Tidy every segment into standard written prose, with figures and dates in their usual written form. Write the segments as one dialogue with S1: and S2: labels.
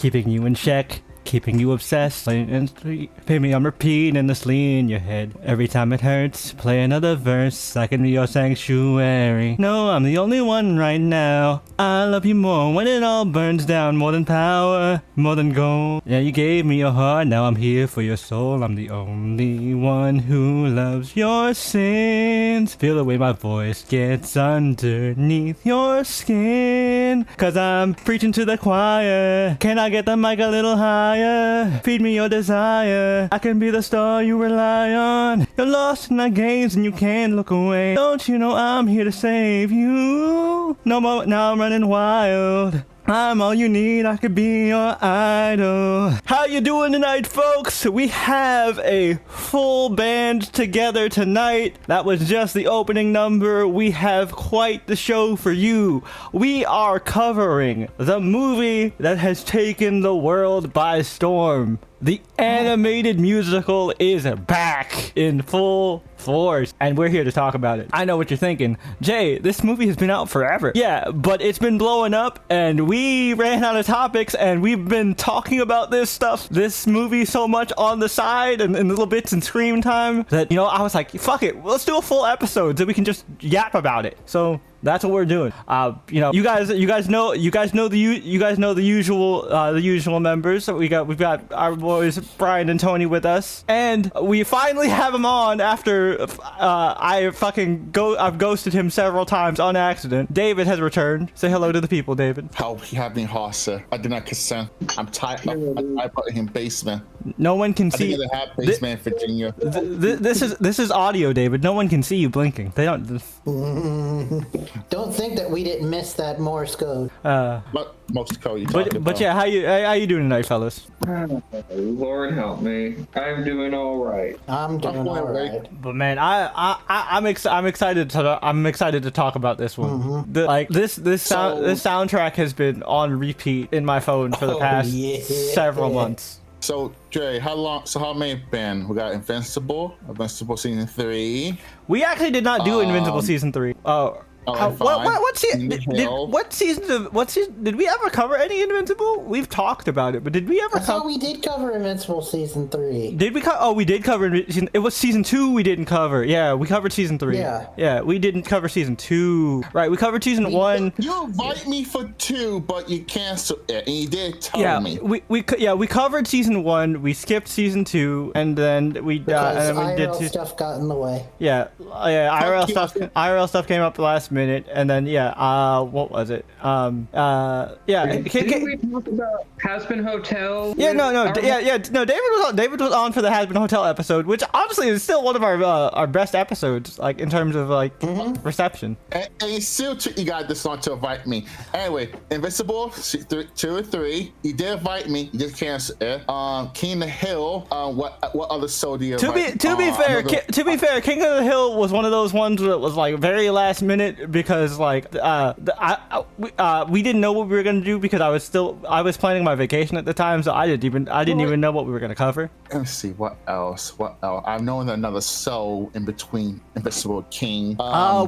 S1: keeping you in check, keeping you obsessed, and play me on repeat endlessly in your head. Every time it hurts, play another verse. I can be your sanctuary. No, I'm the only one right now. I love you more when it all burns down. More than power, more than gold. Yeah, you gave me your heart, now I'm here for your soul. I'm the only one who loves your sins. Feel the way my voice gets underneath your skin. Cause I'm preaching to the choir. Can I get the mic a little higher? Feed me your desire. I can be the star you rely on. You're lost in the games and you can't look away. Don't you know I'm here to save you? No more, now I'm running wild. I'm all you need, I could be your idol. How you doing tonight, folks? We have a full band together tonight. That was just the opening number. We have quite the show for you. We are covering the movie that has taken the world by storm. The animated musical is back in full force, and we're here to talk about it. I know what you're thinking. Jay, this movie has been out forever. Yeah, but it's been blowing up, and we ran out of topics, and we've been talking about this movie so much on the side and in little bits and screen time that, I was like, fuck it, let's do a full episode so we can just yap about it. So that's what we're doing. You guys know the usual members. So we've got our boys Brian and Tony with us, and we finally have him on after I've ghosted him several times on accident. David has returned. Say hello to the people, David.
S2: How you have me, Hossa? I did not consent. I'm tired. I put him basement.
S1: No one can see.
S2: I think they have basement, Virginia.
S1: This is audio, David. No one can see you blinking. They don't.
S3: Don't think that we didn't miss that Morse code.
S2: Most code you talking about.
S1: But yeah, how you doing tonight, fellas?
S4: Lord help me. I'm doing all right.
S3: I'm doing all right.
S1: But man, I'm excited to talk about this one. Mm-hmm. This soundtrack has been on repeat in my phone for the past several months.
S2: So Dre, how many been? We got Invincible season 3.
S1: We actually did not do Invincible season 3. What season did we ever cover any Invincible? We've talked about it, but did we ever
S3: I thought we did cover Invincible season 3.
S1: Did we we did cover it was season 2 we didn't cover. Yeah, we covered season 3. Yeah, we didn't cover season 2. Right, we covered season 1.
S2: You invite me for 2, but you canceled it, and you did tell me.
S1: We covered season 1, we skipped season 2, and then we did
S3: IRL stuff got in the way.
S1: IRL stuff came up last minute, and then what was it?
S4: Did we talk about Has-Been Hotel?
S1: David was on for the Has-Been Hotel episode, which honestly is still one of our best episodes, like in terms of reception.
S2: And still you got this on to invite me. Anyway, Invincible 2 or 3. You did invite me. You just canceled it. King of the Hill. What other show do you invite?
S1: To be fair, King of the Hill was one of those ones that was like very last minute, because we didn't know what we were gonna do, because I was planning my vacation at the time, so I didn't even know what we were gonna cover.
S2: Let me see what else. I've known another show in between Invincible King.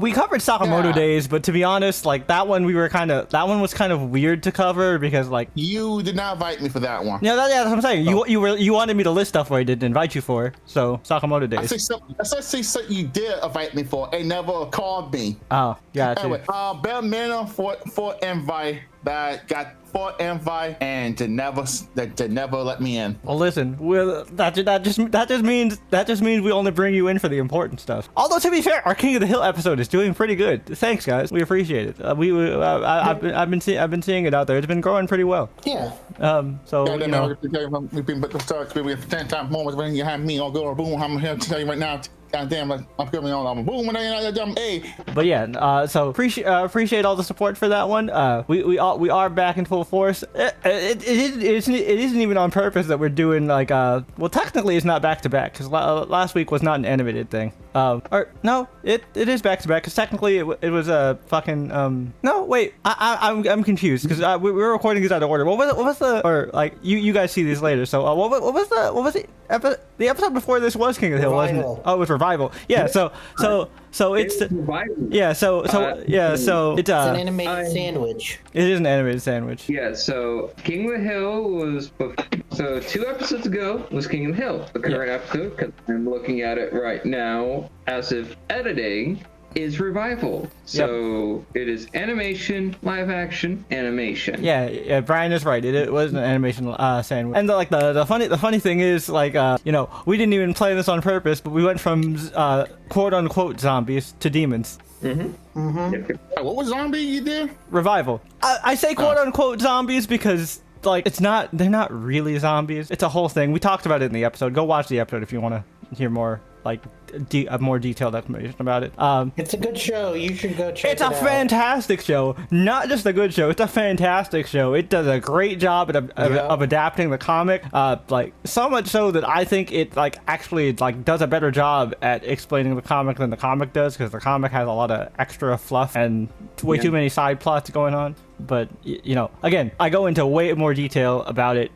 S1: We covered Sakamoto Days, but to be honest, like that one was kind of weird to cover, because like
S2: you did not invite me for that one.
S1: Yeah, that's what I'm saying. You wanted me to list stuff where I didn't invite you for, so Sakamoto Days.
S2: I say something you did invite me for and never called me.
S1: Oh, yeah.
S2: Anyway, bare minimum for invite that got 4 invite and to never let me in.
S1: Well, listen, that just means we only bring you in for the important stuff. Although to be fair, our King of the Hill episode is doing pretty good. Thanks, guys. We appreciate it. I've been seeing it out there. It's been growing pretty well.
S3: Yeah.
S2: We've been 10 times more when you have me on go or boom. I'm here to tell you right now. God damn, I'm giving on boom when hey.
S1: But yeah, so appreciate all the support for that one. We are back in full force. It isn't even on purpose that we're doing technically it's not back to back, because last week was not an animated thing. It is back to back, because technically it was a fucking no wait, I'm confused, because we were recording these out of order. What was the you guys see these later, so what was the episode before this was King of the Hill, wasn't it? Oh, it was Revival. Revival. Yeah. So it's
S4: Revival.
S1: yeah. So it's
S3: It's an animated sandwich.
S1: it is an animated sandwich.
S4: Yeah, so King of the Hill was so 2 episodes ago was King of the Hill. The current episode, because I'm looking at it right now as of editing, is Revival. So it is animation, live action, animation.
S1: Yeah, Brian is right. It was an animation sandwich. And the funny thing is, like, we didn't even play this on purpose, but we went from quote unquote zombies to demons.
S2: What was zombie you did?
S1: Revival. I say quote unquote zombies because, like, they're not really zombies. It's a whole thing. We talked about it in the episode. Go watch the episode if you want to hear more, like, a more detailed explanation about it.
S3: It's a good show. You should go check it out.
S1: It's a fantastic show. Not just a good show. It's a fantastic show. It does a great job of adapting the comic. Like, so much so that I think it actually does a better job at explaining the comic than the comic does, because the comic has a lot of extra fluff and way too many side plots going on. But again, I go into way more detail about it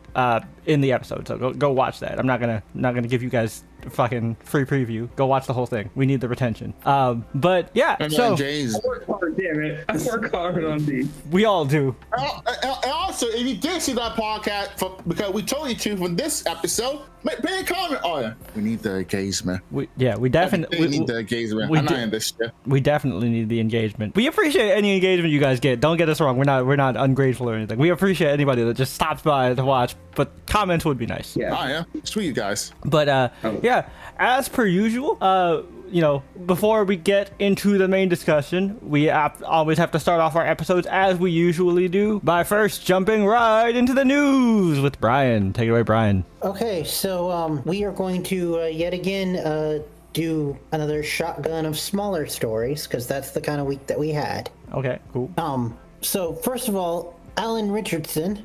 S1: in the episode, so go watch that. I'm not gonna give you guys a fucking free preview. Go watch the whole thing. We need the retention. But yeah, so
S2: James.
S4: I work hard, damn it. I work hard on these.
S1: we all do.
S2: And also, if you did see that podcast, because we told you to from this episode, pay a comment on it. We need the engagement.
S1: We definitely
S2: need the engagement. I'm not in this shit.
S1: We definitely need the engagement. We appreciate any engagement you guys get. Don't get us wrong. We're not ungrateful or anything. We appreciate anybody that just stops by to watch, but comments would be nice.
S4: Yeah.
S2: Oh yeah, sweet guys.
S1: But yeah, as per usual, before we get into the main discussion, we always have to start off our episodes as we usually do by first jumping right into the news with Brian. Take it away, Brian.
S3: Okay, so we are going to yet again do another shotgun of smaller stories, because that's the kind of week that we had.
S1: Okay, cool.
S3: So first of all, Alan Richardson,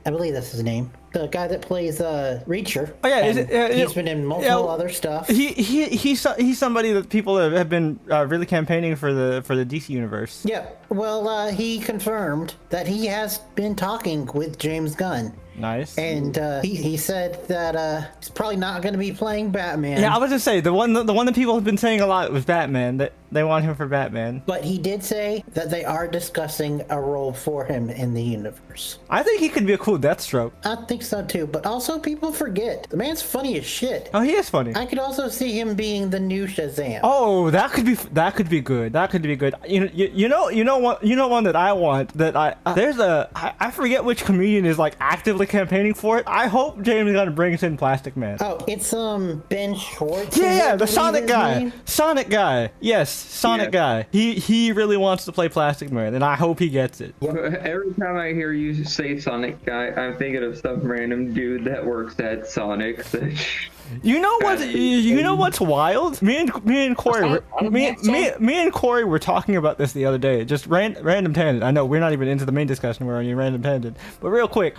S3: I believe that's his name, the guy that plays Reacher.
S1: Oh yeah,
S3: he's been in multiple other stuff.
S1: He's somebody that people have been really campaigning for the DC universe.
S3: Yeah, well, he confirmed that he has been talking with James Gunn.
S1: Nice.
S3: And he said that he's probably not going to be playing Batman.
S1: Yeah, I was just say the one that people have been saying a lot was Batman. That they want him for Batman.
S3: But he did say that they are discussing a role for him in the universe.
S1: I think he could be a cool Deathstroke.
S3: I think so too. But also, people forget the man's funny as shit.
S1: Oh, he is funny.
S3: I could also see him being the new Shazam.
S1: Oh, that could be good. That could be good. You know one that I want, that I forget which comedian is actively campaigning for it. I hope James Gunn brings in Plastic Man.
S3: Oh, it's Ben Schwartz.
S1: Yeah, the Sonic guy.
S3: Name?
S1: Sonic guy. Yes, Sonic guy. He really wants to play Plastic Man, and I hope he gets it.
S4: Every time I hear you say Sonic guy, I'm thinking of some random dude that works at Sonic.
S1: You know what's wild? Me and Corey were talking about this the other day. Just random tangent. I know we're not even into the main discussion. We're on a random tangent. But real quick,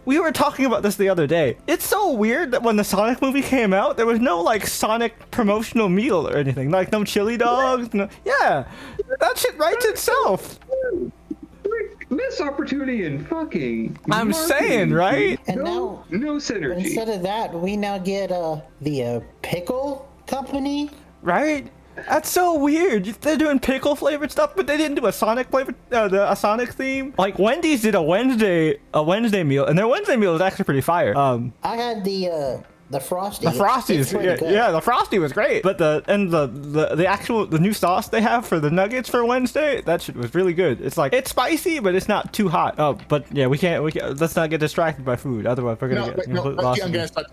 S1: we were talking about this the other day. It's so weird that when the Sonic movie came out, there was no Sonic promotional meal or anything. No chili dogs. No, yeah, that shit writes itself.
S4: Missed opportunity in fucking
S1: I'm
S4: marketing.
S1: saying, right?
S3: And
S4: no synergy.
S3: Instead of that, we now get the pickle company.
S1: Right? That's so weird. They're doing pickle flavored stuff, but they didn't do a Sonic flavored, a Sonic theme. Wendy's did a Wednesday meal, and their Wednesday meal is actually pretty fire.
S3: I had the Frosty.
S1: The Frosties, yeah, the Frosty was great. But the new sauce they have for the nuggets for Wednesday, that shit was really good. It's it's spicy, but it's not too hot. Oh, but yeah, we can't let's not get distracted by food. Otherwise, we're gonna get lost.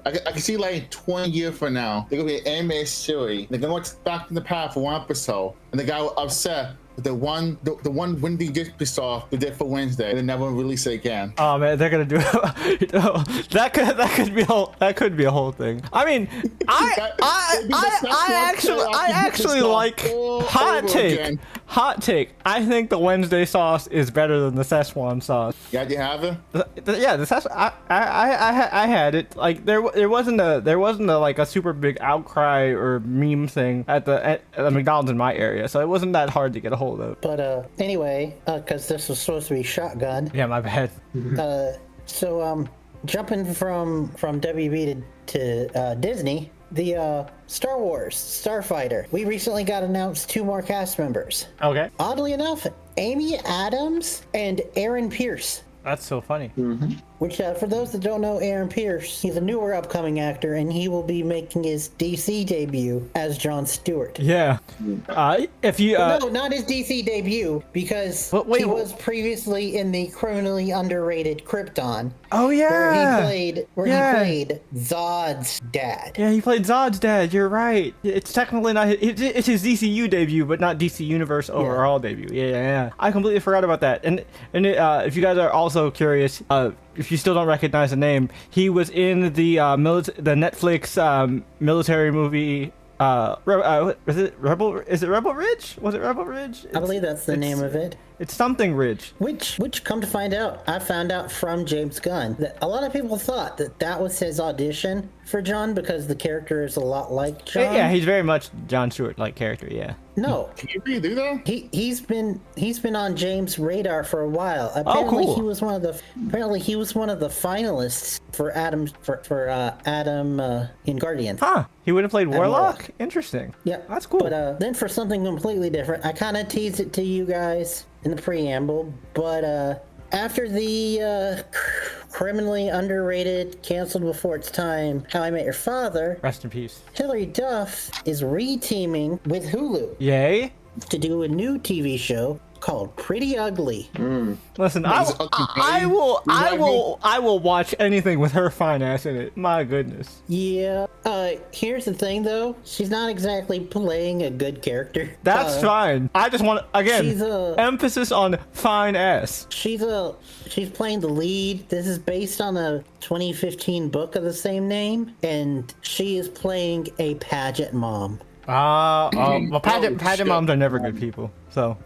S2: I can see 20 years from now, they're gonna be an anime series. They're gonna look back in the past for one episode, and the guy was upset. The one Wendy gift saw they did for Wednesday, and they never release it again.
S1: Oh man, they're gonna do that could be a whole thing. I mean, I actually like hot take. I think the Wednesday sauce is better than the Szechuan sauce.
S2: Yeah, do you have it?
S1: Yeah, the Szechuan. I had it. There wasn't a super big outcry or meme thing at the McDonald's in my area, so it wasn't that hard to get a hold of.
S3: But anyway, because this was supposed to be shotgun.
S1: Yeah, my bad.
S3: So jumping from WB to Disney, Star Wars Starfighter. We recently got announced 2 more cast members.
S1: Okay.
S3: Oddly enough, Amy Adams and Aaron Pierce.
S1: That's so funny.
S3: Which, for those that don't know Aaron Pierce, he's a newer upcoming actor, and he will be making his DC debut as Jon Stewart.
S1: Yeah. If you
S3: No, not his DC debut, because
S1: Wait,
S3: he was previously in the criminally underrated Krypton.
S1: Oh yeah.
S3: He played Zod's dad.
S1: Yeah, he played Zod's dad. You're right. It's technically not it's his DCU debut, but not DC Universe overall debut. Yeah. I completely forgot about that. And if you guys are also curious, if you still don't recognize the name, he was in the Netflix military movie. Is it Rebel Ridge? Was it Rebel Ridge?
S3: I believe that's the name of it.
S1: It's something Ridge.
S3: Which, come to find out, I found out from James Gunn that a lot of people thought that was his audition for John because the character is a lot like John.
S1: Yeah, he's very much Jon Stewart-like character. Yeah.
S3: No.
S2: Can you really do that?
S3: He's been on James' radar for a while. Apparently,
S1: cool.
S3: he was one of the finalists for Adam in Guardian.
S1: Huh. He would have played Warlock? Interesting.
S3: Yeah,
S1: That's cool.
S3: But then for something completely different, I kind of teased it to you guys in the preamble, but after the criminally underrated, canceled before its time, How I Met Your Father,
S1: Rest in peace.
S3: Hilary Duff is re-teaming with Hulu
S1: Yay.
S3: to do a new TV show called Pretty Ugly.
S1: Listen, I will watch anything with her fine ass in it. My goodness.
S3: Yeah. Here's the thing though, she's not exactly playing a good character.
S1: That's fine. I just want
S3: she's
S1: emphasis on fine ass.
S3: She's playing the lead. This is based on a 2015 book of the same name, and she is playing a pageant mom.
S1: Well, pageant moms are never good people. So.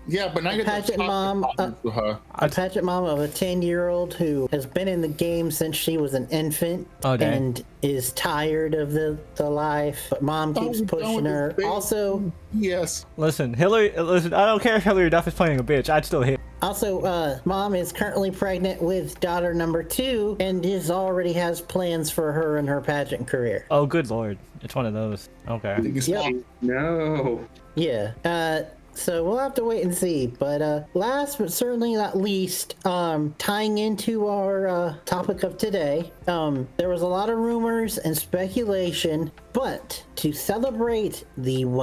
S2: Yeah, but now you're
S3: pageant mom.
S2: to her.
S3: A pageant mom of a 10-year-old who has been in the game since she was an infant and is tired of the life, but mom keeps pushing her. Also,
S2: yes.
S1: Listen, I don't care if Hilary Duff is playing a bitch. I'd still hit.
S3: Also, mom is currently pregnant with daughter number 2 and already has plans for her and her pageant career.
S1: Oh, good lord. It's one of those. Okay.
S3: Yep.
S4: No.
S3: Yeah. So we'll have to wait and see. But last but certainly not least, tying into our topic of today, there was a lot of rumors and speculation, but to celebrate the the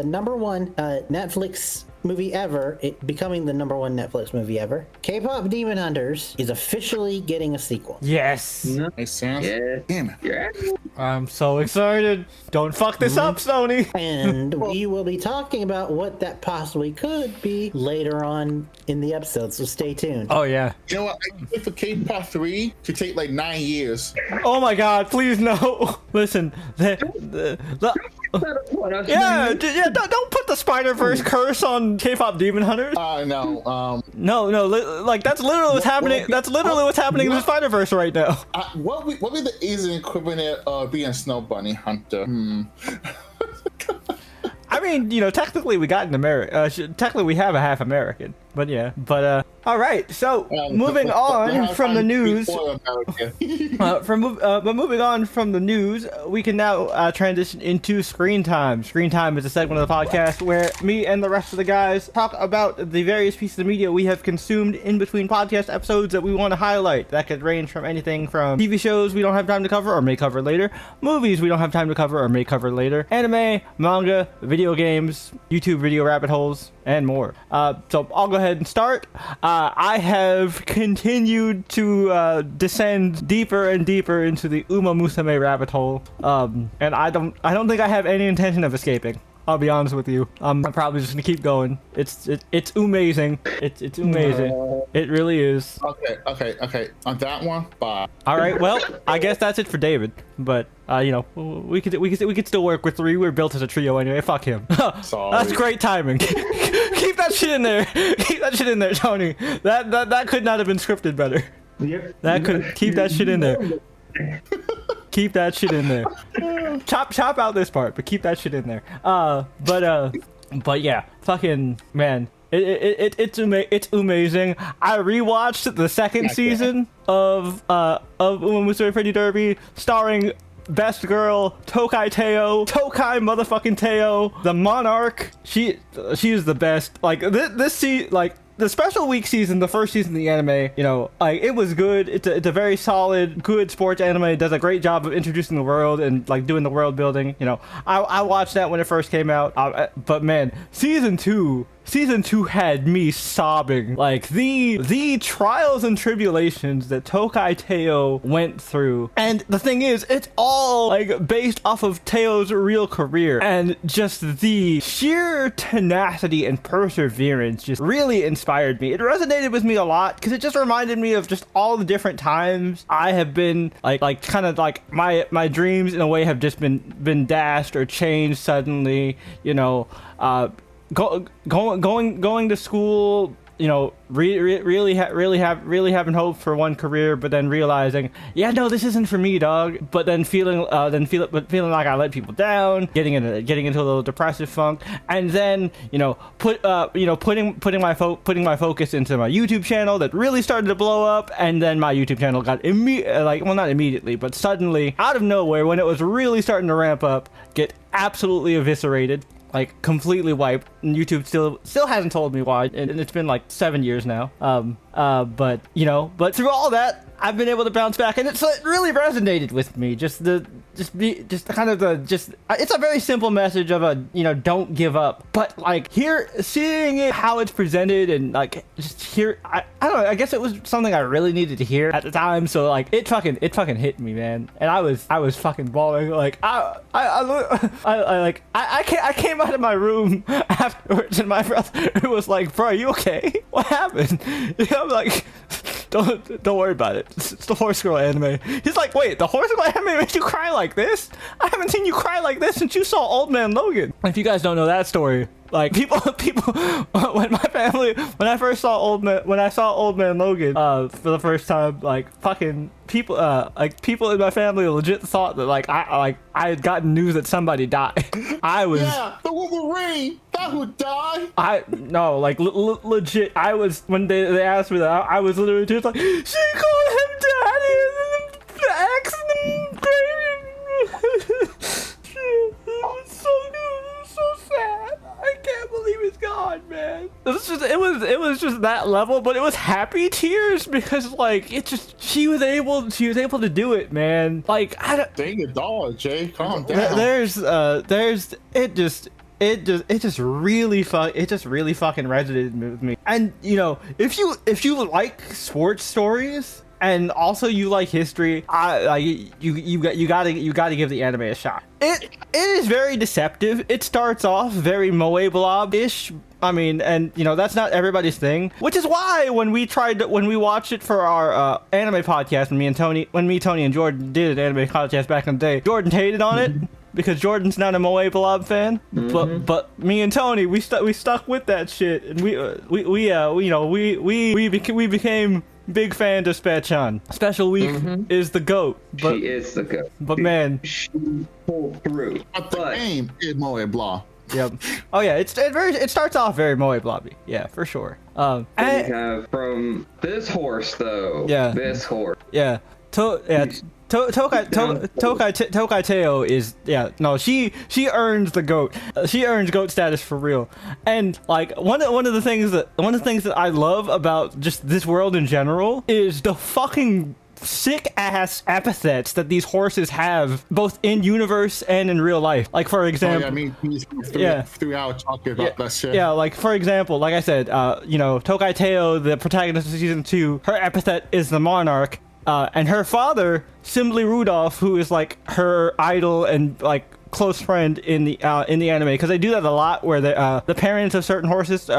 S3: number one Netflix movie ever, it becoming the number one Netflix movie ever, K-Pop Demon Hunters is officially getting a sequel.
S1: Yes.
S2: Nice sound.
S4: Yeah.
S2: Damn it.
S4: Yeah.
S1: I'm so excited. Don't fuck this up, Sony.
S3: And we will be talking about what that possibly could be later on in the episode, so stay tuned.
S1: Oh, yeah.
S2: You know what? I think for K-pop 3 to take like 9 years.
S1: Oh, my God. Please, no. Listen. Yeah, don't put the Spider-Verse curse on K-Pop Demon Hunters.
S2: No.
S1: No, like that's literally what's happening. That's literally what's happening in the Spider-Verse right now.
S2: What would be the easy equivalent of being a Snow Bunny Hunter?
S1: I mean, technically we got an technically we have a half American, but yeah. But all right. So moving on from the news. Moving on from the news, we can now transition into Screen Time. Screen Time is a segment of the podcast where me and the rest of the guys talk about the various pieces of media we have consumed in between podcast episodes that we want to highlight. That could range from anything from TV shows we don't have time to cover or may cover later, movies we don't have time to cover or may cover later, anime, manga, video games, YouTube video rabbit holes, and more. So I'll go ahead and start. I have continued to descend deeper and deeper into the Uma Musume rabbit hole, and I don't think I have any intention of escaping. I'll be honest with you. I'm probably just gonna keep going. It's amazing. It's amazing. It really is.
S2: Okay. On that one, bye.
S1: All right. Well, I guess that's it for David. But we could still work with 3. We're built as a trio anyway. Fuck him.
S2: Sorry.
S1: That's great timing. Keep that shit in there. Keep that shit in there, Tony. That could not have been scripted better.
S4: Yep.
S1: Keep that shit in there. Keep that shit in there. Chop out this part, but keep that shit in there. But yeah, fucking man. It's amazing. I rewatched the second season of Musume Pretty Derby, starring best girl Tokai motherfucking Teo, the Monarch. She is the best. Like the special week season, the first season of the anime, you know, like it was good. It's a very solid, good sports anime. It does a great job of introducing the world and like doing the world building. You know, I watched that when it first came out. But man, season two had me sobbing. Like the trials and tribulations that Tokai Teo went through. And the thing is, it's all like based off of Teo's real career, and just the sheer tenacity and perseverance just really inspired me. It resonated with me a lot because it just reminded me of just all the different times I have been like kind of like my dreams in a way have just been dashed or changed suddenly, you know. Going to school, you know, really having hope for one career, but then realizing, yeah, no, this isn't for me, dog. But then feeling like I let people down, getting into a little depressive funk, and then putting my focus into my YouTube channel that really started to blow up, and then my YouTube channel got not immediately, but suddenly out of nowhere when it was really starting to ramp up, get absolutely eviscerated. Like completely wiped, and YouTube still hasn't told me why, and it's been like 7 years now. But through all that, I've been able to bounce back, and it really resonated with me. It's a very simple message of don't give up. But like seeing it how it's presented, and like just hear, I don't know, I guess it was something I really needed to hear at the time. So like it fucking hit me, man, and I was fucking bawling. Like I came out of my room afterwards, and my brother was like, "Bro, are you okay? What happened?" I'm like, Don't worry about it. It's the Horse Girl anime. He's like, wait, the Horse Girl anime made you cry like this? I haven't seen you cry like this since you saw Old Man Logan. If you guys don't know that story, like people, when I saw Old Man Logan for the first time, like fucking people in my family legit thought that I had gotten news that somebody died.
S2: The Wolverine that would die.
S1: Legit. I was, when they asked me that, I was literally just like, she called him daddy and the accident, baby. It was so good. It was so sad. I can't believe it's gone, man. It was just that level, but it was happy tears because like she was able to do it, man. Like
S2: dang it, dog, Jay, calm down.
S1: It just really fucking resonated with me. And you know, if you like sports stories and also you like history, you gotta give the anime a shot. It is very deceptive. It starts off very Moe Blob-ish. I mean, and you know, that's not everybody's thing, which is why when we watched it for our anime podcast, when me, Tony, and Jordan did an anime podcast back in the day, Jordan hated on it because Jordan's not a Moe Blob fan. But me and Tony, we stuck with that shit, and we became big fans of Spechan. Special Week is the GOAT. But,
S4: she is the GOAT.
S1: But man,
S4: she pulled through.
S2: But the game is Moe Blah.
S1: Yep. Oh yeah, it starts off very Moe Blobby. Yeah, for sure.
S4: We have from this horse though.
S1: Yeah.
S4: This horse.
S1: Yeah. Tokai Teo is, she earns the GOAT. She earns GOAT status for real. And like one of the things that I love about just this world in general is the fucking sick ass epithets that these horses have both in universe and in real life. Like for example,
S2: throughout talking about that shit.
S1: Yeah, like for example, like I said, Tokai Teo, the protagonist of season 2, her epithet is the Monarch. And her father, Simply Rudolph, who is like her idol and like close friend in the anime, because they do that a lot, where the parents of certain horses,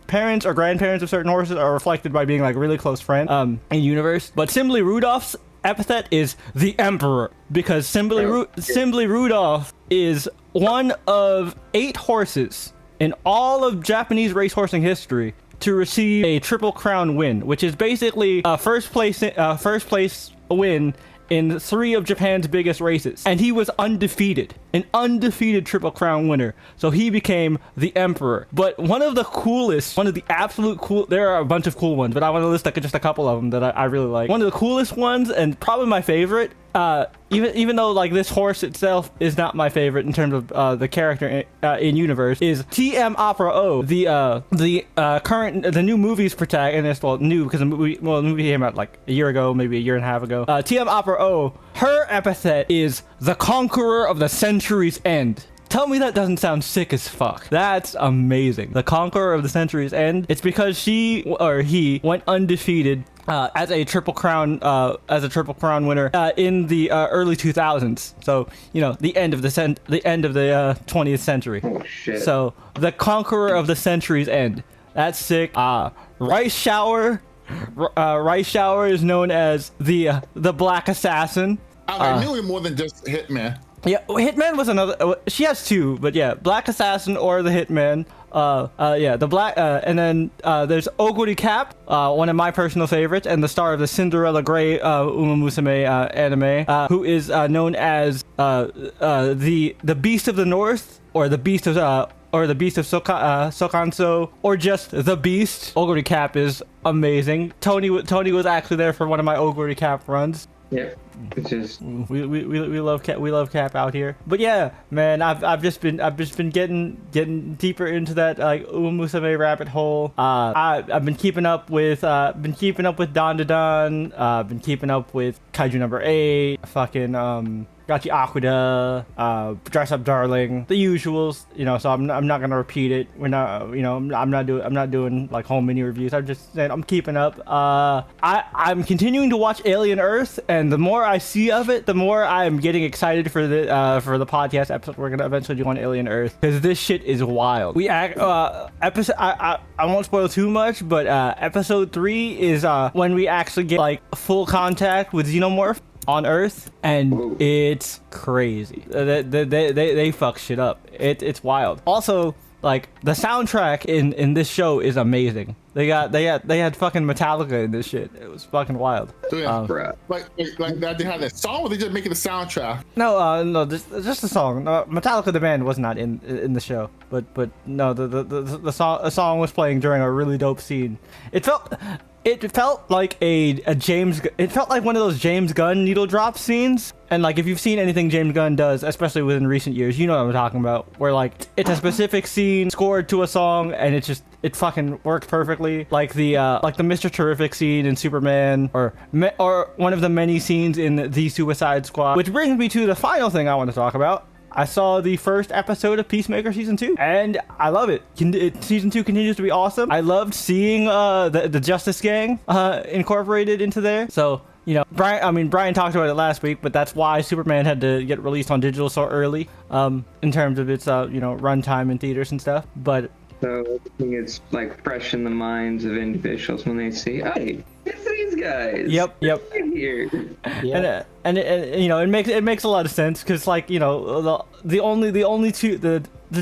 S1: parents or grandparents of certain horses are reflected by being like really close friends in universe. But Simply Rudolph's epithet is the Emperor, because Simply Rudolph is one of 8 horses in all of Japanese racehorsing history to receive a Triple Crown win, which is basically a first place win in 3 of Japan's biggest races, and he was undefeated an undefeated Triple Crown winner. So he became the Emperor. But one of the absolute cool, there are a bunch of cool ones, but I want to list like just a couple of them that I really like. One of the coolest ones, and probably my favorite, even though like this horse itself is not my favorite in terms of the character in universe, is TM Opera O, the new movie's protagonist. Well, new because the movie came out like a year ago, maybe a year and a half ago. TM Opera O, her epithet is the Conqueror of the Century's End. Tell me that doesn't sound sick as fuck. That's amazing. The Conqueror of the Century's End. It's because he went undefeated as a Triple Crown winner in the early 2000s. So the end of the 20th century.
S4: Oh shit.
S1: So the Conqueror of the Century's End. That's sick. Rice Shower. Rice Shower is known as the Black Assassin.
S2: I knew it more than just Hitman.
S1: Yeah, Hitman was another. She has two, but yeah, Black Assassin or the Hitman. The black, and then there's Oguri Cap, one of my personal favorites, and the star of the Cinderella Grey Uma Musume anime, who is known as the Beast of the North, or the Beast of Sokanso, or just the Beast. Oguri Cap is amazing. Tony was actually there for one of my Oguri Cap runs.
S4: Yep. It's just
S1: we love Cap out here. But yeah, man, I've just been getting deeper into that like Umusume rabbit hole. I've been keeping up with Don to Don. Been keeping up with Kaiju number 8. Fucking Gachi Akuda, Dress Up Darling, the usuals, so I'm not gonna repeat it. We're not, I'm not doing like whole mini reviews. I'm just saying I'm keeping up. I'm continuing to watch Alien Earth, and the more I see of it, the more I'm getting excited for the podcast episode we're gonna eventually do on Alien Earth, because this shit is wild. Episode I won't spoil too much, but episode 3 is when we actually get like full contact with Xenomorph on Earth, and it's crazy. They fuck shit up. It's wild. Also, like the soundtrack in this show is amazing. They had fucking Metallica in this shit. It was fucking wild.
S2: Like they had that song, or they just making the soundtrack?
S1: No, just the song. Metallica the band was not in the show, but no, the song was playing during a really dope scene. It felt like it felt like one of those James Gunn needle drop scenes. And like if you've seen anything James Gunn does, especially within recent years, you know what I'm talking about. Where like it's a specific scene scored to a song, and it fucking works perfectly. Like the Mr. Terrific scene in Superman, or one of the many scenes in The Suicide Squad. Which brings me to the final thing I want to talk about. I saw the first episode of Peacemaker Season 2, and I love it. Season 2 continues to be awesome. I loved seeing the Justice Gang incorporated into there. So, Brian talked about it last week, but that's why Superman had to get released on digital so early in terms of its, runtime in theaters and stuff. But
S4: so I think it's like fresh in the minds of individuals when they see, hey, it's these guys.
S1: Yep.
S4: They're here.
S3: Yeah.
S1: And it makes a lot of sense, because like the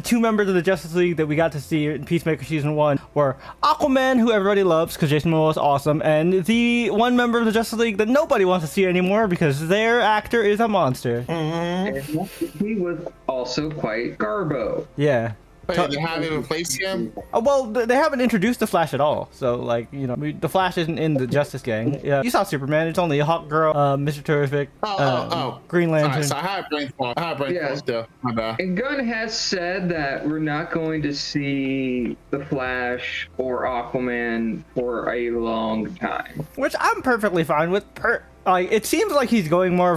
S1: two members of the Justice League that we got to see in Peacemaker Season 1 were Aquaman, who everybody loves because Jason Momoa is awesome, and the one member of the Justice League that nobody wants to see anymore because their actor is a monster.
S3: Mm-hmm.
S4: And he was also quite garbo.
S1: Yeah.
S2: Wait, they haven't replaced him?
S1: Well, they haven't introduced the Flash at all. So, like, the Flash isn't in the Justice Gang. Yeah, you saw Superman. It's only Hawk Girl, Mr. Terrific, Green Lantern.
S2: Right, so I had brain fog still. My bad.
S4: And Gunn has said that we're not going to see the Flash or Aquaman for a long time.
S1: Which I'm perfectly fine with. It seems like he's going more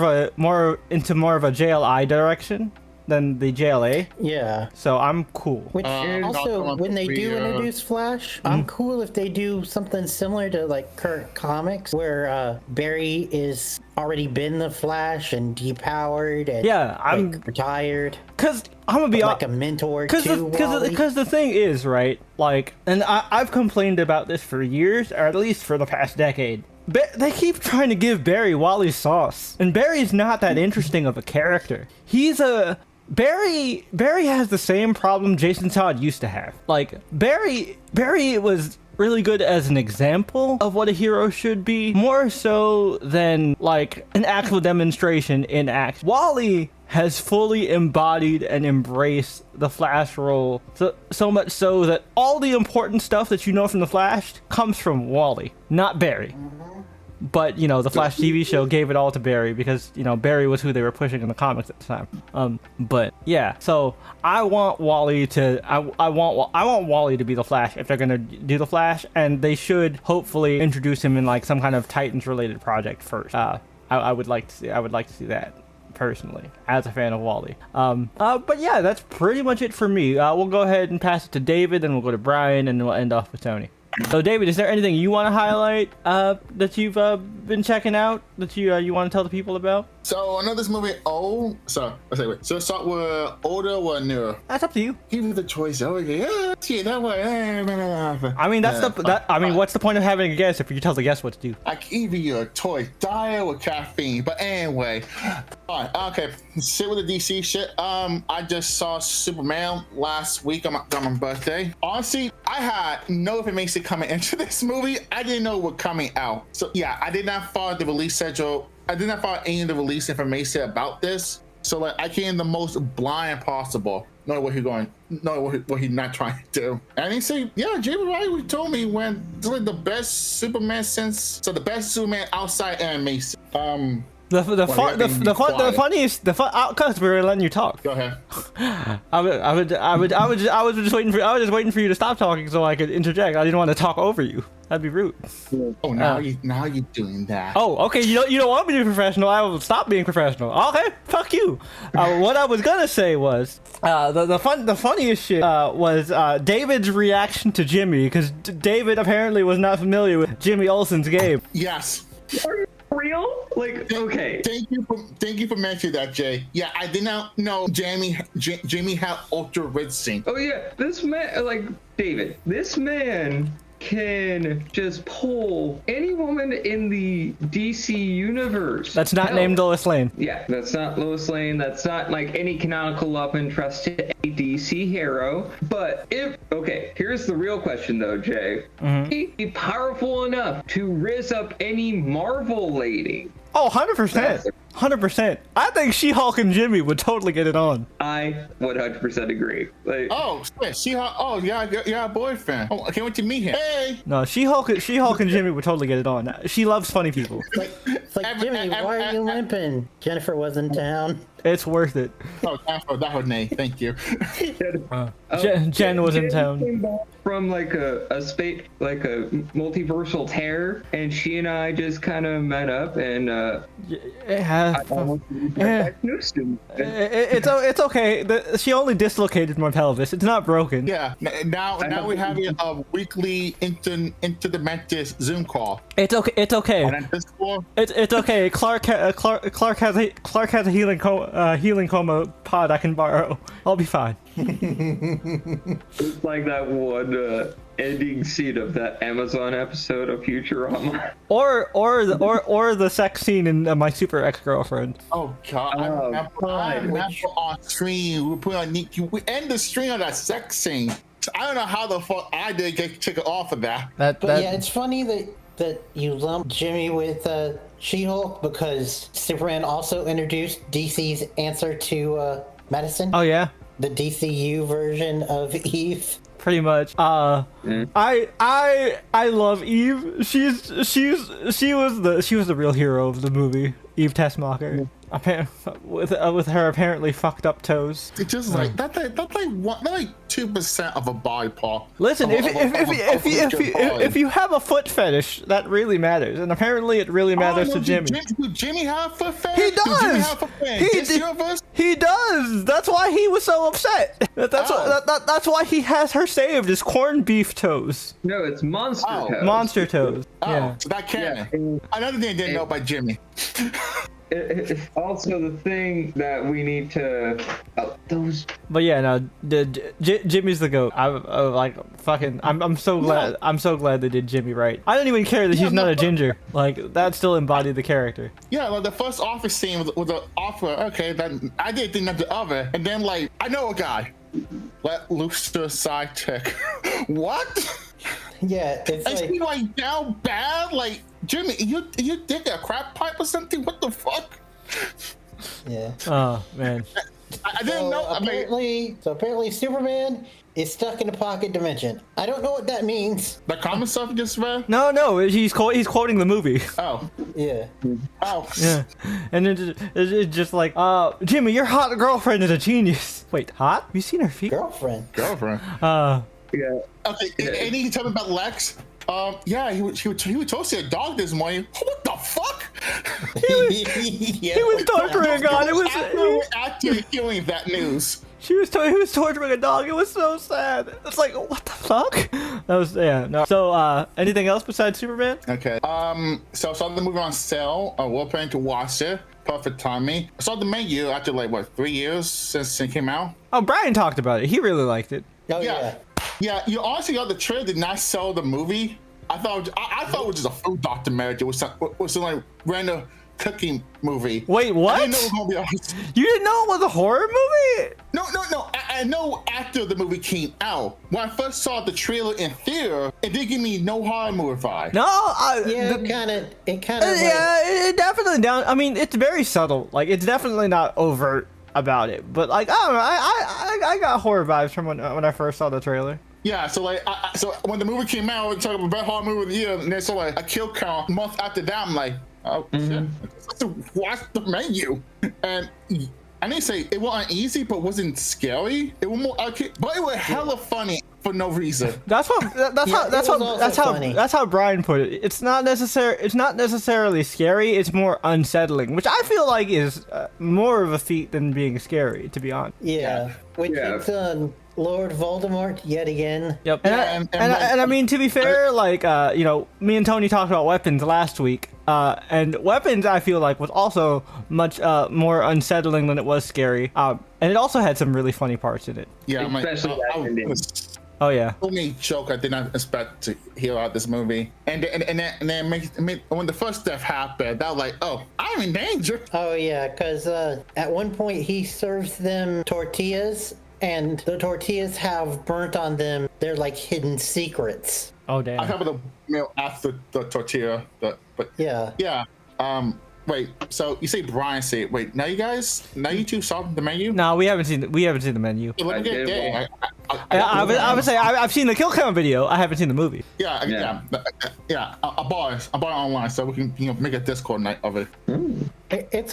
S1: into a JLI direction than the JLA.
S3: Yeah.
S1: So I'm cool.
S3: Which also, when they do introduce Flash, I'm cool if they do something similar to like current comics, where Barry is already been the Flash and depowered and retired.
S1: Cause I'm gonna be
S3: like a mentor
S1: because the thing is, right, like, and I've complained about this for years, or at least for the past decade. They keep trying to give Barry Wally's sauce, and Barry's not that interesting of a character. Barry has the same problem Jason Todd used to have. Like, Barry was really good as an example of what a hero should be, more so than like an actual demonstration in action. Wally has fully embodied and embraced the Flash role, so much so that all the important stuff that you know from the Flash comes from Wally, not Barry. But, you know, the Flash TV show gave it all to Barry because, you know, Barry was who they were pushing in the comics at the time. But yeah, so I want Wally to, I want Wally to be the Flash if they're gonna do the Flash, and they should hopefully introduce him in like some kind of Titans related project first. I would like to see that personally as a fan of Wally. But yeah, that's pretty much it for me. We'll go ahead and pass it to David, and we'll go to Brian, and we'll end off with Tony. So David, is there anything you want to highlight that you've been checking out that you want to tell the people about?
S2: So I know this movie old. So let's say wait. So start with older or newer?
S1: That's up to you.
S2: Give me the choice. Oh yeah, see that way.
S1: I mean, what's the point of having a guess if you tell the guest what to do?
S2: I give you a choice, diet with caffeine. But anyway, all right, okay. Sit with the DC shit. I just saw Superman last week on my birthday. Honestly, I had no information coming into this movie. I didn't know what coming out. So yeah, I did not follow the release schedule. I did not follow any of the release information about this. So like I came the most blind possible, knowing what he's going, knowing what he's not trying to do. And he said, yeah, Jamie Wright told me when this is like the best Superman the best Superman outside animation.
S1: The funniest, because we were letting you talk.
S2: Go ahead.
S1: I was just waiting for you to stop talking so I could interject. I didn't want to talk over you. That'd be rude.
S2: Oh, now you're doing that.
S1: Oh, okay. You don't want me to be professional. I will stop being professional. Okay, fuck you. What I was gonna say was the funniest shit was David's reaction to Jimmy, because David apparently was not familiar with Jimmy Olsen's game.
S2: Yes.
S4: Are you real? Like, okay.
S2: Thank you for mentioning that, Jay. Yeah, I did not know Jamie had ultra red sync.
S4: Oh yeah, this man, like David, this man can just pull any woman in the DC universe.
S1: That's not named Lois Lane.
S4: Yeah, that's not Lois Lane. That's not like any canonical love interest to a DC hero. But here's the real question though, Jay.
S1: Mm-hmm.
S4: He'd be powerful enough to rizz up any Marvel lady.
S1: Oh, 100%. 100%. I think She-Hulk and Jimmy would totally get it on.
S4: I 100% agree. Like,
S2: oh, She-Hulk. Oh, yeah, boyfriend. Oh, I can't wait to meet him. Hey.
S1: No, She-Hulk and Jimmy would totally get it on. She loves funny people.
S3: It's like, Jimmy, why are you limping? Jennifer was in town.
S1: It's worth it.
S2: Oh, that was name. Thank you.
S1: Jen was in town.
S4: From like a space, like a multiversal tear, and she and I just kind of met up, and
S1: it's okay. She only dislocated my pelvis. It's not broken.
S2: Yeah. Now we're having a weekly interdimensional Zoom call.
S1: It's okay. It's okay.
S2: And this floor,
S1: it's okay. Clark has a healing coma pod I can borrow. I'll be fine.
S4: It's like that one ending scene of that Amazon episode of Futurama.
S1: Or the sex scene in My Super Ex-Girlfriend.
S2: Oh God! I remember on stream we end the stream on that sex scene. I don't know how the fuck I did get taken off of that.
S3: But yeah, it's funny that you lump Jimmy with She-Hulk because Superman also introduced DC's answer to medicine.
S1: Oh yeah.
S3: The DCU version of Eve.
S1: Pretty much. I love Eve. She was the real hero of the movie. Eve Tessmacher. With her apparently fucked up toes.
S2: It's just like that's like 2% of a body part.
S1: Listen, if you have a foot fetish, that really matters, and apparently it really matters to Jimmy.
S2: Did Jimmy have a foot fetish?
S1: He does. He does. That's why he was so upset. That's why he has her saved as corned beef toes.
S4: No, it's monster toes.
S1: Monster toes. Yeah.
S2: So that canon. Another thing I didn't know about Jimmy.
S4: Also, the thing that we need to
S1: But yeah, no, Jimmy's the goat. I'm so glad. I'm so glad they did Jimmy right. I don't even care that he's not a ginger. Like that still embodied the character.
S2: Yeah, like the first office scene was the offer. Okay, then I didn't think of the other, and then like I know a guy. Let loose the side chick. What?
S3: Yeah, it's
S2: like she like down bad. Like Jimmy, you dig a crap pipe or something? What the fuck?
S3: Yeah.
S1: Oh man.
S2: I didn't know. I mean,
S3: Apparently Superman is stuck in a pocket dimension. I don't know what that means.
S2: the common stuff you just read.
S1: No, he's quoting the movie.
S2: Oh,
S3: Yeah.
S2: oh.
S1: Yeah, and it's just like, Jimmy, your hot girlfriend is a genius. Wait, hot? Have you seen her feet?
S3: Girlfriend.
S2: Girlfriend.
S4: Yeah.
S2: Okay, and you tell me about Lex. Yeah, he would toast a dog this morning. What the fuck?
S3: Yeah.
S1: He was torturing a dog. It was
S2: after hearing that news.
S1: he was torturing a dog. It was so sad. It's like, what the fuck? That was no. So anything else besides Superman?
S2: Okay. So I saw the movie on sale. We're planning to watch it. Perfect timing. I saw the menu after like what 3 years since it came out.
S1: Oh, Brian talked about it. He really liked it.
S3: Oh
S2: Yeah.
S3: yeah.
S2: Yeah, you honestly got the trailer did not sell the movie. I thought it was just a food documentary. It was some like random cooking movie.
S1: Wait, what?
S2: I didn't know it was gonna be honest.
S1: You didn't know it was a horror movie?
S2: No. I know after the movie came out. When I first saw the trailer in theater, it didn't give me no horror movie vibe.
S1: No,
S3: Yeah, it kind of.
S1: yeah, it definitely down. I mean, it's very subtle. Like, it's definitely not overt about it. But like, I don't know. I got horror vibes from when I first saw the trailer.
S2: Yeah, so like, so when the movie came out, we talking about best horror movie of the year, and then saw like a kill count a month after that. I'm like, oh shit, let's watch the menu. And I didn't say it wasn't easy, but wasn't scary. It was more, but it was hella funny for no reason.
S1: That's how Brian put it. It's not necessarily scary. It's more unsettling, which I feel like is more of a feat than being scary, to be honest.
S3: Yeah. Which it's Lord Voldemort yet again.
S1: Yep.
S2: Yeah,
S1: And I mean, to be fair, like me and Tony talked about weapons last week, and weapons I feel like was also much more unsettling than it was scary. And it also had some really funny parts in it.
S2: Yeah, I'm like,
S4: Especially that ending.
S1: Oh yeah.
S2: Only joke I did not expect to hear out this movie, and then when the first death happened, I was like, oh, I'm in danger.
S3: Oh yeah, because at one point he serves them tortillas, and the tortillas have burnt on them. They're like hidden secrets.
S1: Oh
S2: I
S1: damn.
S2: have the meal after the tortilla, but
S3: Yeah.
S2: yeah. Wait. So you say Brian say wait. Now you two saw the menu.
S1: No, we haven't seen the menu.
S2: Let me get
S4: did
S2: game.
S1: I would say I've seen the kill count video. I haven't seen the movie.
S2: Yeah. I bought it online, so we can make a Discord night of it.
S3: It's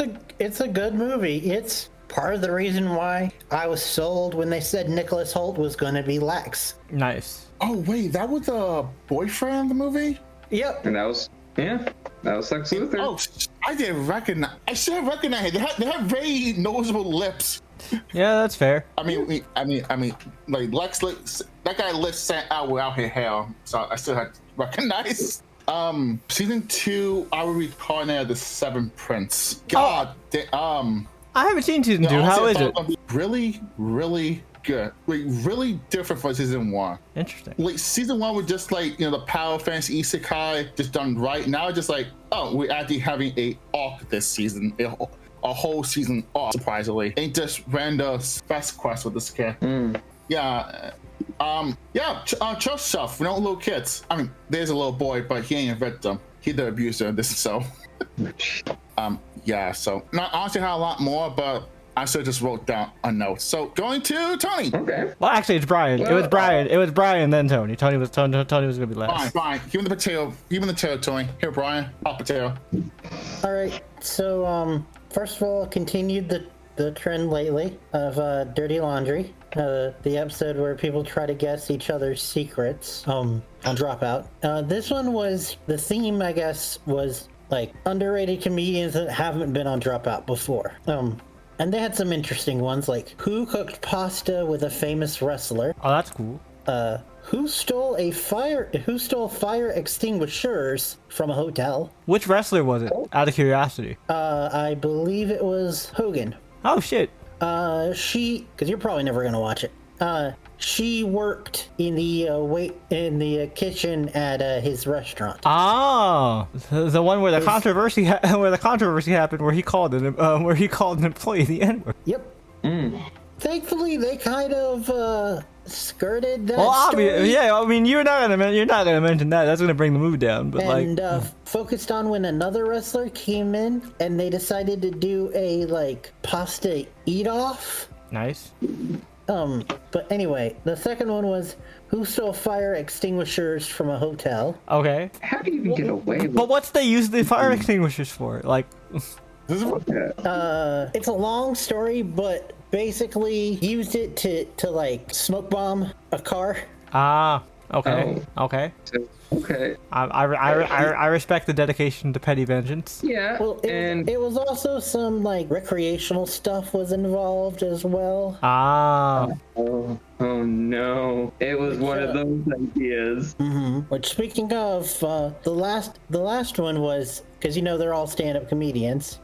S3: a good movie. It's part of the reason why I was sold when they said Nicholas Hoult was going to be Lex.
S1: Nice.
S2: Oh wait, that was the boyfriend in the movie.
S3: Yep.
S4: And that was Lex Luthor.
S2: Oh, I didn't recognize. I should have recognized it. They have very noticeable lips.
S1: Yeah, that's fair.
S2: I mean, like that guy lips sent out without his hair, so I still had to recognize. Season 2, I will recall now the Seventh Prince. God,
S1: I haven't seen season 2. How is it?
S2: Really, really good. Like really different from season 1.
S1: Interesting.
S2: Like season 1 was just like the power fantasy isekai just done right. Now it's just like, oh, we're actually having a arc this season. A whole season arc, surprisingly. Ain't just random fast quest with this kid. Yeah. Trust stuff. We don't little kids. I mean, there's a little boy, but he ain't a victim. He the abuser in this, so. Yeah, so not honestly had a lot more, but I still just wrote down a note. So going to Tony.
S4: Okay.
S1: Well, actually, it's Brian. It was Brian. It was Brian, then Tony. Tony was gonna be last.
S2: Fine. Give him the potato. Give him the potato, Tony. Here, Brian. Hot potato.
S3: All right. So, first of all, continued the trend lately of dirty laundry. The episode where people try to guess each other's secrets on Dropout. This one was the theme, I guess, was like underrated comedians that haven't been on Dropout before. And they had some interesting ones, like who cooked pasta with a famous wrestler?
S1: Oh, that's cool.
S3: Who stole fire extinguishers from a hotel?
S1: Which wrestler was it? Out of curiosity.
S3: I believe it was Hogan.
S1: Oh shit.
S3: Because you're probably never gonna watch it. She worked in the kitchen at his restaurant.
S1: Oh, the one where the controversy happened, where he called an employee the N-word.
S3: Yep. Thankfully, they kind of skirted that
S1: Well,
S3: story.
S1: obviously, yeah. I mean, you're not gonna mention that. That's gonna bring the mood down. But
S3: And
S1: like,
S3: focused on when another wrestler came in and they decided to do a like pasta eat off.
S1: nice.
S3: But anyway, the second one was who stole fire extinguishers from a hotel.
S1: Okay.
S4: How do you even get away with
S1: But what's they use the fire extinguishers for? Like,
S4: that?
S3: It's a long story, but basically used it to like smoke bomb a car.
S1: okay, okay.
S4: So, okay.
S1: I respect the dedication to petty vengeance.
S4: Yeah.
S3: Well, it was also some like recreational stuff was involved as well.
S4: Oh no! It was one of those ideas.
S3: Which, speaking of, the last one was because they're all stand-up comedians.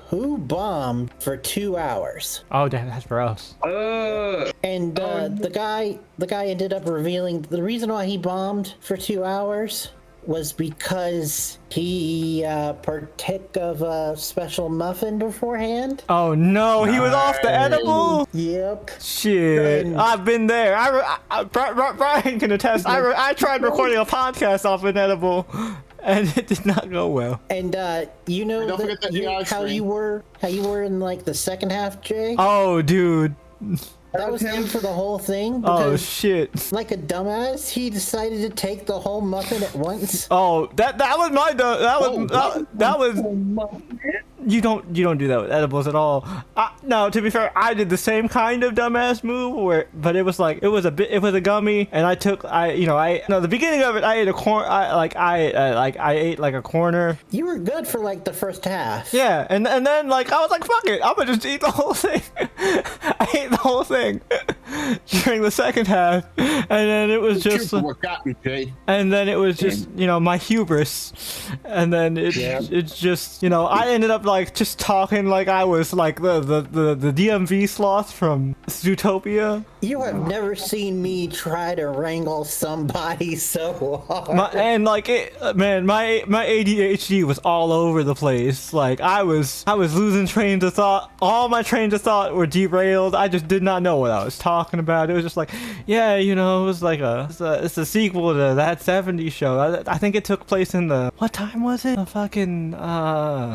S3: Who bombed for 2 hours?
S1: Oh, damn, that's gross.
S3: And the guy ended up revealing the reason why he bombed for 2 hours was because he partook of a special muffin beforehand.
S1: Oh no, he was off the edible.
S3: Yep.
S1: Shit,
S3: And-
S1: I've been there. Brian can attest. I tried recording a podcast off an edible, and it did not go well.
S3: And
S2: Don't forget that VR
S3: how
S2: screen.
S3: you were in like the second half, Jay.
S1: Oh, dude.
S3: That was him for the whole thing.
S1: Oh
S3: Because,
S1: shit.
S3: like a dumbass, he decided to take the whole muffin at once.
S1: Oh, that was my that was. You don't do that with edibles at all. No, to be fair, I did the same kind of dumbass move but it was a gummy, and the beginning of it, I ate a corn. I ate like a corner.
S3: You were good for like the first half.
S1: Yeah, and then like I was like, fuck it, I'm gonna just eat the whole thing. I ate the whole thing during the second half, and then it was just.
S2: What got me, Jay?
S1: And then it was just, my hubris. And then it's just, I ended up like just talking like I was like the DMV sloth from Zootopia.
S3: You have never seen me try to wrangle somebody so hard.
S1: My ADHD was all over the place. Like I was losing trains of thought. All my trains of thought were derailed. I just did not know what I was talking about. It was just like, yeah, it was like it's a sequel to that 70s show. I think it took place in what time was it? The fucking
S3: And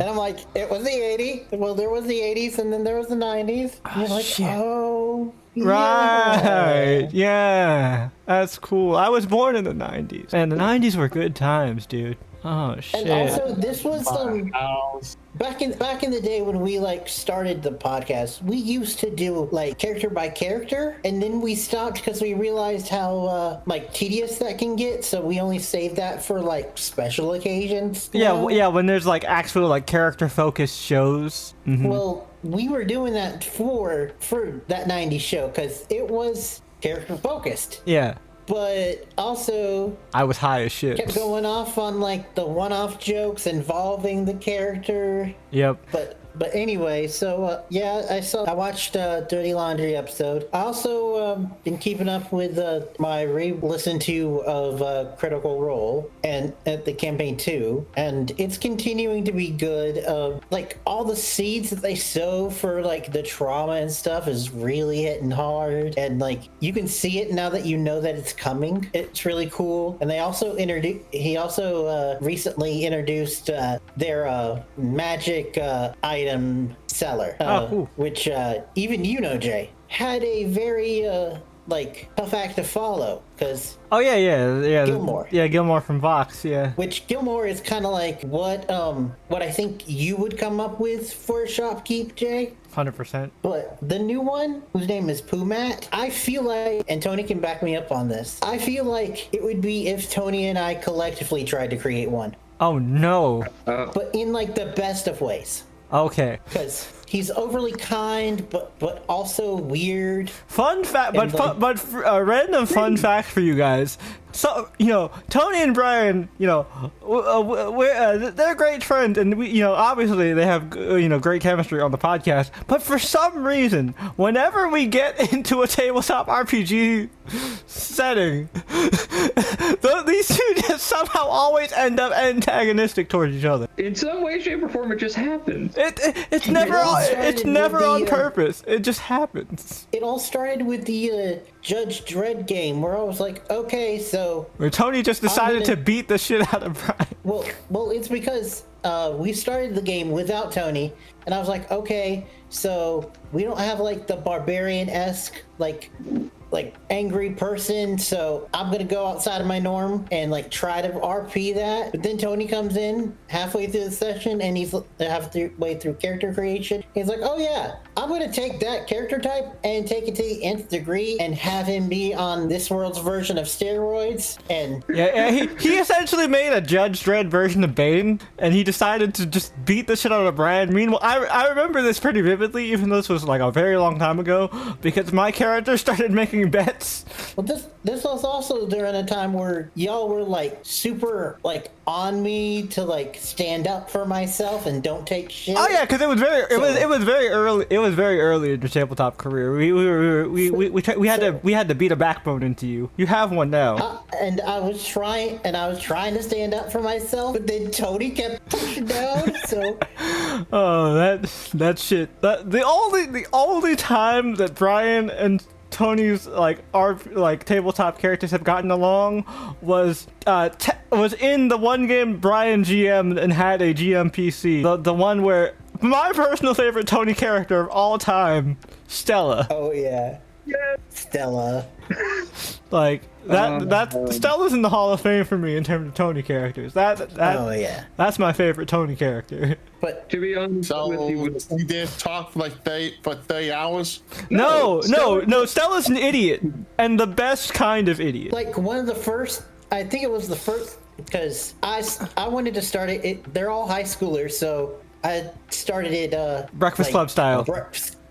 S3: I'm like, it was the 80s. Well, there was the 80s, and then there was the 90s. And you're like,
S1: shit.
S3: oh,
S1: Right, yeah, that's cool. I was born in the 90s, and the 90s were good times, dude. Oh shit.
S3: And also, this was
S2: House.
S3: back in the day when we like started the podcast. We used to do like character by character, and then we stopped because we realized how like tedious that can get. So we only saved that for like special occasions.
S1: Yeah, when there's like actual like character focused shows.
S3: Well, we were doing that for that 90s show because it was character focused.
S1: Yeah,
S3: But also
S1: I was high as shit.
S3: kept going off on like the one-off jokes involving the character.
S1: Yep.
S3: But anyway, so yeah, I watched Dirty Laundry episode. I also been keeping up with my re-listen to of Critical Role and at the campaign 2, and it's continuing to be good. Like all the seeds that they sow for like the trauma and stuff is really hitting hard, and like you can see it now that you know that it's coming. It's really cool. And they also he also recently introduced their magic item seller,
S1: cool.
S3: which even Jay had a very like tough act to follow because
S1: Oh yeah.
S3: Gilmore.
S1: Yeah, Gilmore from Vox. Yeah.
S3: which Gilmore is kind of like what I think you would come up with for a shopkeep, Jay.
S1: 100%.
S3: But the new one, whose name is Pumat, I feel like, and Tony can back me up on this, I feel like it would be if Tony and I collectively tried to create one,
S1: Oh no.
S3: but in like the best of ways.
S1: Okay.
S3: Because he's overly kind, but also weird.
S1: Fun fact,
S3: And, like-
S1: a random fun fact for you guys. Tony and Brian, they're great friends, and we, obviously they have, great chemistry on the podcast. But for some reason, whenever we get into a tabletop RPG setting, these two just somehow always end up antagonistic towards each other.
S4: In some way, shape, or form, it just happens.
S1: It's never on purpose. It just happens.
S3: It all started with the Judge Dredd game, where I was like, okay, so
S1: Where Tony just decided to beat the shit out of Brian.
S3: well, it's because we started the game without Tony, and I was like, okay, so we don't have like the barbarian-esque like angry person, so I'm gonna go outside of my norm and like try to RP that. But then Tony comes in halfway through the session, and he's halfway through character creation. He's like, oh yeah, I'm gonna take that character type and take it to the nth degree and have him be on this world's version of steroids. And
S1: yeah, he essentially made a Judge Dredd version of Bane, and he decided to just beat the shit out of Brian. Meanwhile, I remember this pretty vividly, even though this was like a very long time ago, because my character started making bets.
S3: well, this was also during a time where y'all were like super like on me to like stand up for myself and don't take shit.
S1: Oh yeah, because it was very early. It was very early in your tabletop career. We had to beat a backbone into you. You have one now.
S3: And I was trying to stand up for myself, but then Tony kept pushing down. So
S1: Oh, that shit. The only time that Brian and Tony's our tabletop characters have gotten along was in the one game Brian GM'd and had a GM PC. The one where my personal favorite Tony character of all time, Stella.
S3: oh yeah, Stella.
S1: Stella's in the Hall of Fame for me in terms of Tony characters.
S3: Oh yeah,
S1: That's my favorite Tony character.
S3: but
S4: To be honest
S2: So
S4: with you,
S2: you did talk for like 30 hours.
S1: No, Stella's an idiot, and the best kind of idiot.
S3: like one of the first, I think it was the first, because I wanted to start it. They're all high schoolers, so I started it
S1: Breakfast Club style.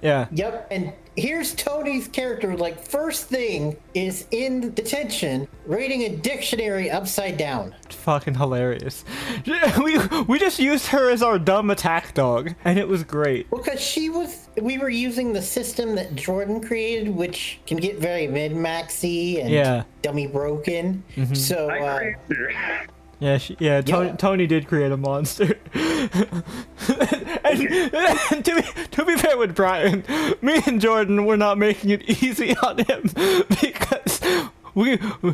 S1: Yeah.
S3: Yep, and here's Tony's character. Like, first thing is in detention, reading a dictionary upside down.
S1: Fucking hilarious. We just used her as our dumb attack dog, and it was great.
S3: Well, because we were using the system that Jordan created, which can get very mid-maxy and dummy broken.
S1: Mm-hmm.
S3: So,
S1: Tony did create a monster. and to be fair with Brian, me and Jordan were not making it easy on him because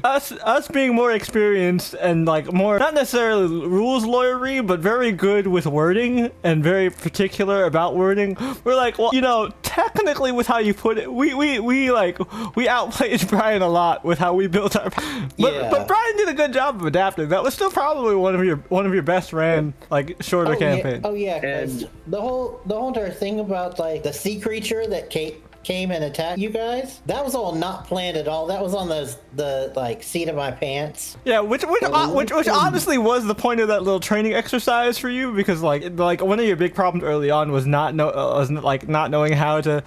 S1: us being more experienced and like more, not necessarily rules lawyery, but very good with wording and very particular about wording. We're like, well, technically with how you put it, we outplayed Brian a lot with how we built our. But Brian did a good job of adapting. That was still probably one of your best ran shorter campaigns.
S3: Because the whole entire thing about like the sea creature that came and attacked you guys, that was all not planned at all. That was on the seat of my pants.
S1: Yeah, which honestly was the point of that little training exercise for you, because like one of your big problems early on was not knowing how to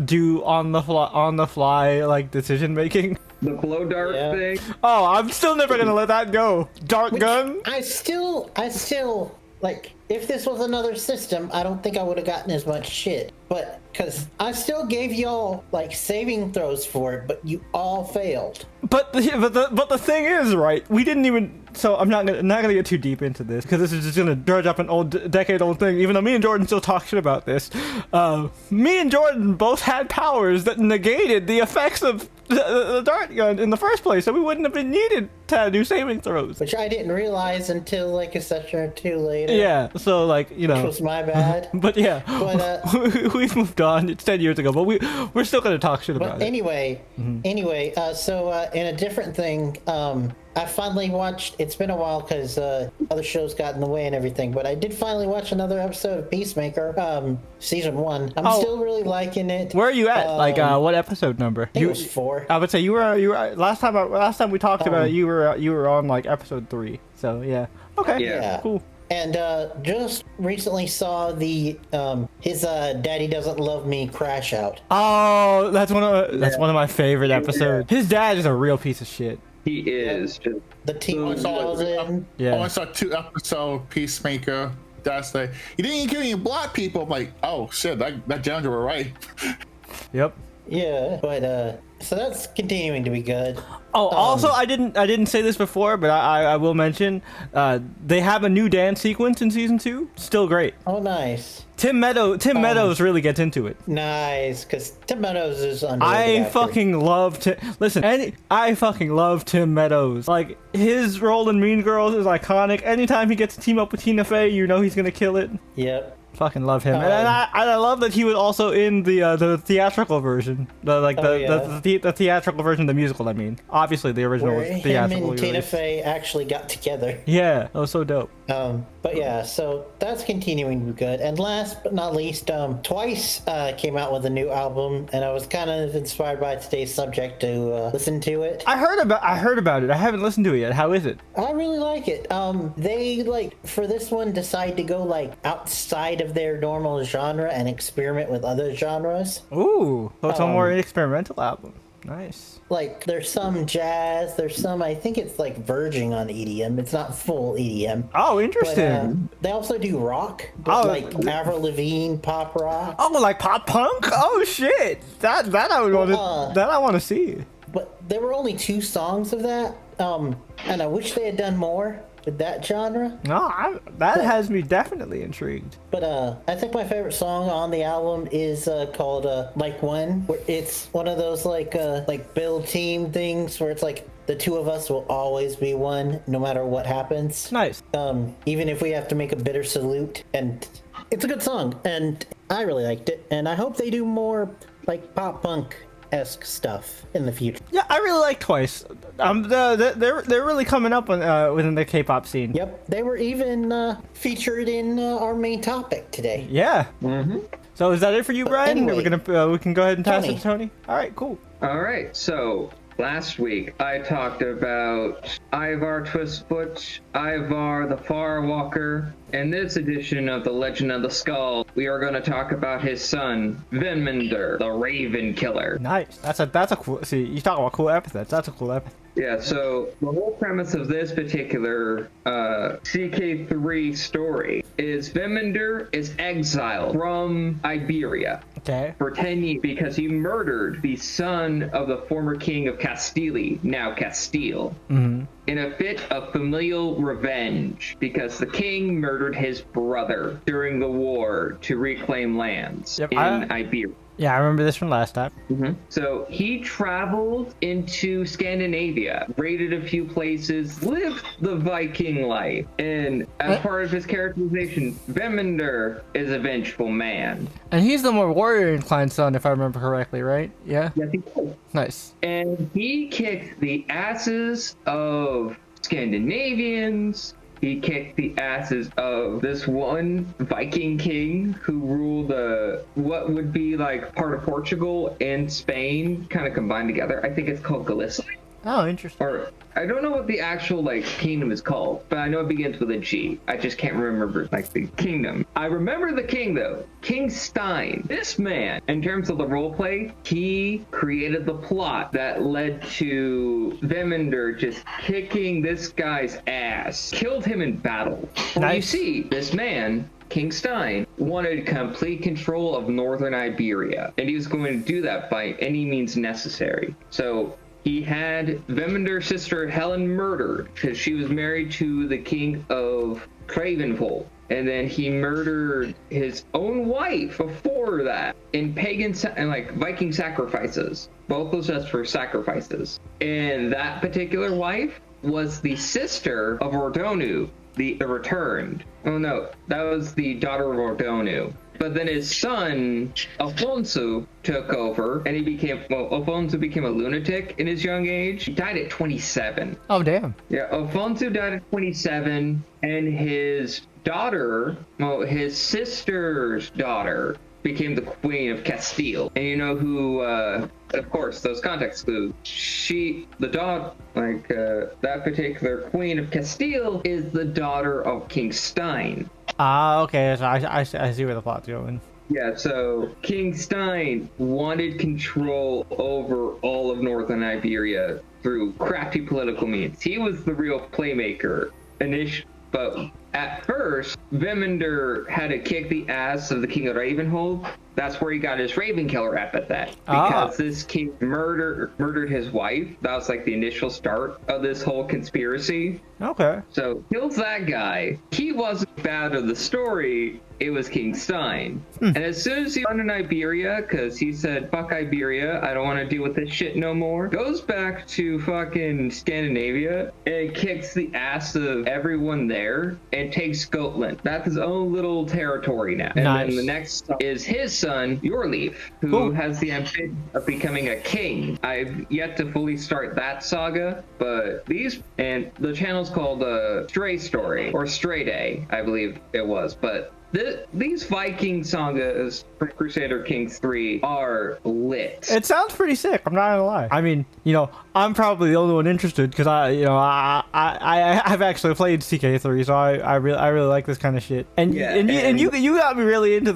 S1: do on the fly decision making.
S4: the glow dart thing.
S1: Oh, I'm still never gonna let that go. Dart gun.
S3: I still like, if this was another system, I don't think I would have gotten as much shit. But because I still gave y'all saving throws for it, but you all failed.
S1: But the thing is, right? We didn't even. So I'm not gonna get too deep into this because this is just gonna dredge up an decade-old thing. Even though me and Jordan still talk shit about this, me and Jordan both had powers that negated the effects of the dart gun in the first place, so we wouldn't have been needed to do saving throws.
S3: Which I didn't realize until a session or two later.
S1: Yeah. So
S3: Which was my bad.
S1: But yeah.
S3: But
S1: we've moved on. It's 10 years ago, but we're still gonna talk shit about it.
S3: Anyway, so in a different thing, I finally watched. It's been a while because other shows got in the way and everything, but I did finally watch another episode of Peacemaker, season 1. I'm still really liking it.
S1: Where are you at? What episode number?
S3: I think it was 4.
S1: I would say you were last time we talked about it. You were on episode 3. So yeah. Okay.
S3: Yeah.
S1: Cool.
S3: And just recently saw the his Daddy Doesn't Love Me crash out.
S1: Oh, that's one of my favorite episodes. His dad is a real piece of shit.
S4: He is just
S3: The
S2: I saw,
S3: T-1000.
S1: Yeah.
S2: I only saw 2 episode Peacemaker. That's like you didn't even kill any black people. I'm like, oh shit, that gender were right.
S1: Yep.
S3: Yeah, but so that's continuing to be good.
S1: Oh, also, I didn't say this before, but I will mention, they have a new dance sequence in season 2. Still great.
S3: Oh, nice.
S1: Tim Meadows really gets into it.
S3: Nice, because Tim Meadows is underrated
S1: I
S3: actor.
S1: fucking love I fucking love Tim Meadows. Like, his role in Mean Girls is iconic. Anytime he gets to team up with Tina Fey, you know he's gonna kill it.
S3: Yep.
S1: Fucking love him, and I love that he was also in the theatrical version, the theatrical version of the musical. I mean, obviously the original
S3: Where
S1: was
S3: him
S1: theatrical.
S3: and Tina Fey actually got together.
S1: Yeah, that was so dope.
S3: But yeah, so that's continuing to be good. And last but not least, Twice came out with a new album, and I was kind of inspired by today's subject to listen to it.
S1: I heard about it. I haven't listened to it yet. How is it?
S3: I really like it. They for this one decide to go outside of their normal genre and experiment with other genres.
S1: Ooh, so it's a more experimental album. Nice.
S3: There's some jazz, there's some, I think it's verging on EDM. It's not full EDM.
S1: Oh,
S3: But
S1: interesting.
S3: they also do rock, but
S1: Oh.
S3: Avril Lavigne pop rock.
S1: Oh, like pop punk? Oh shit! That I would want to that I want to see.
S3: But there were only 2 songs of that, and I wish they had done more with that genre.
S1: No, that has me definitely intrigued.
S3: But I think my favorite song on the album is called Like One, where it's one of those build team things where it's the 2 of us will always be one no matter what happens.
S1: Nice.
S3: Even if we have to make a bitter salute. And it's a good song, and I really liked it, and I hope they do more pop punk-esque stuff in the future.
S1: Yeah, I really like Twice. They're really coming up within the K-pop scene.
S3: Yep, they were even featured in our main topic today.
S1: Yeah. Mm-hmm. So is that it for you, Brian?
S3: anyway,
S1: we can go ahead and pass
S3: Tony.
S1: it to Tony. All right, cool.
S4: all right. So last week I talked about Ivar Twistfoot, Ivar the Far Walker. In this edition of the Legend of the Skull, we are going to talk about his son, Vinminder, the Raven Killer.
S1: Nice. That's a cool. See, you talk about cool epithets. That's a cool epithet.
S4: Yeah, so the whole premise of this particular CK3 story is Vinminder is exiled from Iberia
S1: Okay.
S4: for 10 years because he murdered the son of the former king of Castile, now Castile, in a fit of familial revenge because the king murdered his brother during the war to reclaim lands
S1: Yep,
S4: in Iberia.
S1: Yeah, I remember this from last time.
S4: So he traveled into Scandinavia, raided a few places, lived the Viking life, and as part of his characterization, Vinminder is a vengeful man.
S1: And he's the more warrior-inclined son, if I remember correctly, right? Yeah.
S4: Yes, he was.
S1: Nice.
S4: And he kicked the asses of Scandinavians. He kicked the asses of this one Viking king who ruled what would be part of Portugal and Spain kind of combined together. I think it's called Galicia.
S1: Oh, interesting.
S4: Or I don't know what the actual kingdom is called, but I know it begins with a G. I just can't remember the kingdom. I remember the king though, King Stein. This man, in terms of the roleplay, he created the plot that led to Vinminder just kicking this guy's ass, killed him in battle.
S1: Nice.
S4: You see, this man, King Stein, wanted complete control of northern Iberia, and he was going to do that by any means necessary. So he had Vinminder's sister Helen murdered because she was married to the king of Cravenvold. And then he murdered his own wife before that in pagan Viking sacrifices. Both those just for sacrifices. And that particular wife was the sister of Ordonu, the returned. Oh no, that was the daughter of Ordonu. But then his son, Alfonso, took over, and Alfonso became a lunatic in his young age. He died at 27.
S1: Oh, damn.
S4: Yeah, Alfonso died at 27, and his daughter, his sister's daughter, became the Queen of Castile. And you know who, of course, those context clues. That particular Queen of Castile is the daughter of King Stein.
S1: Ah, okay. So I see where the plot's going.
S4: Yeah, so King Stein wanted control over all of northern Iberia through crafty political means. He was the real playmaker. But at first, Veminder had to kick the ass of the King of Ravenhold. That's where he got his Ravenkiller epithet. Because this king murdered his wife. That was like the initial start of this whole conspiracy.
S1: Okay.
S4: So kills that guy. He wasn't bad of the story. It was King Stein. And as soon as he went in Iberia, because he said, fuck Iberia, I don't want to deal with this shit no more, goes back to fucking Scandinavia and kicks the ass of everyone there and takes Gotland. That's his own little territory now. And then the next is his son, Yorleif, who has the ambition of becoming a king. I've yet to fully start that saga, but and the channel's called Stray Story, or Stray Day, I believe it was, but these Viking sagas for Crusader Kings 3 are lit.
S1: It sounds pretty sick. I'm not gonna lie. I mean, I'm probably the only one interested because I've actually played CK3, so I really like this kind of shit. And you got me really into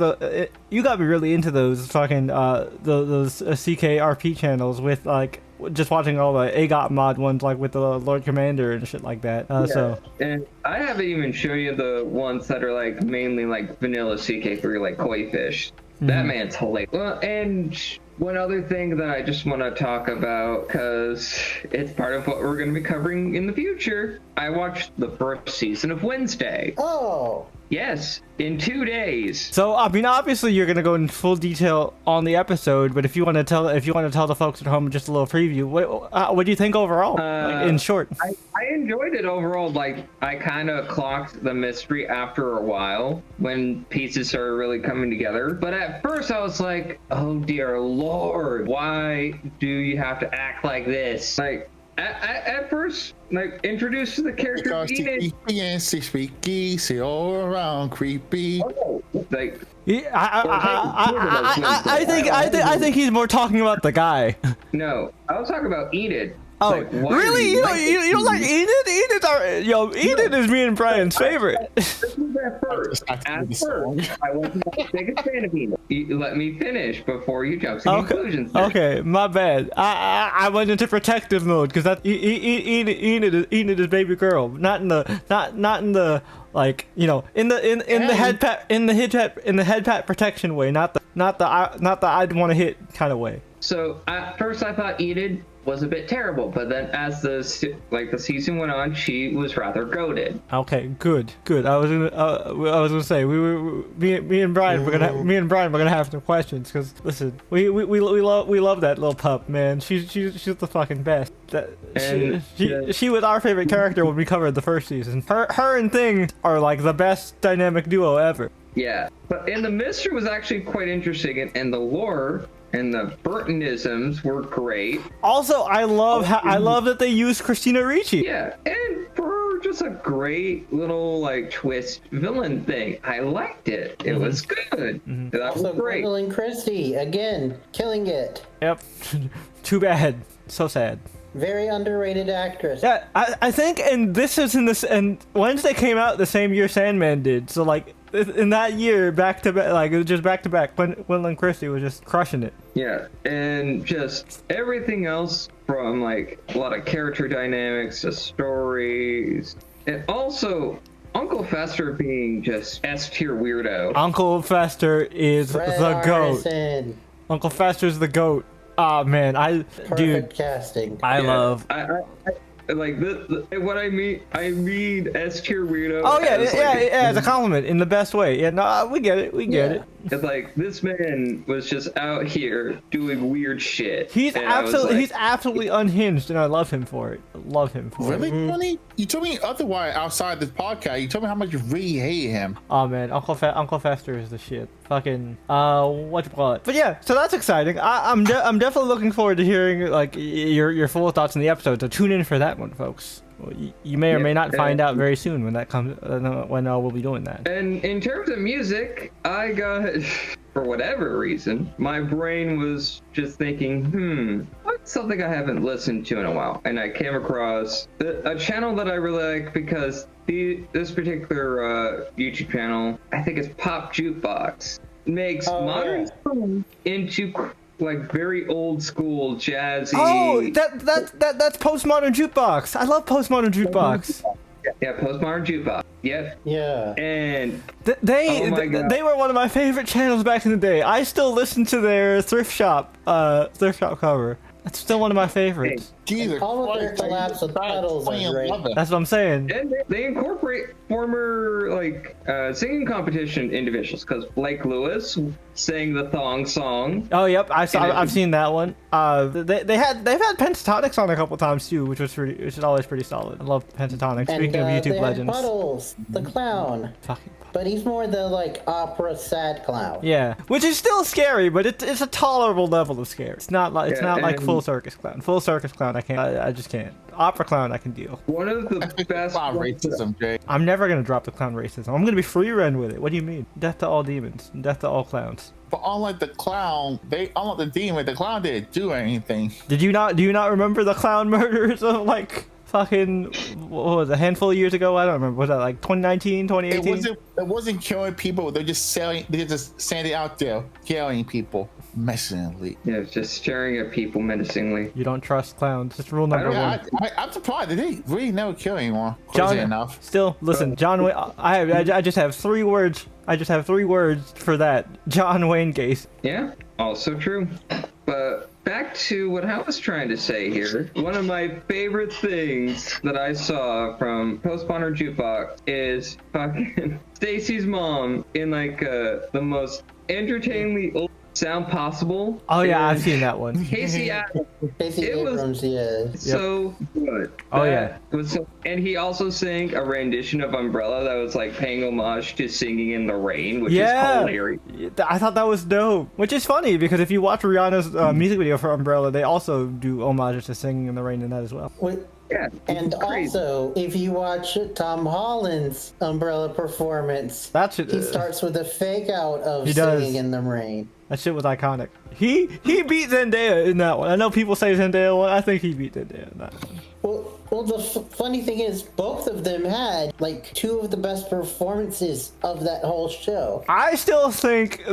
S1: those fucking those CK RP channels with like just watching all the AGOT mod ones like with the Lord Commander and shit like that. So
S4: and I haven't even shown you the ones that are like mainly like vanilla CK3 like Koi Fish. That man's hilarious. Well, and one other thing that I just want to talk about, because it's part of what we're going to be covering in the future. I watched the first season of Wednesday.
S3: Oh.
S4: Yes, in 2 days.
S1: So I mean, obviously you're gonna go in full detail on the episode, but if you want to tell the folks at home just a little preview, what do you think overall? Like, in short,
S4: I enjoyed it overall. Like, I kind of clocked the mystery after a while when pieces started really coming together. But at first I was like, oh dear Lord, why do you have to act like this? Like, at first, like, introduced to the character
S2: Because
S4: Enid.
S2: Speaky, all around creepy.
S4: Like,
S1: I think he's more talking about the guy.
S4: no, I was talking about Enid.
S1: Oh,
S4: Like, why
S1: really? You don't like Enid? Enid is me and Brian's favorite.
S4: This was at first. I wasn't the biggest fan of Enid. You let me finish before you jump to conclusions.
S1: Okay, my bad. I went into protective mode because that Enid is baby girl, not in the like, in the head pat protection way, not the I'd want to hit kind of way.
S4: So at first I thought Enid was a bit terrible, but then as the season went on, she was rather goated.
S1: Okay, good. I was gonna say me and Brian were gonna have some questions because listen, we love that little pup, man. She's the fucking best. She was our favorite character when we covered the first season. Her and Thing are like the best dynamic duo ever.
S4: Yeah, and the mystery was actually quite interesting, and the lore and the Burtonisms were great.
S1: Also, I love that they used Christina Ricci.
S4: Yeah, and for just a great little like twist villain thing, I liked it. It was good. That was great.
S3: Gwendolyn Christie again, killing it.
S1: Yep. Too bad. So sad.
S3: Very underrated actress.
S1: Yeah, I think, and Wednesday came out the same year Sandman did. So like in that year, back to back, like it was just back to back. Gwendolyn Christie was just crushing it.
S4: Yeah, and just everything else from like a lot of character dynamics to stories, and also Uncle Fester being just S-tier weirdo.
S1: Uncle Fester is the goat.
S3: Arneson.
S1: Uncle Fester's the goat. Oh man,
S3: Perfect casting.
S1: I love.
S4: I like what I mean S-tier weirdo.
S1: Oh yeah, as a compliment in the best way. Yeah, no, we get it. It.
S4: It's like this man was just out here doing weird shit.
S1: He's absolutely unhinged, and I love him for it.
S2: Really, Tony? You told me otherwise outside this podcast. You told me how much you really hate him.
S1: Oh man, Uncle Fester is the shit. Fucking what you call it? But yeah, so that's exciting. I'm definitely looking forward to hearing like your full thoughts on the episode. So tune in for that one, folks. Well, you may or may not find out very soon when that comes, when we'll be doing that.
S4: And in terms of music, I got, for whatever reason, my brain was just thinking, what's something I haven't listened to in a while? And I came across a channel that I really like because this particular YouTube channel, I think it's Pop Jukebox, makes modern songs into like very old school jazzy.
S1: Oh, that's Postmodern Jukebox. I love Postmodern Jukebox.
S4: Yeah, Postmodern Jukebox. Yep.
S3: Yeah.
S4: And
S1: They
S4: Oh my God.
S1: they were one of my favorite channels back in the day. I still listen to their thrift shop cover. That's still one of my favorites.
S2: Jesus
S3: All of their
S2: Christ,
S3: collabs with pedals are great.
S2: 2011.
S1: That's what I'm saying.
S4: and they incorporate former like singing competition individuals because Blake Lewis sang the thong song.
S1: Oh, yep, I've seen that one. They've had Pentatonics on a couple times too, which is always pretty solid. I love Pentatonics. Speaking of
S3: they
S1: YouTube
S3: had
S1: legends,
S3: Puddles, the clown.
S1: fucking.
S3: But he's more the like opera sad clown.
S1: Yeah, which is still scary, but it's a tolerable level of scary. It's not like
S4: and-
S1: full circus clown. Full circus clown, I just can't. Opera clown, I can deal.
S4: One of the best
S2: Wow,
S4: ones-
S2: racism, Jay.
S1: I'm never gonna drop the clown racism. I'm gonna be free run with it. What do you mean? Death to all demons. Death to all clowns.
S2: But unlike the clown, unlike the demon, the clown didn't do anything.
S1: Do you not remember the clown murders of like fucking what was it, a handful of years ago? I don't remember. Was that like 2019, 2018?
S2: It wasn't killing people. They're just standing out there, killing people, menacingly.
S4: Yeah, just staring at people menacingly.
S1: You don't trust clowns. That's rule number
S2: Yeah,
S1: one.
S2: I'm surprised. They didn't really never kill anyone. Crazy enough.
S1: Still, listen, John Wayne. I just have 3 words. I just have 3 words for that. John Wayne case.
S4: Yeah, also true. But back to what I was trying to say here. One of my favorite things that I saw from Postmodern Jukebox is fucking Stacy's mom in like the most entertainingly old sound possible.
S1: Oh yeah, I've
S4: And
S1: seen that one.
S4: Casey Adams.
S3: Casey
S4: It was-
S3: Abrams, yeah.
S4: So good.
S1: Oh,
S4: That was and he also sang a rendition of Umbrella that was like paying homage to Singing in the Rain, which is
S1: Yeah,
S4: hilarious.
S1: I thought that was dope. Which is funny because if you watch Rihanna's music video for Umbrella, they also do homages to Singing in the Rain in that as well.
S3: Wait,
S4: Yeah.
S3: and
S4: crazy.
S3: also, if you watch Tom Holland's Umbrella performance,
S1: That shit.
S3: he starts with a fake out of
S1: He does.
S3: Singing in the Rain.
S1: That shit was iconic. He beat Zendaya in that one. I know people say Zendaya won. I think he beat Zendaya in that one.
S3: Well, the funny thing is, both of them had like 2 of the best performances of that whole show.
S1: I still think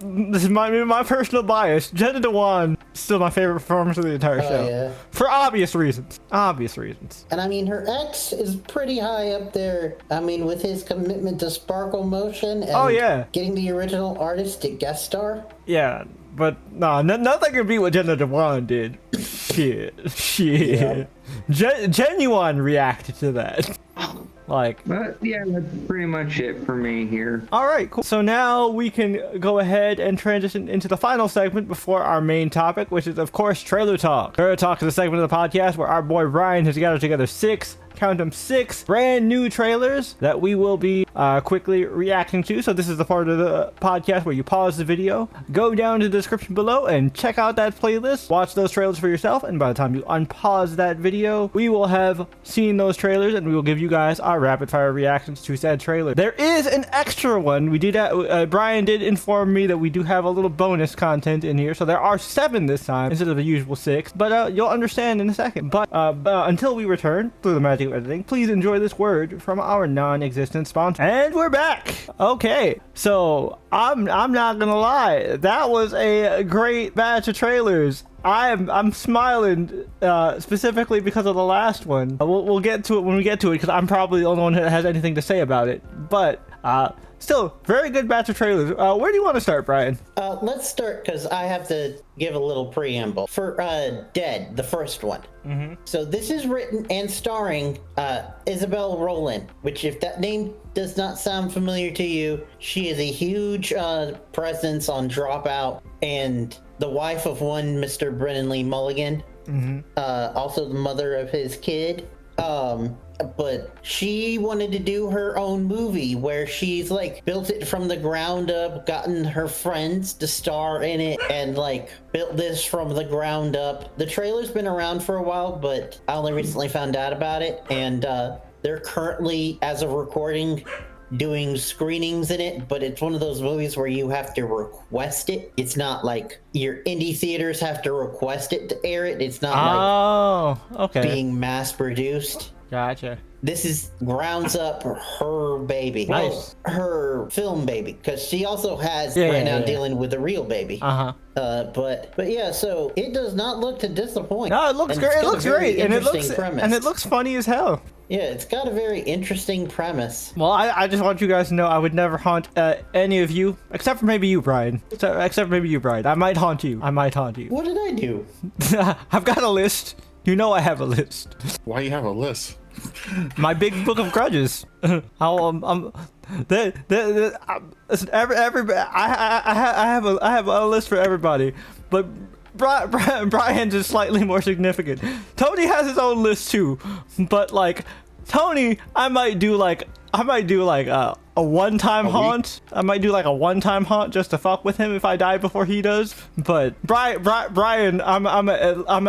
S1: this is my personal bias. Jenna Dewan is still my favorite performance of the entire show.
S3: Yeah.
S1: For obvious reasons. Obvious reasons.
S3: And I mean, her ex is pretty high up there. I mean, with his commitment to Sparkle Motion and
S1: Oh, yeah.
S3: getting the original artist to guest star.
S1: Yeah, but no, nothing can beat what Jenna Dewan did. Shit. Genuine reacted to that. Like,
S4: But yeah, that's pretty much it for me here.
S1: all right, cool. So now we can go ahead and transition into the final segment before our main topic, which is, of course, Trailer Talk. Trailer Talk is a segment of the podcast where our boy Ryan has gathered together 6 brand new trailers that we will be quickly reacting to. So this is the part of the podcast where you pause the video, go down to the description below and check out that playlist, watch those trailers for yourself, and by the time you unpause that video, we will have seen those trailers and we will give you guys our rapid fire reactions to said trailer. There is an extra one. We did Brian did inform me that we do have a little bonus content in here, so there are 7 this time instead of the usual 6, but you'll understand in a second. But until we return through the magic of editing, please enjoy this word from our non-existent sponsor. And we're back. Okay, so I'm not gonna lie, that was a great batch of trailers. I'm smiling specifically because of the last one. We'll get to it when we get to it because I'm probably the only one that has anything to say about it. But still, very good batch of trailers. Where do you want to start, Brian?
S3: Let's start because I have to give a little preamble for Dead, the first one. Mm-hmm. So this is written and starring Isabel Roland, which if that name does not sound familiar to you, she is a huge presence on Dropout and the wife of one Mr. Brennan Lee Mulligan, also the mother of his kid. But she wanted to do her own movie where she's like built it from the ground up, gotten her friends to star in it, and like built this from the ground up. The trailer's been around for a while, but I only recently found out about it, and they're currently, as of recording, doing screenings in it, but it's one of those movies where you have to request it. It's not like your indie theaters have to request it to air it. It's not like
S1: Oh, okay.
S3: being mass produced.
S1: Gotcha.
S3: This is grounds up her baby.
S1: Nice.
S3: Well, her film baby, because she also has
S1: Yeah,
S3: right
S1: yeah,
S3: now
S1: yeah.
S3: dealing with a real baby.
S1: Uh-huh.
S3: But yeah, so it does not look to disappoint.
S1: No, it looks
S3: And
S1: great.
S3: it's
S1: It
S3: got a
S1: looks
S3: very
S1: great, and
S3: interesting premise.
S1: it looks funny as hell.
S3: Yeah, it's got a very interesting premise.
S1: Well, I just want you guys to know I would never haunt any of you, except for maybe you, Brian. Except for maybe you, Brian. I might haunt you. I might haunt you.
S3: What did I do?
S1: I've got a list. You know I have a list.
S2: Why you have a list?
S1: My big book of grudges. Listen, I have a list for everybody, but Brian's is slightly more significant. Tony has his own list too, but like Tony, I might do like a one-time haunt. I might do like a one-time haunt just to fuck with him if I die before he does. But Brian, I'm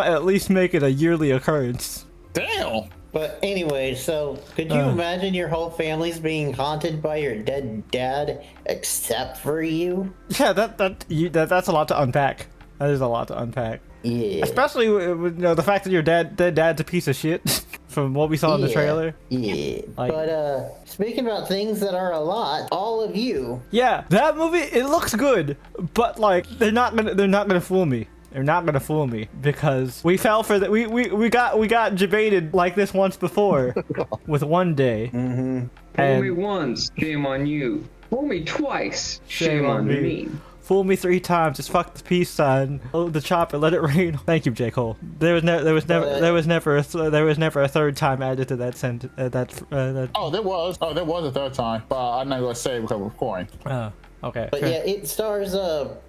S1: at least make it a yearly occurrence.
S2: Damn.
S3: But anyway, so could you imagine your whole family's being haunted by your dead dad, except for you?
S1: Yeah, that's a lot to unpack. That is a lot to unpack.
S3: Yeah.
S1: Especially with the fact that your dad's a piece of shit from what we saw in the trailer.
S3: Yeah.
S1: Like-
S3: But speaking about things that are a lot, all of you.
S1: Yeah, that movie, it looks good, but like they're not gonna fool me. They're not gonna fool me because we fell for that. We got debated like this once before with One Day.
S3: Mm-hmm.
S4: Fool me once, shame on you. Fool me twice, shame on me.
S1: Fool me 3 times, just fuck the peace sign. Oh, the chopper, let it rain. Thank you, J. Cole. There was never a third time added to that sentence.
S2: Oh, there was a third time, but I'm not gonna say it because we're recording.
S1: Okay.
S3: But
S1: sure.
S3: yeah, it stars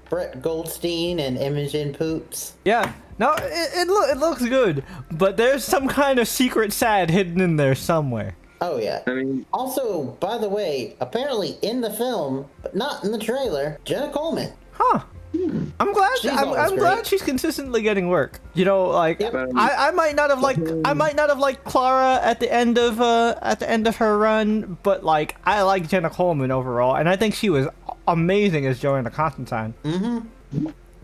S3: Brett Goldstein and Imogen Poots.
S1: Yeah. No, it looks good, but there's some kind of secret sad hidden in there somewhere.
S3: Oh yeah.
S4: I mean,
S3: Also, by the way, apparently in the film, but not in the trailer, Jenna Coleman.
S1: Huh. I'm glad.
S3: She's
S1: I'm
S3: always
S1: glad
S3: great.
S1: she's consistently getting work. You know, like
S3: Yep.
S1: I might not have liked Clara at the end of her run, but like I like Jenna Coleman overall, and I think she was amazing as Joanna Constantine.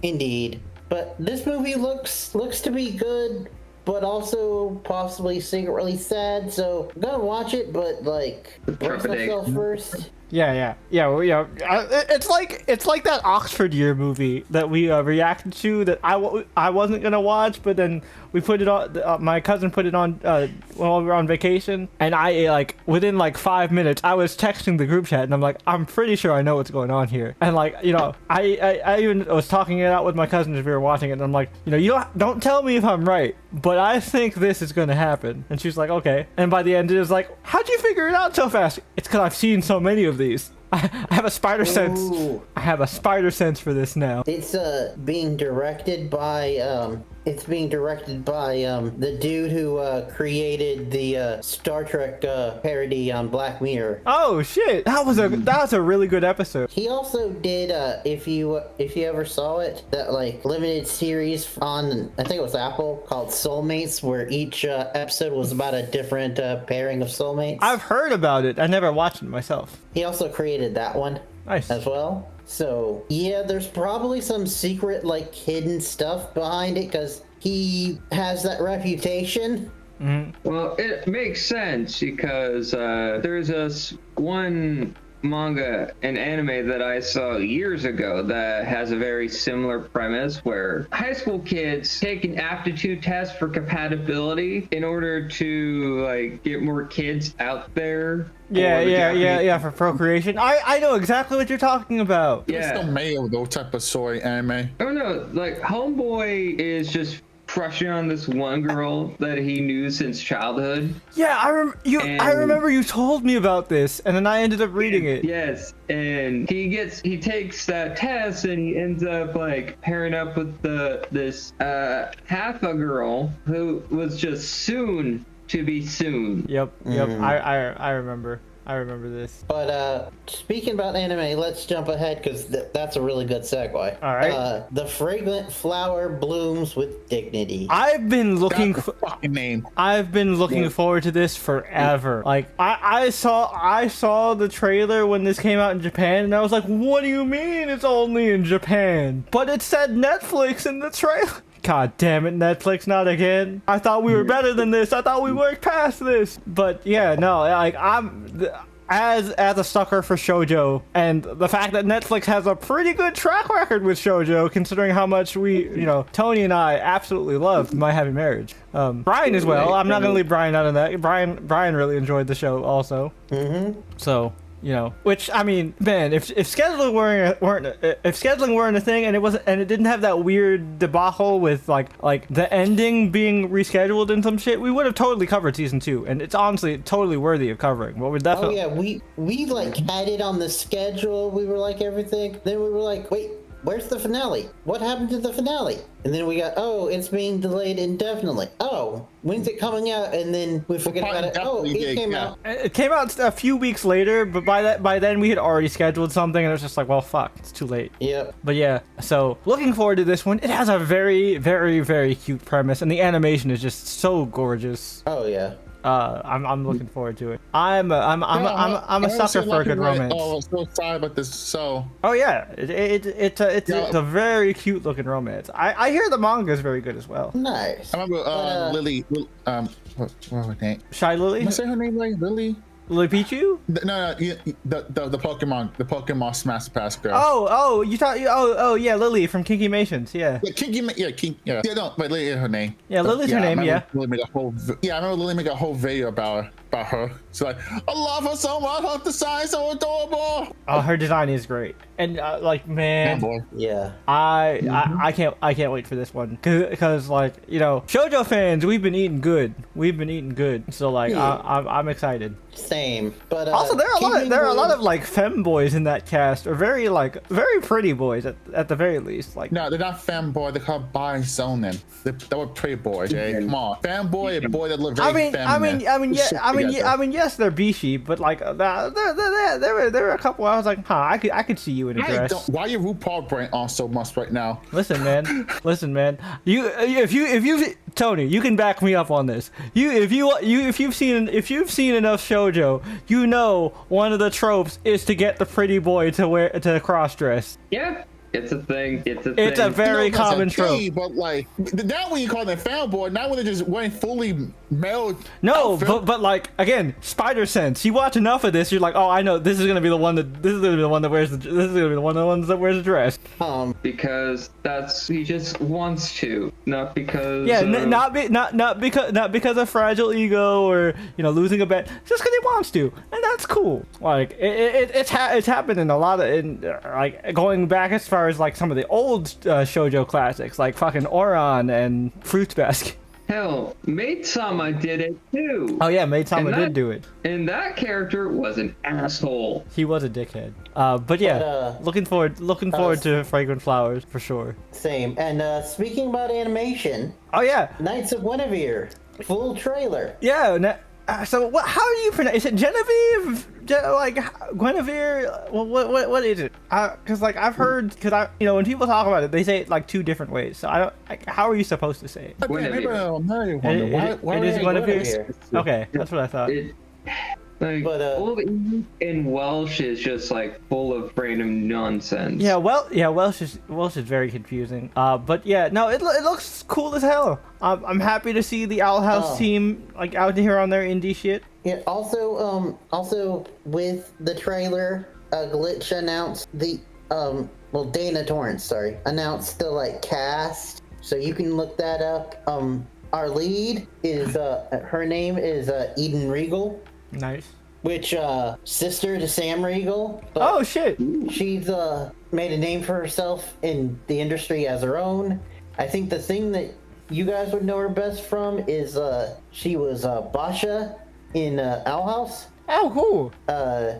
S3: Indeed. But this movie looks to be good, but also possibly secretly sad. So I'm gonna watch it, but like brace myself first.
S1: Yeah. It's like that Oxford Year movie that we reacted to that I wasn't gonna watch, but then we put it on. My cousin put it on while we were on vacation, and I like within like 5 minutes I was texting the group chat, and I'm like, I'm pretty sure I know what's going on here. And like I even was talking it out with my cousin as we were watching it, and I'm like, you don't tell me if I'm right, but I think this is gonna happen. And she's like, okay. And by the end it was like, how'd you figure it out so fast? It's because I've seen so many of these. I have a spider sense.
S3: Ooh.
S1: I have a spider sense for this now.
S3: It's being directed by the dude who created the Star Trek parody on Black Mirror.
S1: Oh shit! That was a really good episode.
S3: He also did if you ever saw it, that like limited series on, I think it was Apple, called Soulmates, where each episode was about a different pairing of soulmates.
S1: I've heard about it. I never watched it myself.
S3: He also created that one
S1: Nice.
S3: as well. So yeah, there's probably some secret like hidden stuff behind it because he has that reputation.
S4: well, it makes sense because there's one manga and anime that I saw years ago that has a very similar premise where high school kids take an aptitude test for compatibility in order to like get more kids out there.
S1: Yeah, for procreation. I know exactly what you're talking about.
S2: There's
S4: Yeah.
S2: no made of those type of story anime.
S4: Oh no, like Homeboy is just crushing on this one girl that he knew since childhood.
S1: Yeah, I remember you told me about this, and then I ended up reading it.
S4: Yes, and he takes that test and he ends up like pairing up with this half a girl who was just soon to be soon.
S1: Yep. I remember. I remember this.
S3: But speaking about anime, let's jump ahead because that's a really good segue.
S1: All right.
S3: The fragrant flower blooms with dignity.
S1: I've been looking.
S2: That's the fucking name.
S1: I've been looking forward to this forever. Like I saw the trailer when this came out in Japan, and I was like, "What do you mean it's only in Japan?" But it said Netflix in the trailer. God damn it, Netflix, not again. I thought we were better than this. I thought we worked past this. But yeah, no, like as a sucker for shoujo, and the fact that Netflix has a pretty good track record with shoujo, considering how much Tony and I absolutely loved My Happy Marriage. Brian as well. I'm not gonna leave Brian out of that. Brian really enjoyed the show also. So. Which I mean, man, if scheduling weren't a thing, and it didn't have that weird debacle with like the ending being rescheduled and some shit, we would have totally covered season 2, and it's honestly totally worthy of covering. But we're definitely
S3: we like had it on the schedule. We were like everything. Then we were like, wait, where's the finale? What happened to the finale? And then we got, it's being delayed indefinitely. Oh, when's it coming out? And then we forget about it. Oh, it came out.
S1: It came out a few weeks later, but by then we had already scheduled something, and it was just like, well, fuck, it's too late.
S3: Yep.
S1: But yeah, so looking forward to this one. It has a very, very, very cute premise, and the animation is just so gorgeous.
S3: Oh yeah.
S1: I'm looking forward to it. I'm a sucker for a good romance.
S2: Oh, I'm so sorry about this. So.
S1: Oh yeah, it's a very cute looking romance. I hear the manga is very good as well.
S3: Nice.
S2: I remember Lily. What her name?
S1: Shy Lily.
S2: Am I saying her name right? Lily.
S1: Lily Pichu?
S2: No, the Pokemon Smash Pass girl.
S1: Oh, yeah, Lily from Kinky Mations, yeah.
S2: Yeah, no, but Lily is her name.
S1: Yeah, Lily's her name, yeah.
S2: I remember Lily made a whole video about her. She's like, I love her so much. Her design is so adorable.
S1: Oh, her design is great, and man,
S3: yeah.
S1: I can't wait for this one because shoujo fans, we've been eating good. So I'm excited.
S3: Same, but
S1: also there are a lot of like femboys in that cast, or very pretty boys at the very least. Like
S2: no, they're not femboy. They're called bisonen. They were pretty boys. Jay. Come on, fanboy, a boy that look very feminine.
S1: I mean, yes, they're bishi, but like there were a couple. I was like, I could see you in a dress.
S2: Why are you RuPaul brain on so much right now?
S1: Listen, man. If you Tony, you can back me up on this. If you've seen enough shoujo, one of the tropes is to get the pretty boy to cross dress.
S4: Yeah. It's a thing.
S1: It's a very common trope.
S2: But like, now when you call them fanboy, now when they're just wearing fully male.
S1: No,
S2: outfit.
S1: but like again, spider sense. You watch enough of this, you're like, oh, I know this is gonna be the one that wears the ones that dress.
S4: Because he just wants to, not because.
S1: Yeah, not because of fragile ego or losing a bet, just because he wants to, and that's cool. Like it's happened in a lot of like going back as far as like some of the old shoujo classics, like fucking Oran and Fruits Basket.
S4: Hell, Maid-sama did it too.
S1: Oh yeah, Maid-sama did do it.
S4: And that character was an asshole.
S1: He was a dickhead. But yeah, looking forward to Fragrant Flowers for sure.
S3: Same. And speaking about animation.
S1: Oh yeah.
S3: Knights of Guinevere, full trailer.
S1: Yeah. So how do you pronounce? Is it Genevieve? Guinevere? What is it? Because I've heard, when people talk about it, they say it like two different ways. So I don't. How are you supposed to say it?
S2: Maybe
S1: It is Guinevere. Okay, that's what I thought.
S4: Old English and Welsh is just like full of random nonsense.
S1: Yeah, Welsh is very confusing. But yeah, no, it looks cool as hell. I'm happy to see the Owl House team like out here on their indie shit.
S3: Yeah. Also with the trailer, Glitch announced the Dana Torrance, announced the cast, so you can look that up. Our lead is her name is Eden Regal.
S1: Nice.
S3: Which sister to Sam Regal.
S1: Oh shit.
S3: She's made a name for herself in the industry as her own. I think the thing that you guys would know her best from is she was Basha in Owl House.
S1: Oh, cool.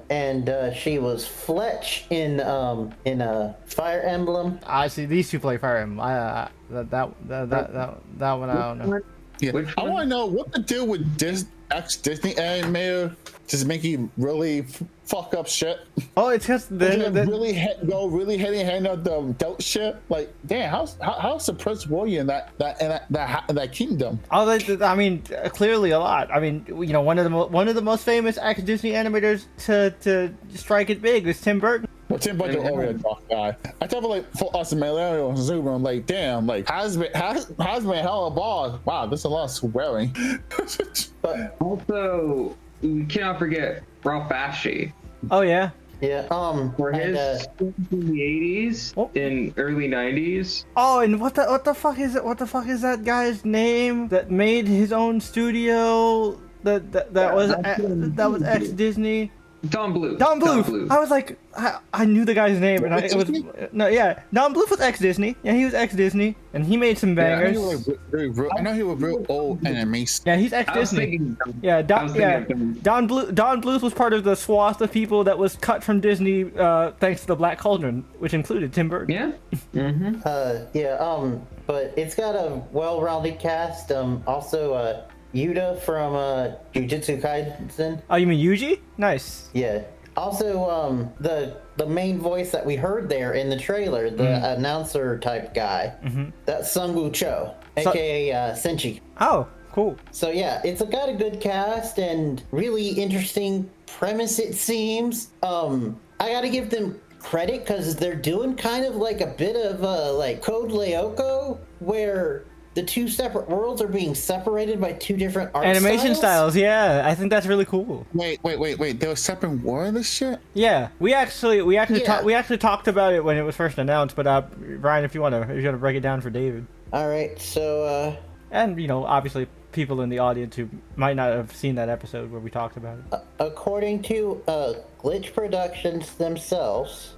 S3: And she was Fletch in Fire Emblem.
S1: I see these two play Fire Emblem. That one I don't know.
S2: Yeah. I want to know what to do with ex-Disney animator just making really fuck up shit.
S1: Oh, it's because
S2: really heavy hand on the adult shit. Like, damn, how suppressed were you in that kingdom?
S1: Oh, I mean, clearly a lot. I mean, one of the most famous ex-Disney animators to strike it big was Tim Burton.
S2: Well, Tim Burton over a dark guy. I thought like for us millennials, Zoom, I'm like, damn, like has been hella ball. Wow, there's a lot of swearing.
S3: But
S4: Also, we cannot forget Ralph Bakshi.
S1: Oh yeah.
S3: yeah,
S4: For
S3: and,
S4: his in the 80s
S1: Oh.
S4: and early 90s.
S1: Oh, and what the fuck is it? What the fuck is that guy's name that made his own studio? That was ex Disney.
S4: Don Bluth.
S1: Don Bluth. I was like, I knew the guy's name, and it was
S2: Disney?
S1: no, yeah. Don Bluth was ex Disney. Yeah, he was ex Disney, and he made some bangers.
S2: I know he was real old animation.
S1: Yeah, he's ex
S4: I was
S1: Disney.
S4: thinking.
S1: Yeah,
S4: I was thinking of him.
S1: Don Bluth was part of the swath of people that was cut from Disney thanks to the Black Cauldron, which included Tim Burton.
S4: Yeah.
S3: but it's got a well-rounded cast. Also, Yuta from Jujutsu Kaisen.
S1: Oh, you mean Yuji? Nice.
S3: Yeah. Also, the main voice that we heard there in the trailer, the announcer type guy, that's Sungwoo Cho, aka Senshi.
S1: Oh, cool.
S3: So yeah, it's got a good cast and really interesting premise, it seems. I gotta give them credit because they're doing kind of like a bit of like Code Lyoko, where the two separate worlds are being separated by two different art
S1: Animation styles. Yeah, I think that's really cool.
S2: Wait. There was separate war of this shit?
S1: Yeah, we actually
S3: Yeah.
S1: talked about it when it was first announced. But Brian, if you wanna break it down for David,
S3: All right, so
S1: and obviously people in the audience who might not have seen that episode where we talked about it.
S3: according to Glitch Productions themselves,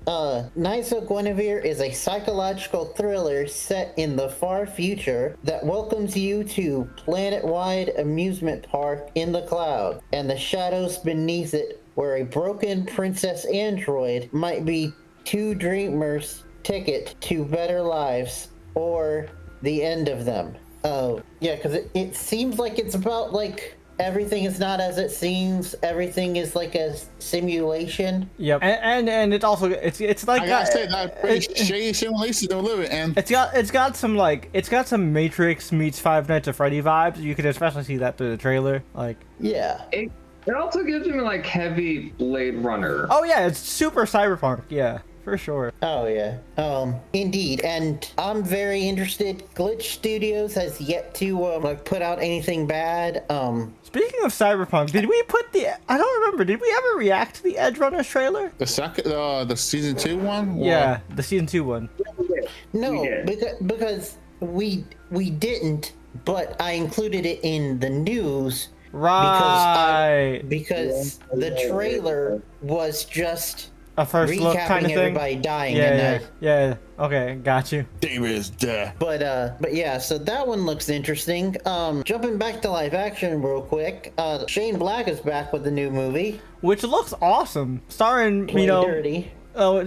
S3: Knights of Guinevere is a psychological thriller set in the far future that welcomes you to planet-wide amusement park in the cloud and the shadows beneath it, where a broken princess android might be two dreamers' ticket to better lives or the end of them. Oh, yeah, because it seems like it's about, like, everything is not as it seems. Everything is like a simulation.
S1: Yep, and it's also it's like
S2: I gotta say that pretty shady simulation don't live it, and
S1: it's got some Matrix meets Five Nights at Freddy vibes. You could especially see that through the trailer. Like,
S3: Yeah.
S4: It also gives me like heavy Blade Runner.
S1: oh yeah, it's super cyberpunk. Yeah, for sure.
S3: Oh, yeah. Indeed. And I'm very interested. Glitch Studios has yet to, like, put out anything bad.
S1: Speaking of cyberpunk, did we put I don't remember. Did we ever react to the Edge Runners trailer?
S2: the second, the season 2 one.
S1: Yeah, the season 2 one.
S3: No,
S4: We did.
S3: because we didn't, but I included it in the news
S1: Right.
S3: because the trailer was just
S1: A first look
S3: recapping
S1: kind of thing.
S3: everybody dying.
S1: Yeah,
S3: and
S1: yeah. Okay, got you.
S2: David is dead.
S3: But yeah, so that one looks interesting. Jumping back to live action real quick, Shane Black is back with the new movie,
S1: Which looks awesome. Starring,
S3: Play Dirty,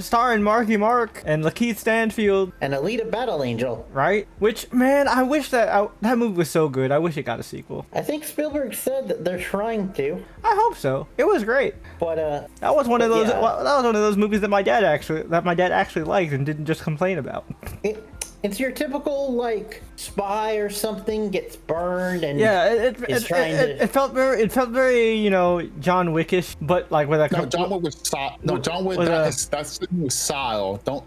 S1: starring Marky Mark and Lakeith Stanfield,
S3: and Alita Battle Angel.
S1: right? Which, man, I wish that movie was so good. I wish it got a sequel.
S3: I think Spielberg said that they're trying to,
S1: I hope so. It was great.
S3: but
S1: That was one of those.
S3: Yeah.
S1: That was one of those movies that my dad actually liked and didn't just complain about.
S3: it's your typical like spy or something gets burned and
S1: Yeah,
S3: is trying to.
S1: it felt very John Wickish, but like with a
S2: No, John Wick was style. No, John Wick
S1: With
S2: that's style. Don't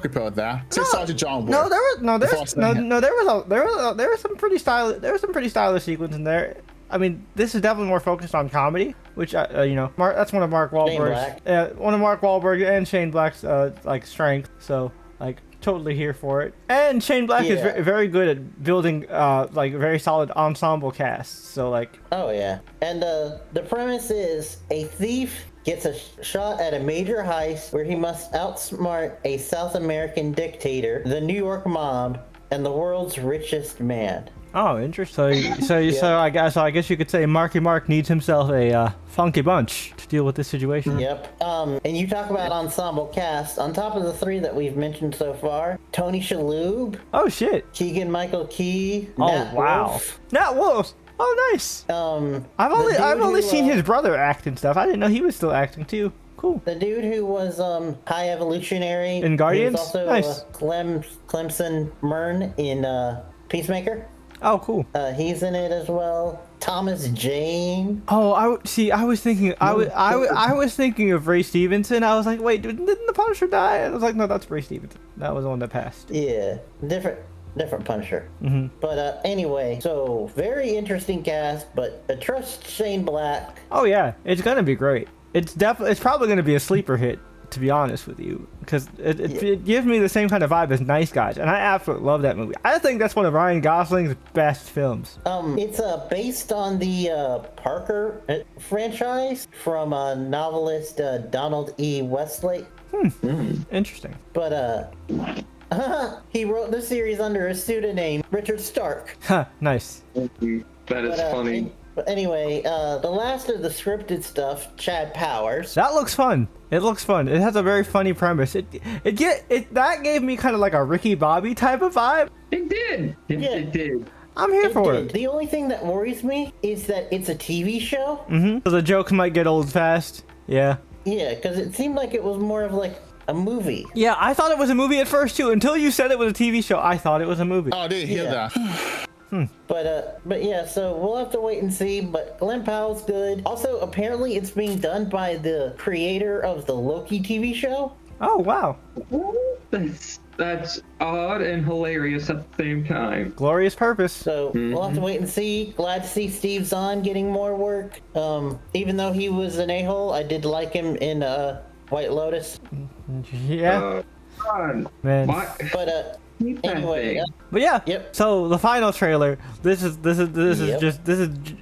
S2: compare that. Say sorry to John Wick.
S1: No, there
S2: Before
S1: was
S2: saying
S1: no, there was some pretty stylish sequence in there. I mean, this is definitely more focused on comedy, which that's one of Mark Wahlberg's, one of Mark Wahlberg and Shane Black's like strength. So like totally here for it. And Shane Black is
S3: Yeah.
S1: very good at building like very solid ensemble casts. So like,
S3: Oh yeah, and the premise is a thief gets a shot at a major heist where he must outsmart a South American dictator, the New York mob, and the world's richest man.
S1: oh, interesting. So I guess you could say Marky Mark needs himself a funky bunch to deal with this situation.
S3: Yep. And you talk about ensemble cast. On top of the three that we've mentioned so far, Tony Shalhoub,
S1: Oh shit.
S3: Keegan Michael Key,
S1: Oh
S3: Nat
S1: wow.
S3: Wolff,
S1: Nat Wolf. Oh nice. I've
S3: the
S1: only
S3: dude who,
S1: seen his brother act and stuff. I didn't know he was still acting too. Cool.
S3: the dude who was High Evolutionary
S1: In Guardians?
S3: He was also
S1: Nice.
S3: Clemson Mern in Peacemaker.
S1: Oh, cool.
S3: He's in it as well. Thomas Jane.
S1: Oh, I was thinking, I was thinking of Ray Stevenson. I was like, wait, didn't the Punisher die? And I was like, no, that's Ray Stevenson. That was the one that passed.
S3: Yeah, different Punisher.
S1: Mm-hmm.
S3: But anyway, so very interesting cast, but I trust Shane Black.
S1: Oh yeah, it's gonna be great. It's probably gonna be a sleeper hit, to be honest with you, because it gives me the same kind of vibe as Nice Guys, and I absolutely love that movie. I think that's one of Ryan Gosling's best films.
S3: It's based on the Parker franchise from novelist Donald E. Westlake.
S1: Interesting.
S3: But he wrote the series under a pseudonym, Richard Stark.
S1: Huh, nice.
S4: That is funny.
S3: But anyway, the last of the scripted stuff, Chad Powers.
S1: That looks fun. It looks fun. It has a very funny premise. That gave me kind of like a Ricky Bobby type of vibe.
S4: It did. It did.
S1: I'm here for it.
S3: The only thing that worries me is that it's a TV show.
S1: Mm-hmm. So the jokes might get old fast. Yeah.
S3: Yeah, because it seemed like it was more of like a movie.
S1: Yeah, I thought it was a movie at first too. Until you said it was a TV show, I thought it was a movie.
S2: Oh, I didn't hear that.
S3: But yeah, so we'll have to wait and see. But Glenn Powell's good. Also, apparently, it's being done by the creator of the Loki TV show.
S1: Oh wow.
S4: That's odd and hilarious at the same time.
S1: Glorious purpose.
S3: So we'll have to wait and see. Glad to see Steve Zahn getting more work. Even though he was an a-hole, I did like him in White Lotus.
S1: Yeah. Man.
S3: But anyway.
S1: But yeah.
S3: Yep.
S1: So the final trailer. This is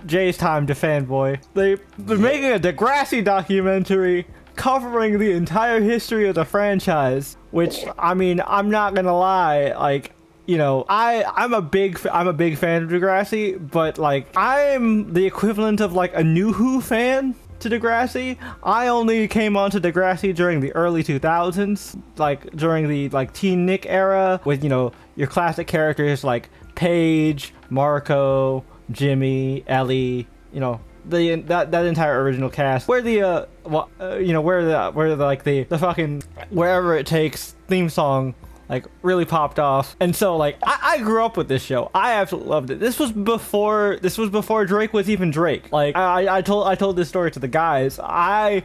S1: Jay's time to fanboy. They're making a Degrassi documentary covering the entire history of the franchise. Which, I mean, I'm not gonna lie, like, you know, I'm a big fan of Degrassi, but like I'm the equivalent of like a New Who fan to Degrassi. I only came onto Degrassi during the early 2000s, like during the like Teen Nick era, with, you know, your classic characters like Paige, Marco, Jimmy, Ellie, you know, that entire original cast, where the fucking Wherever It Takes theme song like really popped off. And so like I grew up with this show. I absolutely loved it. This was before Drake was even Drake. Like I told this story to the guys. My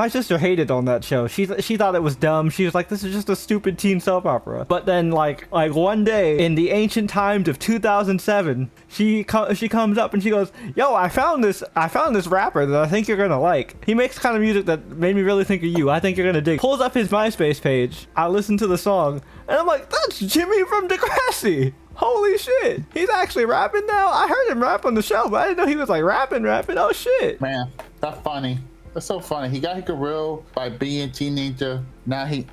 S1: sister hated on that show. She thought it was dumb. She was like, this is just a stupid teen soap opera. But then like one day in the ancient times of 2007, she comes up and she goes, yo, I found this rapper that I think you're gonna like. He makes kind of music that made me really think of you. I think you're gonna dig. Pulls up his MySpace page. I listened to the song and I'm like, that's Jimmy from Degrassi. Holy shit, he's actually rapping now. I heard him rap on the show, but I didn't know he was like rapping. Oh shit,
S2: Man, that's funny. That's so funny. He got his career by being a teenager. Now his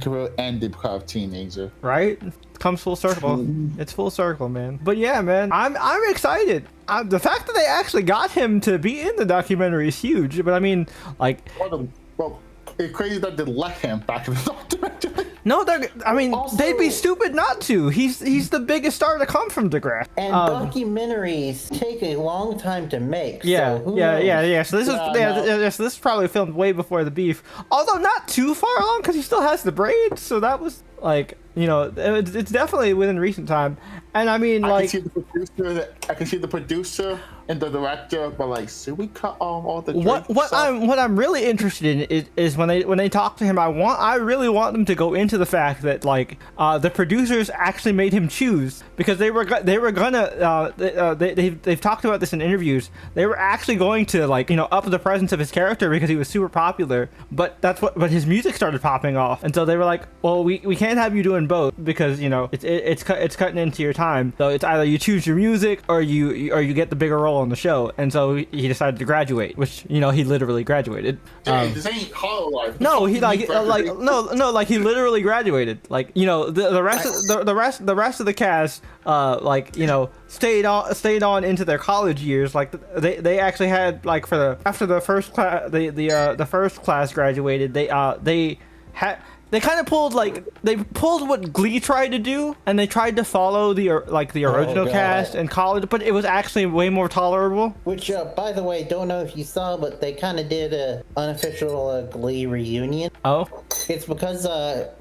S2: career ended because of teenager.
S1: right? Comes full circle. It's full circle, man. But yeah, man, I'm excited. The fact that they actually got him to be in the documentary is huge. But I mean, like,
S2: Well, it's crazy that they let him back in the documentary.
S1: no,
S3: Also-
S1: they'd be stupid not to. He's the biggest star to come from Degrassi.
S3: And documentaries take a long time to make.
S1: Yeah,
S3: so who
S1: yeah.
S3: knows?
S1: So this so this is probably filmed way before the beef. Although not too far along, because he still has the braids. So that was like, you know, it's definitely within recent time. And I mean,
S2: I can see the producer and the director, but like, should we cut all the Drake
S1: what
S2: stuff?
S1: I'm really interested in is when they talk to him. I really want them to go into the fact that like the producers actually made him choose, because they've talked about this in interviews. They were actually going to, like, you know, up the presence of his character because he was super popular, but his music started popping off, and so they were like, well, we can't have you doing both, because, you know, it's cutting into your time. So it's either you choose your music or you get the bigger role on the show. And so he decided to graduate, which, you know, he literally graduated.
S2: This ain't Hollow Life.
S1: No, he like he literally graduated. Like, you know, the rest of the cast like, you know, stayed on into their college years. Like they actually had, like, after the first class the first class graduated, they kind of pulled what Glee tried to do, and they tried to follow the original cast in college, but it was actually way more tolerable.
S3: Which, by the way, don't know if you saw, but they kind of did a unofficial Glee reunion.
S1: Oh,
S3: It's because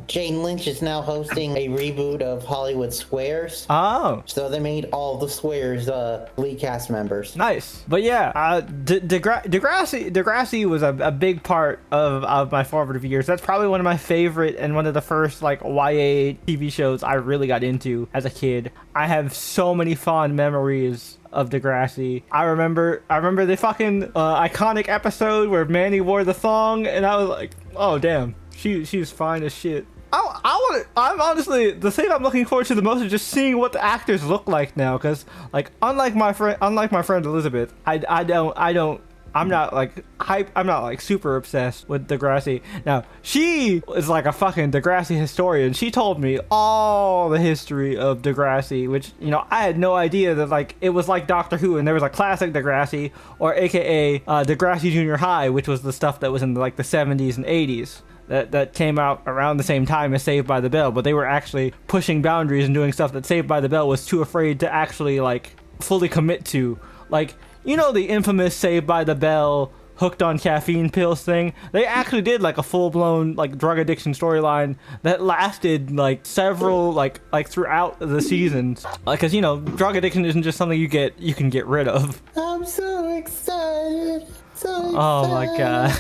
S3: Jane Lynch is now hosting a reboot of Hollywood Squares.
S1: Oh,
S3: So they made all the Squares lead cast members.
S1: nice. But yeah, Degrassi was a big part of my formative years. That's probably one of my favorite and one of the first like YA TV shows I really got into as a kid. I have so many fond memories of Degrassi. I remember the fucking iconic episode where Manny wore the thong, and I was like, oh damn, she's fine as shit. I'm honestly, the thing I'm looking forward to the most is just seeing what the actors look like now, because like unlike my friend Elizabeth, I'm not like hype. I'm not like super obsessed with Degrassi. Now she is like a fucking Degrassi historian. She told me all the history of Degrassi, which I had no idea that like it was like Doctor Who, and there was a classic Degrassi, or AKA Degrassi Junior High, which was the stuff that was in like the 70s and 80s. That came out around the same time as Saved by the Bell, but they were actually pushing boundaries and doing stuff that Saved by the Bell was too afraid to actually like fully commit to. Like, the infamous Saved by the Bell hooked on caffeine pills thing? They actually did like a full-blown like drug addiction storyline that lasted like several like throughout the seasons. Because drug addiction isn't just something you can get rid of.
S3: I'm so excited.
S1: Oh my god.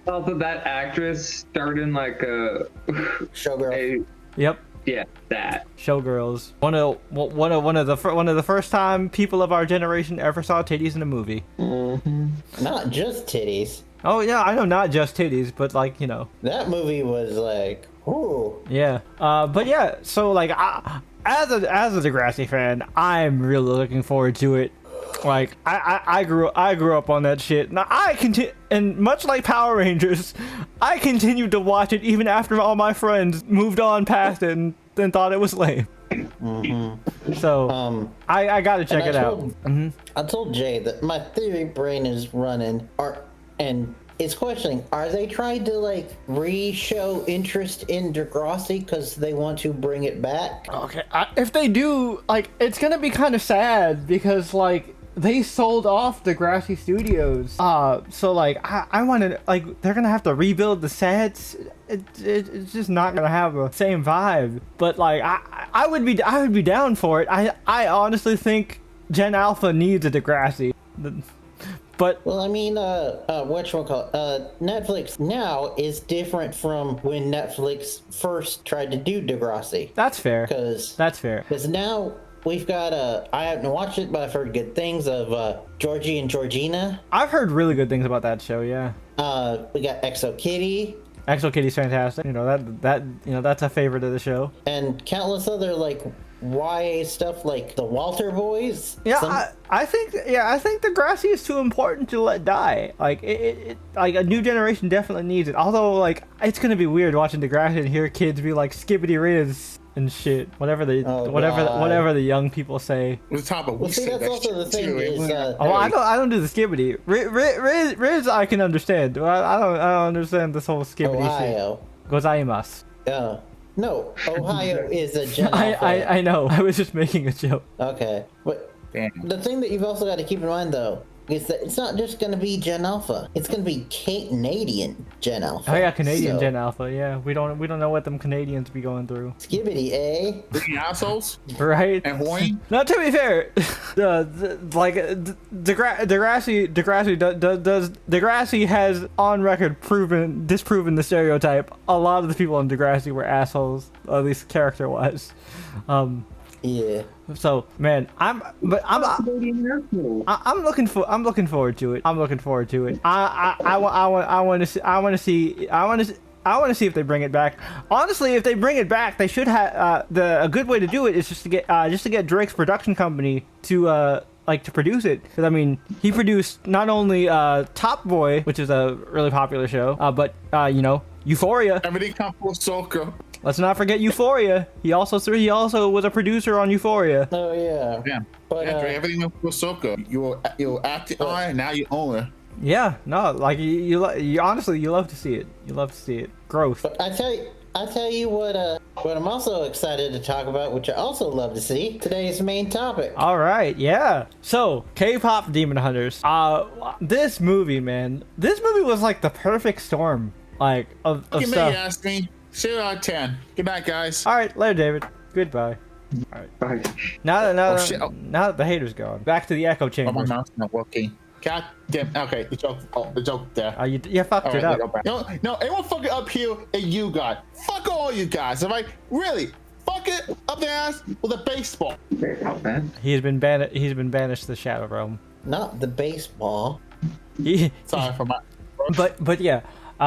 S4: Also, that actress starred in like a
S3: Showgirl.
S1: Yep.
S4: Yeah, that.
S1: Showgirls. One of the first time people of our generation ever saw titties in a movie.
S3: Not just titties.
S1: Oh yeah, I know, not just titties, but like
S3: That movie was like, ooh.
S1: Yeah. But yeah. So like, as a Degrassi fan, I'm really looking forward to it. Like I grew up on that shit. Now and much like Power Rangers, I continued to watch it even after all my friends moved on past it and then thought it was lame. So I gotta check it out.
S3: I told Jay that my theory brain is running, and it's questioning: are they trying to like re-show interest in Degrassi because they want to bring it back?
S1: Okay, if they do, like, it's gonna be kind of sad because like they sold off Degrassi Studios. So like I want to, like, they're gonna have to rebuild the sets. It's just not gonna have the same vibe. But like I would be down for it. I honestly think Gen Alpha needs a Degrassi. But
S3: well, I mean, Netflix now is different from when Netflix first tried to do Degrassi.
S1: That's fair. That's fair.
S3: Because now we've got I haven't watched it, but I've heard good things of Georgie and Georgina.
S1: I've heard really good things about that show. Yeah.
S3: We got Exo Kitty.
S1: Exo Kitty's fantastic. That's a favorite of the show.
S3: And countless other like YA stuff like the Walter Boys.
S1: Yeah, I think Degrassi is too important to let die. Like it like a new generation definitely needs it. Although like it's gonna be weird watching Degrassi and hear kids be like skibbity riz and shit. Whatever the young people say.
S2: We're talking about
S3: well, see, that's also the thing is.
S1: I don't do the skibbity. Riz I can understand. I don't understand this whole skibbity
S3: Ohio.
S1: shit. Gozaimasu.
S3: Yeah. No, Ohio is a Gen Alpha.
S1: I know. I was just making a joke.
S3: Okay. But the thing that you've also got to keep in mind, though, is that it's not just going to be Gen Alpha. It's going to be Canadian Gen Alpha.
S1: Oh yeah, Canadian Gen Alpha. Yeah, we don't know what them Canadians be going through.
S3: Skibbity, eh?
S2: The assholes,
S1: right?
S2: And horny.
S1: Now, to be fair, Degrassi has on record disproven the stereotype. A lot of the people on Degrassi were assholes, at least character-wise.
S3: Yeah.
S1: So man, I'm looking forward to it. I want to see if they bring it back. Honestly, if they bring it back, they should have a good way to do it is just to get Drake's production company to produce it. Because I mean, he produced not only Top Boy, which is a really popular show, but Euphoria.
S2: Everything comes full circle.
S1: Let's not forget Euphoria. He also was a producer on Euphoria.
S3: Oh yeah.
S2: Yeah.
S3: But
S2: everything went full circle. You acted on it, now you own it.
S1: Yeah. No. Like you honestly, you love to see it. You love to see it. Growth.
S3: But I tell you what I'm also excited to talk about, which I also love to see, today's main topic.
S1: All right, yeah. So, K-pop Demon Hunters. This movie, man. This movie was like the perfect storm. like of
S2: You may
S1: stuff.
S2: ask me. 0 out of 10. Good night, guys.
S1: All right, later, David. Goodbye.
S4: Bye.
S1: Now
S2: Oh, shit.
S1: now that the hater's gone, back to the echo
S2: Oh, my
S1: chamber.
S2: mouse not working. God damn. Okay, the joke. Oh, the joke there.
S1: You fucked
S2: All
S1: it
S2: right,
S1: up.
S2: go back. No, everyone fuck it up here and you guys. Fuck all you guys. All right? Really? Fuck it up the ass with a baseball.
S4: Man.
S1: He's been banished to the Shadow Realm.
S3: Not the baseball.
S2: Sorry for my.
S1: But yeah,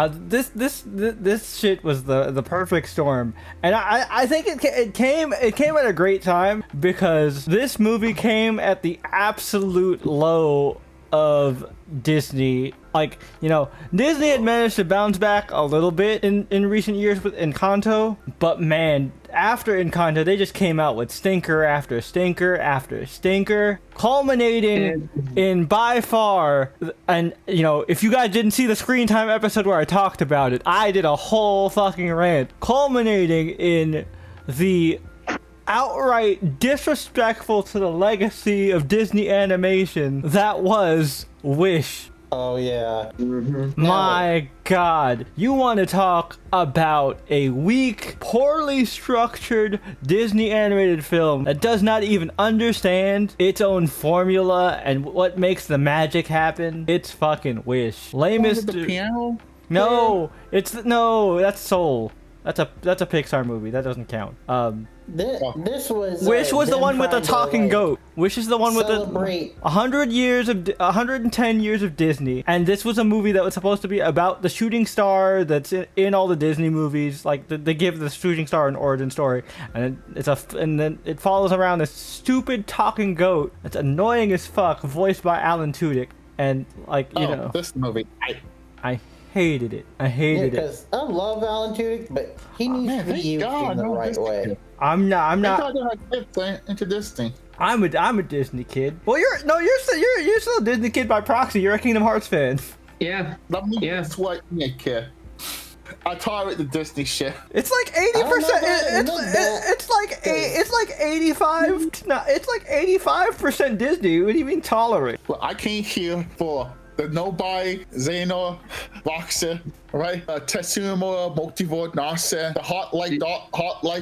S1: this shit was the perfect storm, and I think it came at a great time because this movie came at the absolute low of Disney. Like, you know, Disney had managed to bounce back a little bit in recent years with Encanto, but man, after Encanto, they just came out with stinker after stinker after stinker, culminating in by far, and you know, if you guys didn't see the Screen Time episode where I talked about it, I did a whole fucking rant, culminating in the outright disrespectful to the legacy of Disney animation that was Wish.
S3: Oh yeah.
S1: My God, you want to talk about a weak, poorly structured Disney animated film that does not even understand its own formula and what makes the magic happen? It's fucking Wish. Lamest.
S2: The piano?
S1: No, that's Soul. That's a Pixar movie. That doesn't count.
S3: This was.
S1: Wish was the
S3: them
S1: one with the
S3: trying to,
S1: talking
S3: like,
S1: goat. Wish is the one with the
S3: celebrate.
S1: 110 years of Disney, and this was a movie that was supposed to be about the shooting star that's in all the Disney movies. Like they give the shooting star an origin story, and and then it follows around this stupid talking goat that's annoying as fuck, voiced by Alan Tudyk, and like you know,
S2: This movie.
S1: I hated it. I hated it.
S3: Because I love Alan Tudyk, but he needs to be
S2: thank
S3: used
S2: God,
S3: in the
S2: no,
S3: right
S2: this
S3: way.
S2: kid.
S1: I'm
S2: I
S1: not.
S2: thought they had kids into this thing.
S1: I'm a Disney kid. Well, you're still a Disney kid by proxy. You're a Kingdom Hearts fan.
S4: Yeah.
S2: Let me
S4: Yeah.
S2: sweat me, kid. I tolerate the Disney shit.
S1: It's like 80%. It's like 85. No, it's like 85% Disney. What do you mean tolerate?
S2: Well, I came here for the Nobody, Xeno, Boxer, right? Tetsumo, Multivore, Nasa, the hot light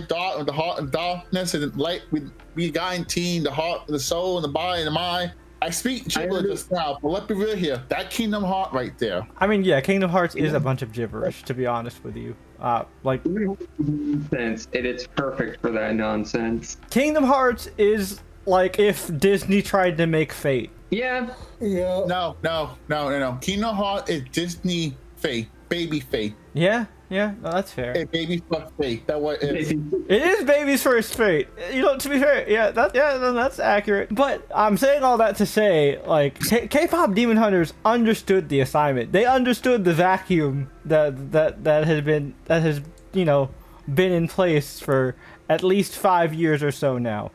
S2: dot, and the heart and darkness, and the light with the guy and team, the heart, the soul, and the body, and the mind. I speak gibberish just now, but let's be real here. That Kingdom Heart right there.
S1: I mean, yeah, Kingdom Hearts is a bunch of gibberish, to be honest with you. Like
S4: Nonsense. It's perfect for that nonsense.
S1: Kingdom Hearts is like if Disney tried to make Fate.
S4: Yeah.
S3: Yeah.
S2: No. Kingdom Heart is Disney Fate, baby Fate.
S1: Yeah, no, that's fair.
S2: A baby fuck Fate. That what it is.
S1: It is baby's first Fate. You know, to be fair, that's accurate. But I'm saying all that to say, like, K-pop Demon Hunters understood the assignment. They understood the vacuum that has you know been in place for at least 5 years or so now.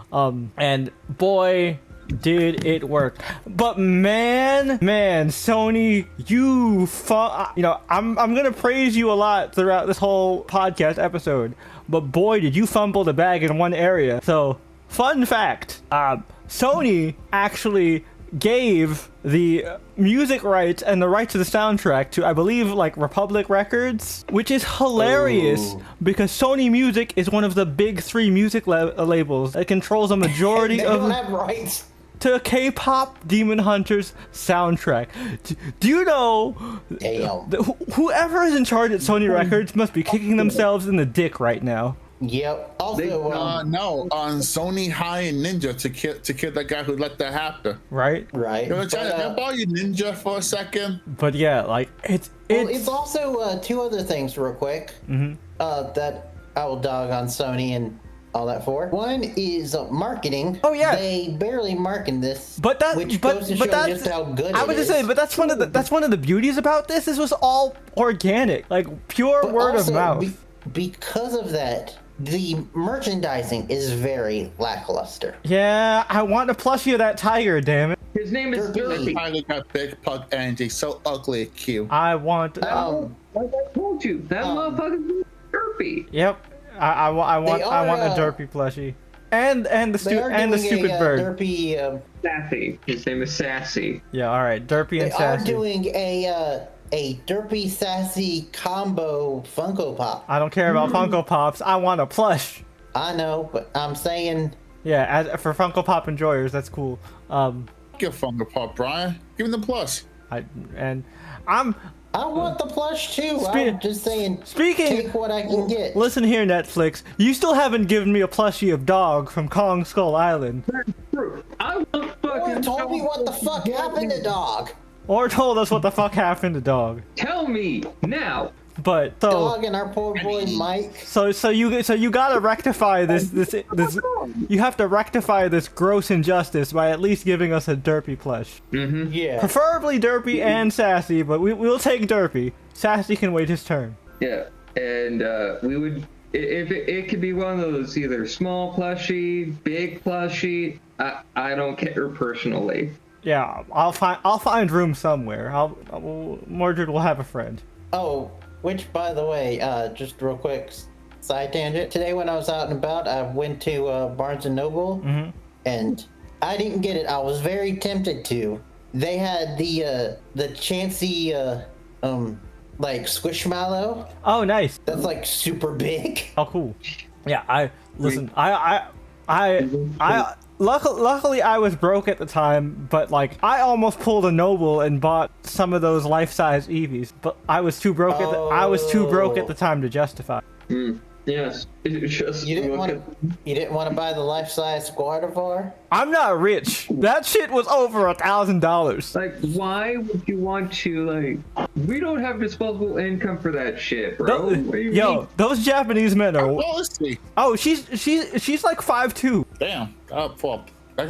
S1: And boy, did it work. But man, Sony, you know, I'm gonna praise you a lot throughout this whole podcast episode, but boy, did you fumble the bag in one area. So, fun fact, Sony actually gave the music rights and the rights to the soundtrack to, I believe, like Republic Records, which is hilarious because Sony Music is one of the big three music labels that controls a majority
S3: They
S1: of
S3: don't have rights.
S1: to K-pop Demon Hunters soundtrack. Do you know
S3: Damn.
S1: whoever is in charge at Sony Records must be kicking themselves in the dick right now?
S3: Yep. Also,
S2: No, on Sony High and Ninja to kill that guy who let that happen.
S1: Right?
S3: right.
S2: You know,
S3: But,
S2: can I borrow you Ninja for a second?
S1: But yeah, like it's
S3: also two other things real quick that I will dog on Sony and all that for. One is marketing.
S1: Oh, yeah.
S3: They barely market this,
S1: But that,
S3: which
S1: but,
S3: goes to
S1: but
S3: show
S1: that's,
S3: just how good
S1: I
S3: it
S1: was just
S3: is.
S1: saying, but that's one of the beauties about this. This was all organic, like pure
S3: But
S1: word of
S3: also,
S1: mouth.
S3: Because of that, the merchandising is very lackluster.
S1: Yeah, I want a plushie of that tiger. Damn it!
S4: His name is
S3: Derpy.
S4: Derpy.
S2: Finally got big pug energy, so ugly and cute.
S1: I want.
S4: Like I told you, that motherfucker's Derpy.
S1: Yep. I want
S3: They
S1: I want a
S3: are,
S1: derpy plushie, and the
S3: They are doing
S1: stupid
S3: a
S1: bird.
S3: derpy.
S4: Sassy. His name is Sassy.
S1: Yeah, all right, derpy
S3: They
S1: and
S3: are
S1: sassy.
S3: doing a a derpy sassy combo Funko Pop.
S1: I don't care about Funko Pops. I want a plush.
S3: I know, but I'm saying
S1: Yeah, for Funko Pop enjoyers, that's cool.
S2: Get Funko Pop, Brian. Give him the plus.
S3: I want the plush too. I'm just saying.
S1: Speaking,
S3: take what I can get.
S1: Listen here, Netflix. You still haven't given me a plushie of Dog from Kong Skull Island,
S4: I want
S3: Or
S4: fucking.
S3: told me what the fuck happened to Dog.
S1: or told us what the fuck happened to Dog.
S4: Tell me now.
S1: But
S3: Dog and our poor boy Mike.
S1: So you gotta rectify this. You have to rectify this gross injustice by at least giving us a Derpy plush.
S3: Yeah.
S1: Preferably Derpy and Sassy, but we'll take Derpy. Sassy can wait his turn.
S4: Yeah, and we would if it could be one of those either small plushie, big plushie. I don't care personally.
S1: Yeah, I'll find room somewhere. Mordred will have a friend.
S3: Oh, which by the way, just real quick side tangent. Today when I was out and about, I went to Barnes and Noble, and I didn't get it. I was very tempted to. They had the Chansey like Squishmallow.
S1: Oh, nice.
S3: That's like super big.
S1: Oh, cool. Yeah, luckily I was broke at the time, but like I almost pulled a Noble and bought some of those life-size Eevees, but I was too broke at the time to justify.
S4: Yes, it's just
S3: You didn't want to buy the life-size Gardevoir?
S1: I'm not rich. That shit was over $1,000.
S4: like, why would you want to like? We don't have disposable income for that shit, bro. What do you mean?
S1: Those Japanese men are.
S2: Well, let's see.
S1: Oh, she's like 5'2".
S2: Damn. That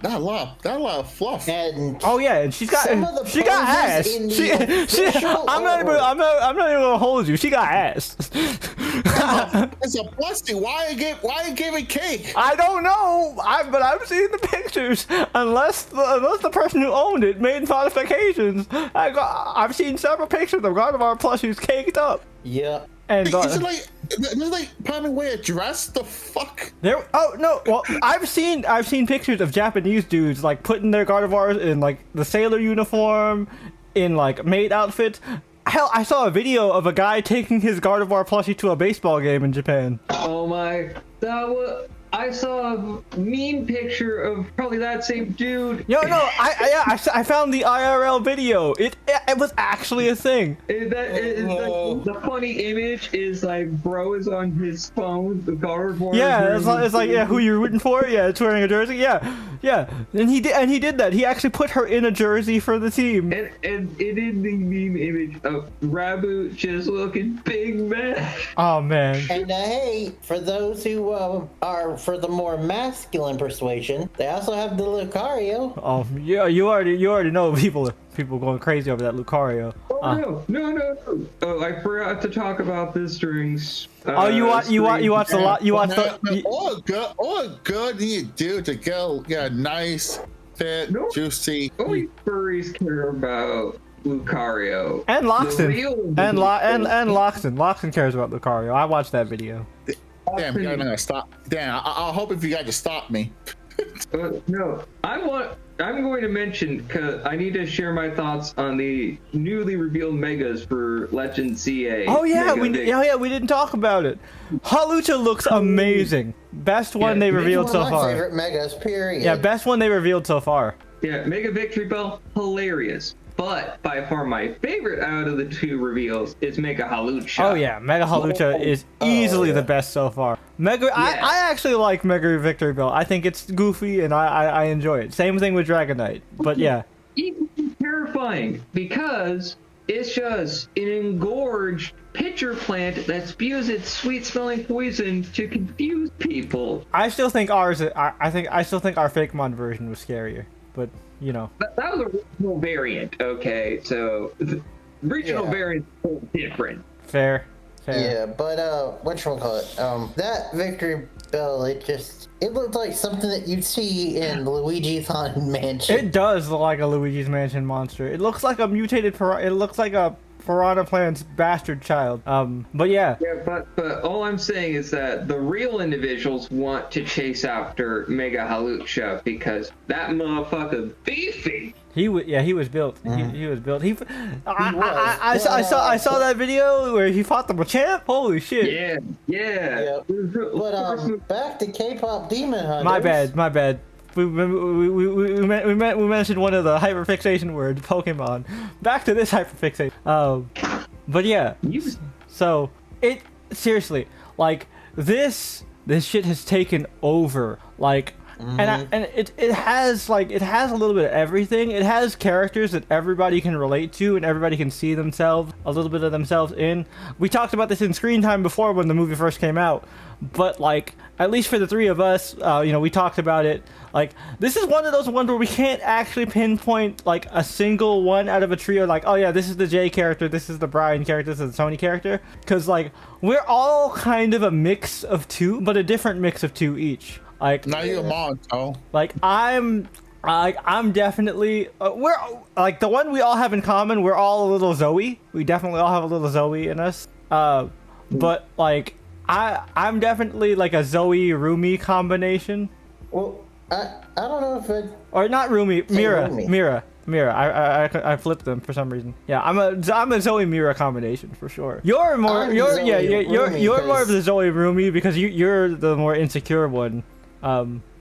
S2: got a lot of fluff.
S3: And
S1: Oh yeah, and she got
S3: poses
S1: ass.
S3: in the official
S1: I'm not even gonna hold you. She got ass.
S2: It's a plusty. Why you giving cake?
S1: I don't know. But I've seen the pictures. Unless the person who owned it made modifications. I've seen several pictures of Gardevoir plushies caked up.
S3: yeah.
S1: And
S2: Is it like probably wear a dress? The fuck?
S1: Oh no! Well, I've seen pictures of Japanese dudes like putting their Gardevoirs in like the sailor uniform, in like maid outfits. Hell, I saw a video of a guy taking his Gardevoir plushie to a baseball game in Japan.
S4: Oh my! I saw a meme picture of probably that same dude.
S1: I found the IRL video. It was actually a thing.
S4: The funny image is like bro is on his phone, the Gardevoir.
S1: Yeah, it's like who you're rooting for? Yeah, it's wearing a jersey. Yeah. And he did that. He actually put her in a jersey for the team.
S4: And it is the meme image of Rabu just looking big man.
S1: Oh man.
S3: And hey, for those who are for the more masculine persuasion, they also have the Lucario.
S1: Oh yeah, you already know people going crazy over that Lucario.
S4: No. Oh, I forgot to talk about this during.
S1: You watched a lot. You watched
S2: All good you do to get a nice, fit, juicy.
S4: Only furries care about Lucario.
S1: and Loxton.
S4: The real-
S1: And Loxton. Loxton cares about Lucario. I watched that video.
S2: Damn, you're not gonna stop. Damn, I'll hope if you guys just stop me.
S4: No, I'm going to mention because I need to share my thoughts on the newly revealed megas for Legend CA.
S1: Oh yeah, we didn't talk about it. Halucha looks amazing. Best one they revealed so
S3: One of my
S1: far.
S3: favorite megas, period.
S1: Yeah, best one they revealed so far.
S4: Yeah, Mega Victory Bell, hilarious. But by far my favorite out of the two reveals is Mega Halucha.
S1: Oh yeah, Mega Halucha is easily the best so far. I actually like Mega Victory Bell. I think it's goofy and I enjoy it. Same thing with Dragonite. But yeah.
S4: It's terrifying because it's just an engorged pitcher plant that spews its sweet-smelling poison to confuse people.
S1: I still think ours. I still think our Fakemon version was scarier. But you know.
S4: That was a regional variant. Okay, so regional variants are different.
S1: Fair.
S3: Yeah, but whatchamacallit, that Victory Bell, it looked like something that you'd see in Luigi's Haunted Mansion.
S1: It does look like a Luigi's Mansion monster. It looks like a mutated it looks like a Piranha Plant's bastard child. But yeah.
S4: Yeah, but all I'm saying is that the real individuals want to chase after Mega Halucha because that motherfucker beefy.
S1: He was built. He was built. I saw that video where he fought the Machamp. Holy shit.
S4: Yeah.
S3: But back to K-pop Demon Hunters.
S1: My bad. We mentioned one of the hyperfixation words, Pokemon. Back to this hyperfixation. But yeah. So it seriously, like this shit has taken over. Like. And it has a little bit of everything. It has characters that everybody can relate to and everybody can see themselves, a little bit of themselves in. We talked about this in Screen Time before when the movie first came out, but like at least for the three of us, we talked about it. Like this is one of those ones where we can't actually pinpoint like a single one out of a trio. Like, oh yeah, this is the Jay character, this is the Brian character, this is the Tony character, because like we're all kind of a mix of two, but a different mix of two each. Like
S2: now you're Monto.
S1: Like I'm definitely we're like the one we all have in common. We're all a little Zoe. We definitely all have a little Zoe in us. But like I'm definitely like a Zoe Rumi combination.
S3: Well, I don't know if it
S1: or not Rumi, Mira.
S3: Rumi.
S1: Mira. I flipped them for some reason. Yeah, I'm a Zoe Mira combination for sure. You're more
S3: I'm
S1: you're
S3: Zoe
S1: yeah
S3: Rumi
S1: you're more of
S3: because-
S1: the Zoe Rumi because you're the more insecure one.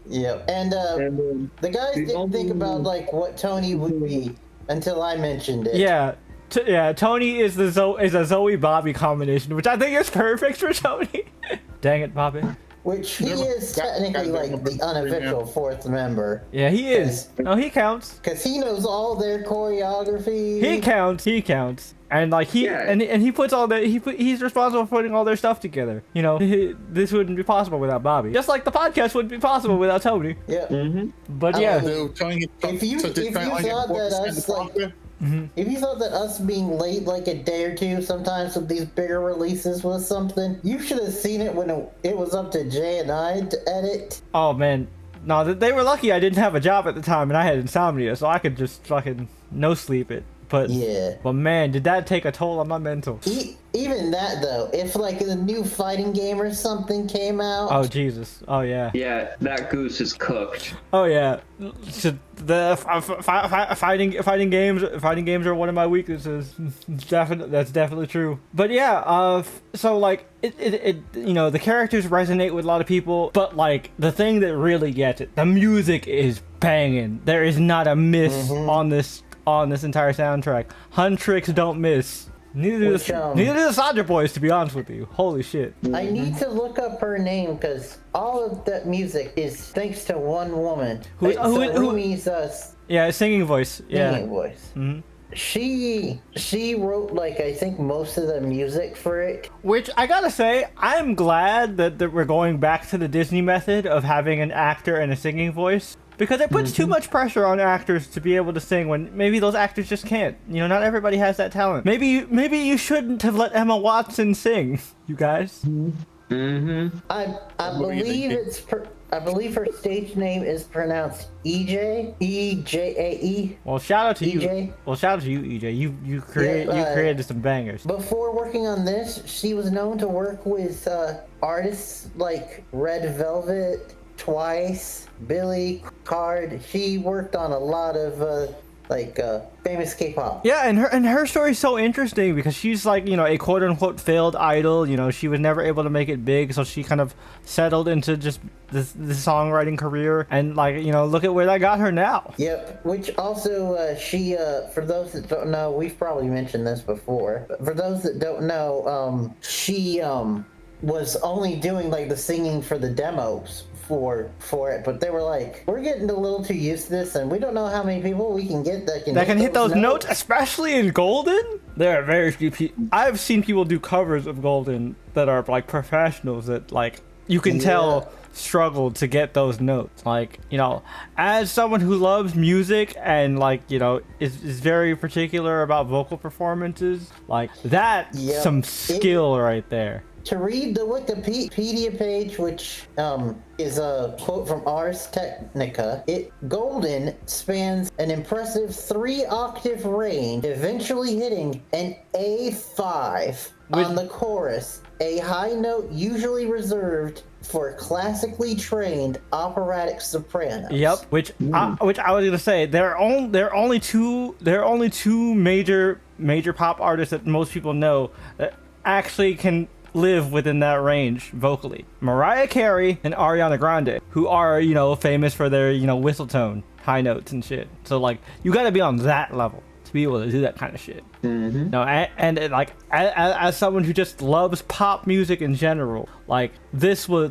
S3: Yeah, and the guys didn't think about like what Tony would be until I mentioned it.
S1: Yeah, Tony is a Zoe Bobby combination, which I think is perfect for Tony. Dang it, Bobby.
S3: Which he is technically like the unofficial fourth member.
S1: Yeah, he is. No, he counts.
S3: Because he knows all their choreography.
S1: He counts. And like he puts all the he's responsible for putting all their stuff together. You know, this wouldn't be possible without Bobby. Just like the podcast wouldn't be possible without Tony.
S3: Yeah.
S1: But yeah.
S3: If you thought that us like. If you thought that us being late like a day or two sometimes with these bigger releases was something, you should have seen it when it was up to Jay and I to edit.
S1: Oh man, no, they were lucky I didn't have a job at the time and I had insomnia, so I could just fucking no sleep it. But
S3: yeah.
S1: But man, did that take a toll on my mental.
S3: Even that though, if like a new fighting game or something came out.
S1: Oh Jesus! Oh yeah.
S4: Yeah, that goose is cooked.
S1: Oh yeah. So the fighting games are one of my weaknesses. That's definitely true. But yeah, so like it the characters resonate with a lot of people, but like the thing that really gets it, the music is banging. There is not a miss on this entire soundtrack. Huntrix don't miss. Neither do the Soldier Boys, to be honest with you. Holy shit.
S3: I need to look up her name because all of that music is thanks to one woman. Rumi's
S1: singing voice.
S3: Singing voice. She wrote like I think most of the music for it.
S1: Which I gotta say, I'm glad that we're going back to the Disney method of having an actor and a singing voice. Because it puts too much pressure on actors to be able to sing when maybe those actors just can't. You know, not everybody has that talent. Maybe you shouldn't have let Emma Watson sing, you guys.
S3: I believe her stage name is pronounced EJ, EJAE.
S1: Well, shout out to
S3: EJ.
S1: you. Well, shout out to you, EJ. You created some bangers.
S3: Before working on this, she was known to work with artists like Red Velvet, Twice, Billy Card. She worked on a lot of famous K-pop.
S1: Yeah, and her story's so interesting because she's like, a quote unquote failed idol. She was never able to make it big, so she kind of settled into just this songwriting career, and look at where that got her now.
S3: Yep. Which also she for those that don't know, we've probably mentioned this before, but for those that don't know, she was only doing like the singing for the demos for it, but they were like, we're getting a little too used to this and we don't know how many people we can get that can
S1: hit those notes, especially in Golden. There are very few people. I've seen people do covers of Golden that are like professionals that like you can tell struggled to get those notes. Like, as someone who loves music and is very particular about vocal performances, like that some skill right there.
S3: To read the Wikipedia page, which is a quote from Ars Technica, Golden spans an impressive 3-octave range, eventually hitting an A5 on the chorus, a high note usually reserved for classically trained operatic sopranos.
S1: Yep. Which I was gonna say, there are only two major pop artists that most people know that actually can live within that range vocally: Mariah Carey and Ariana Grande, who are, you know, famous for their, you know, whistle tone, high notes and shit. So like, you got to be on that level to be able to do that kind of shit.
S4: Mm-hmm.
S1: No, and like, as someone who just loves pop music in general, like this was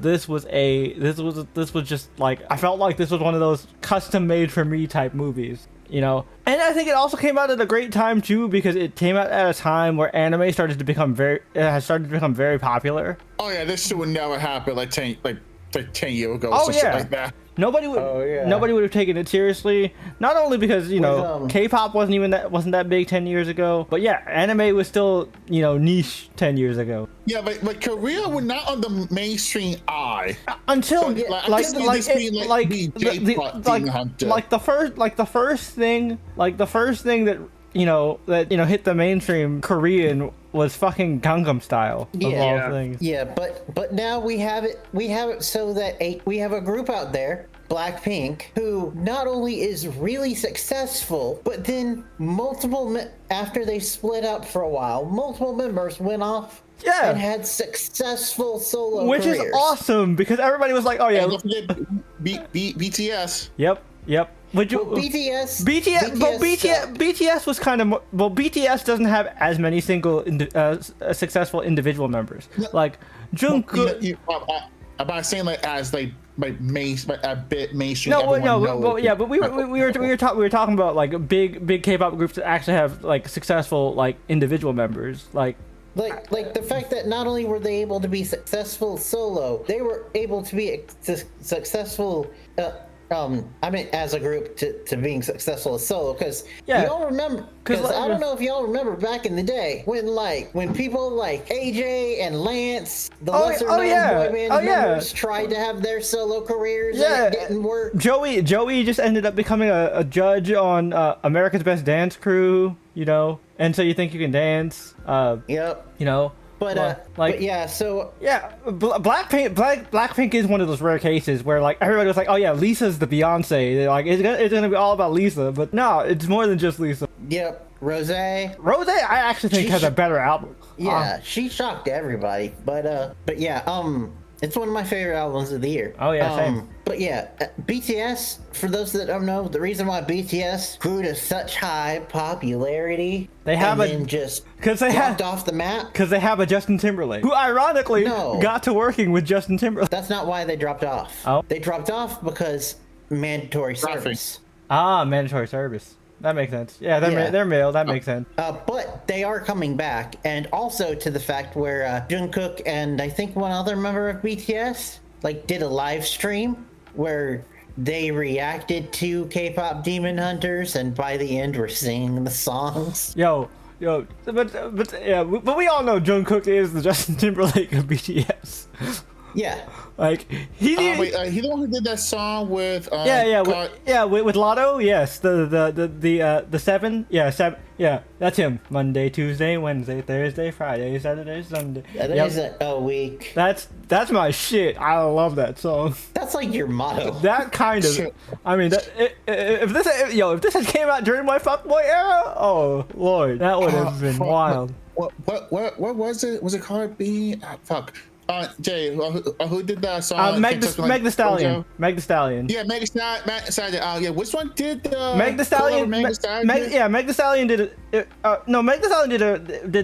S1: just like, I felt like this was one of those custom made for me type movies. You know, and I think it also came out at a great time too, because it came out at a time where anime started to become very popular.
S2: Oh yeah, this shit would never happen like 10 years ago.
S1: Oh
S2: or shit
S1: yeah,
S2: like that.
S1: nobody would have taken it seriously. Not only because, you know, K-pop wasn't that big 10 years ago, but yeah, anime was still, you know, niche 10 years ago.
S2: Yeah, but Korea were not on the mainstream eye
S1: Until
S2: the
S1: first thing that hit the mainstream Korean was fucking Gangnam Style of all things.
S3: Yeah, but now we have it so that we have a group out there, Blackpink, who not only is really successful, but then after they split up for a while, multiple members went off and had successful solo
S1: careers. Which is awesome, because everybody was like, oh yeah.
S2: BTS.
S1: Yep. BTS was kind of BTS doesn't have as many successful individual members. Like Jungkook.
S2: About saying like as like a bit mainstream.
S1: But we were talking about like big K-pop groups that actually have like successful like individual members, like
S3: the fact that not only were they able to be successful solo, they were able to be successful. As a group to being successful as solo, because y'all remember, because I don't know if y'all remember back in the day when people like AJ and Lance, the lesser known boy band members, tried to have their solo careers and it didn't work.
S1: Joey just ended up becoming a judge on America's Best Dance Crew, you know, and So You Think You Can Dance.
S3: Yep.
S1: You know. Blackpink is one of those rare cases where like everybody was like, oh yeah, Lisa's the Beyonce. They're like, it's gonna be all about Lisa, but no, it's more than just Lisa.
S3: Yep. Rose, I
S1: actually think has a better album.
S3: Yeah, she shocked everybody, but it's one of my favorite albums of the year.
S1: Oh yeah, same.
S3: But yeah, BTS, for those that don't know, the reason why BTS grew to such high popularity just dropped off the map,
S1: because they have a Justin Timberlake, who ironically got to working with Justin Timberlake.
S3: That's not why they dropped off.
S1: Oh,
S3: they dropped off because mandatory service.
S1: Mandatory service. That makes sense. Yeah, they're male. That makes sense.
S3: But they are coming back, and also to the fact where Jungkook and I think one other member of BTS did a live stream where they reacted to K-pop Demon Hunters, and by the end were singing the songs.
S1: But we all know Jungkook is the Justin Timberlake of BTS.
S3: Yeah.
S2: Like he the one who did that song with
S1: with Lotto. Yes, the seven. Yeah, that's him. Monday, Tuesday, Wednesday, Thursday, Friday, Saturday, Sunday.
S3: That isn't a week.
S1: That's my shit. I love that song.
S3: That's like your motto.
S1: That kind of. I mean, if this had came out during my fuckboy era, oh lord, that would have been wild.
S2: What was it? Was it called fuck? Jay, who did that song?
S1: Meg the Stallion. Meg the Stallion.
S2: Yeah, Meg the Stallion. Which one did
S1: Meg the Stallion? Meg the Stallion did it. Meg the Stallion did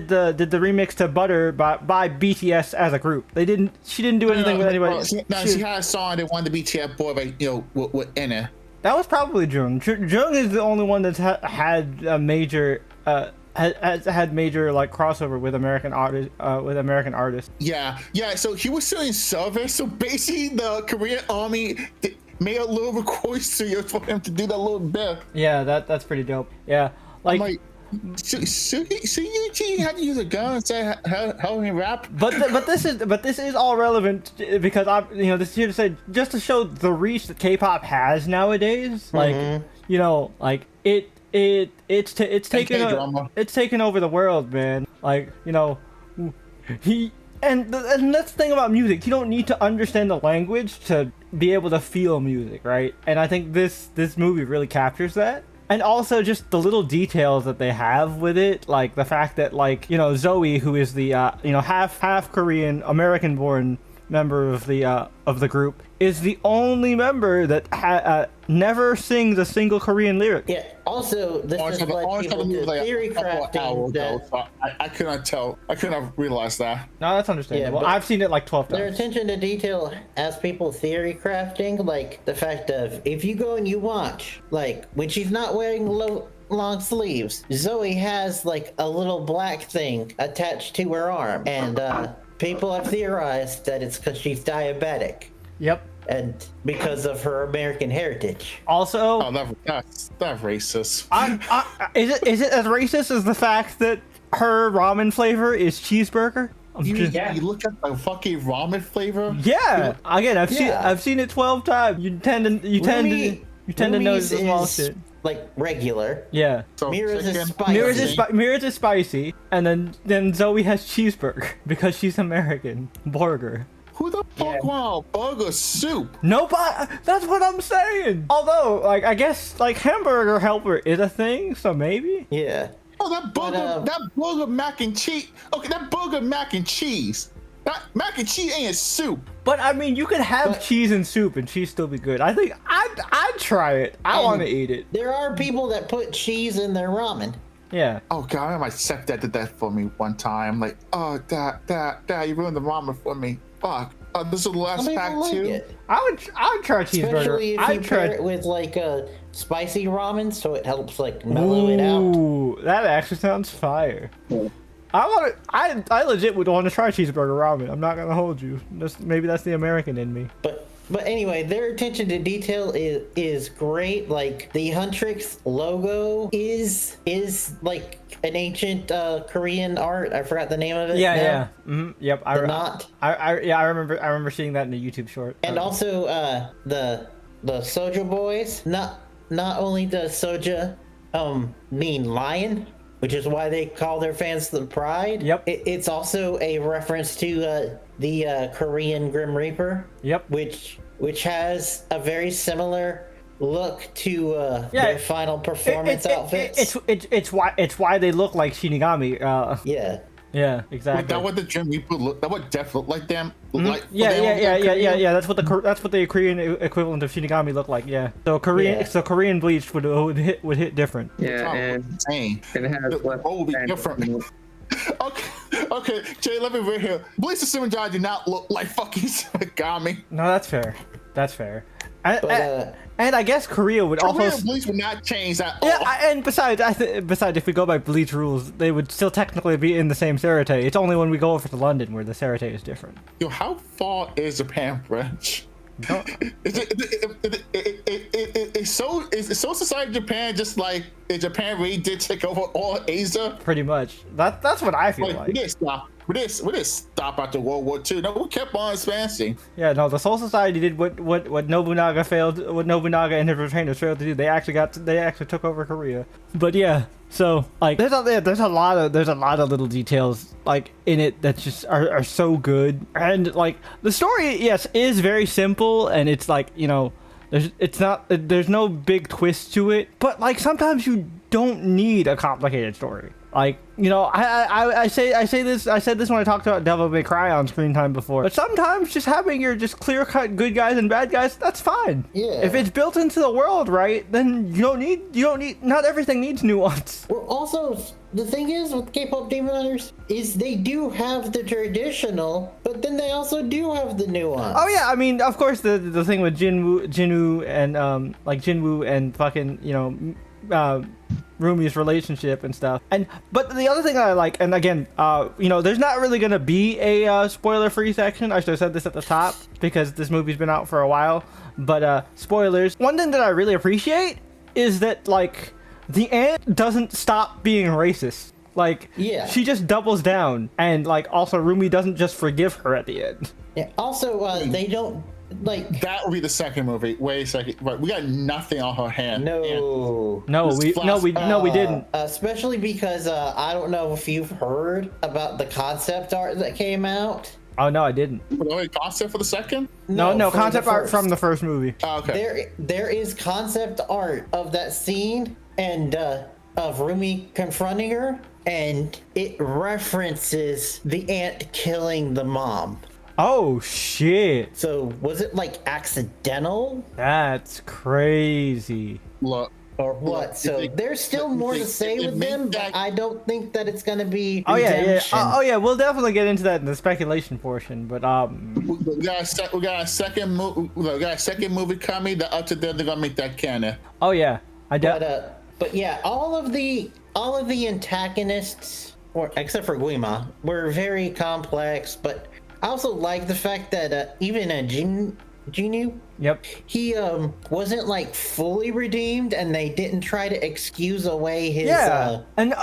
S1: the remix to Butter by BTS as a group. She didn't do anything with anybody.
S2: She had a song that won the BTS boy, with Anna.
S1: That was probably Jung. Jung is the only one that's had a major. Has had major crossover with American artists.
S2: Yeah. So he was still in service. So basically, the Korean Army made a little recording studio for him to do that little bit.
S1: Yeah, that's pretty dope. Yeah,
S2: So Eugene had to use a gun and say how he rap.
S1: But this is all relevant because this is here to say just to show the reach that K-pop has nowadays. Like like it's taken over the world, man. Like and that's the thing about music. You don't need to understand the language to be able to feel music, right? And I think this movie really captures that. And also just the little details that they have with it, like the fact that Zoe, who is the half Korean American born member of the group, is the only member that never sings a single Korean lyric.
S3: Yeah. Also, this is what people do theory crafting.
S2: I could not tell. I could not realize that.
S1: No, that's understandable.
S3: Yeah,
S1: I've seen it like 12 times.
S3: Their attention to detail has people theory crafting, like the fact of if you go and you watch, like when she's not wearing long sleeves, Zoe has like a little black thing attached to her arm, and people have theorized that it's because she's diabetic.
S1: Yep.
S3: And because of her American heritage.
S1: Also,
S2: that's racist.
S1: is it as racist as the fact that her ramen flavor is cheeseburger?
S2: You look at the fucking ramen flavor.
S1: Yeah. Again, I've seen it 12 times. You tend to notice the small shit.
S3: Like regular.
S1: Yeah.
S2: So
S3: Mira's is spicy.
S1: Mira's is spicy, and then Zoe has cheeseburger because she's American. Burger.
S2: Who the fuck want burger soup?
S1: Nobody. That's what I'm saying. Although, I guess hamburger helper is a thing, so maybe.
S3: Yeah.
S2: Oh, that burger mac and cheese. Okay, that burger mac and cheese. That mac and cheese ain't a soup.
S1: But I mean, you could have cheese and soup and cheese still be good. I think I'd try it. I want to eat it.
S3: There are people that put cheese in their ramen.
S1: Yeah.
S2: Oh god, I remember my stepdad did that for me one time. Like, oh dad, you ruined the ramen for me. Fuck. This is the last pack too.
S1: I would try cheeseburger.
S3: Especially if you pair it with a spicy ramen, so it helps mellow it out.
S1: Ooh, that actually sounds fire. I legit would want to try cheeseburger ramen. I'm not gonna hold you. Maybe that's the American in me.
S3: But anyway, their attention to detail is great. Like the Huntrix logo is like an ancient Korean art. I forgot the name of it.
S1: Yeah. Yep.
S3: I
S1: remember seeing that in the YouTube short.
S3: And also the Soja Boys. Not only does Soja mean lion, which is why they call their fans the Pride.
S1: Yep.
S3: It's also a reference to the Korean Grim Reaper.
S1: Yep.
S3: Which has a very similar look to their final performance outfits.
S1: It's why they look like Shinigami.
S3: Yeah.
S1: Yeah, exactly.
S2: That what the Grim Reaper look? That what Death look like them? Like
S1: Yeah. That's what the Korean equivalent of Shinigami look like. Yeah. So Korean Bleach would hit different.
S4: Yeah, and it has less.
S2: Will be different. Okay, Jay, let me read here. Bleach the Seven Giant do not look like fucking Shinigami.
S1: No, that's fair. And I guess Korea would also.
S2: Bleach would not change that. All.
S1: Yeah, and besides, if we go by Bleach rules, they would still technically be in the same Serite. It's only when we go over to London where the Serite is different.
S2: Yo, how far is Japan French? Is Soul Society Japan just like if Japan really did take over all Asia?
S1: Pretty much. That's what I feel like.
S2: We didn't stop after World War II. No, we kept on advancing.
S1: Yeah, no, the Soul Society did what Nobunaga and his retainers failed to do. They actually took over Korea. But yeah, so there's a lot of little details in it that just are so good. And the story, yes, is very simple, and it's there's no big twist to it, but sometimes you don't need a complicated story. I said this when I talked about Devil May Cry on screen time before, but sometimes just having your clear cut good guys and bad guys, that's fine.
S3: Yeah.
S1: If it's built into the world right, then you don't need not everything needs nuance.
S3: Well, also the thing is with K-pop Demon Hunters is they do have the traditional, but then they also do have the nuance.
S1: Oh yeah, I mean, of course the thing with Jinwoo and Jinwoo and fucking Rumi's relationship and stuff. But the other thing that I like, and again, there's not really gonna be a spoiler-free section. I should have said this at the top because this movie's been out for a while. But spoilers. One thing that I really appreciate is that the aunt doesn't stop being racist. Like,
S3: Yeah.
S1: she just doubles down, and like also Rumi doesn't just forgive her at the end.
S3: Yeah. Also, they don't like.
S2: That would be the second movie. Wait a second. Right, we got nothing on her hand.
S3: No.
S1: No, we didn't.
S3: Especially because I don't know if you've heard about the concept art that came out.
S1: Oh no, I didn't.
S2: The only concept for the second?
S1: No,
S3: for the
S1: concept art
S3: first.
S1: from the first movie.
S2: Oh, okay.
S3: There is concept art of that scene and of Rumi confronting her, and it references the aunt killing the mom.
S1: Oh shit,
S3: So was it like accidental
S1: that's crazy.
S2: Look.
S3: or what? So there's still more to say with them, but I don't think that it's gonna be
S1: Oh yeah,
S3: redemption.
S1: oh yeah. We'll definitely get into that in the speculation portion, but
S2: We got a second movie coming. That up to them, they're gonna make that canon.
S1: oh yeah,
S3: But yeah, all of the antagonists, or except for Guima, were very complex. But I also like the fact that even Jinyu,
S1: Yep.
S3: he wasn't like fully redeemed, and they didn't try to excuse away his
S1: and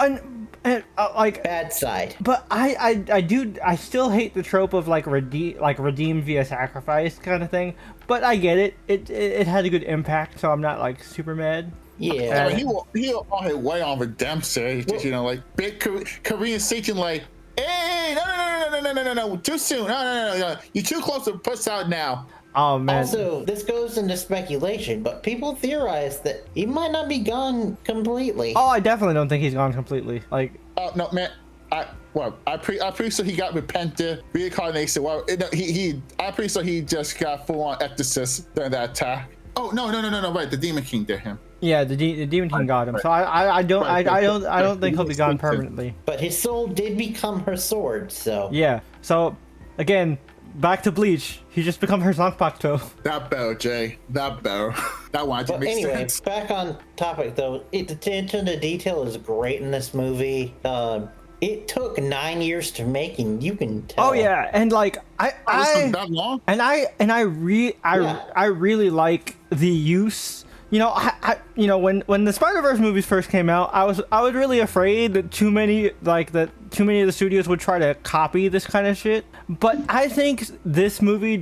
S1: like
S3: bad side.
S1: But I still hate the trope of like redeem via sacrifice kind of thing. But I get it. It had a good impact, so I'm not like super mad.
S3: Yeah,
S2: He on his way on redemption. Just, like big Korean Satan, like, hey, no, too soon. No. You're too close to push out now.
S1: Oh man.
S3: also, this goes into speculation, but people theorize that he might not be gone completely.
S1: Oh, I definitely don't think he's gone completely. Like,
S2: Oh no, man. I'm pretty sure he got repented, reincarnation. Well, I'm pretty sure he just got full on exorcist during that attack. Oh no, right, the Demon King did him.
S1: yeah, the Demon King got him. So I don't think he'll be gone permanently.
S3: But his soul did become her sword, so
S1: Yeah. So again, back to Bleach. He just become her Zanpakuto.
S2: That bell, Jay. That bell. That one
S3: But
S2: makes
S3: anyway,
S2: sense.
S3: back on topic though, the attention to detail is great in this movie. It took 9 years to make, and you can tell.
S1: Oh yeah, and like
S2: Wasn't that long?
S1: I really like the use. When the Spider-Verse movies first came out, I was really afraid that too many of the studios would try to copy this kind of shit. But I think this movie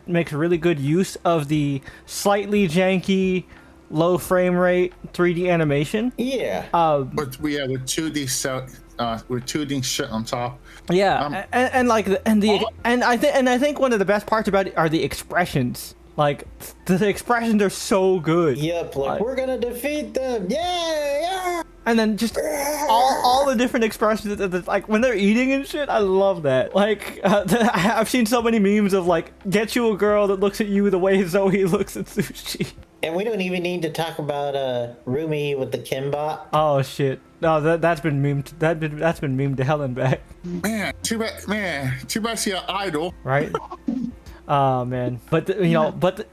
S1: makes really good use of the slightly janky, low frame rate 3D animation.
S3: Yeah.
S2: But with 2D with 2D shit on top.
S1: Yeah, and I think one of the best parts about it are the expressions. Like the expressions are so good.
S3: Yep, like we're gonna defeat them. Yeah.
S1: And then just all the different expressions, like when they're eating and shit. I love that. Like I've seen so many memes of like, get you a girl that looks at you the way Zoe looks at sushi.
S3: And we don't even need to talk about Rumi with the Kimbot.
S1: Oh shit! No, that's been memed. That's been memed to hell and back.
S2: Man, too bad she an idol.
S1: Right? Oh man, but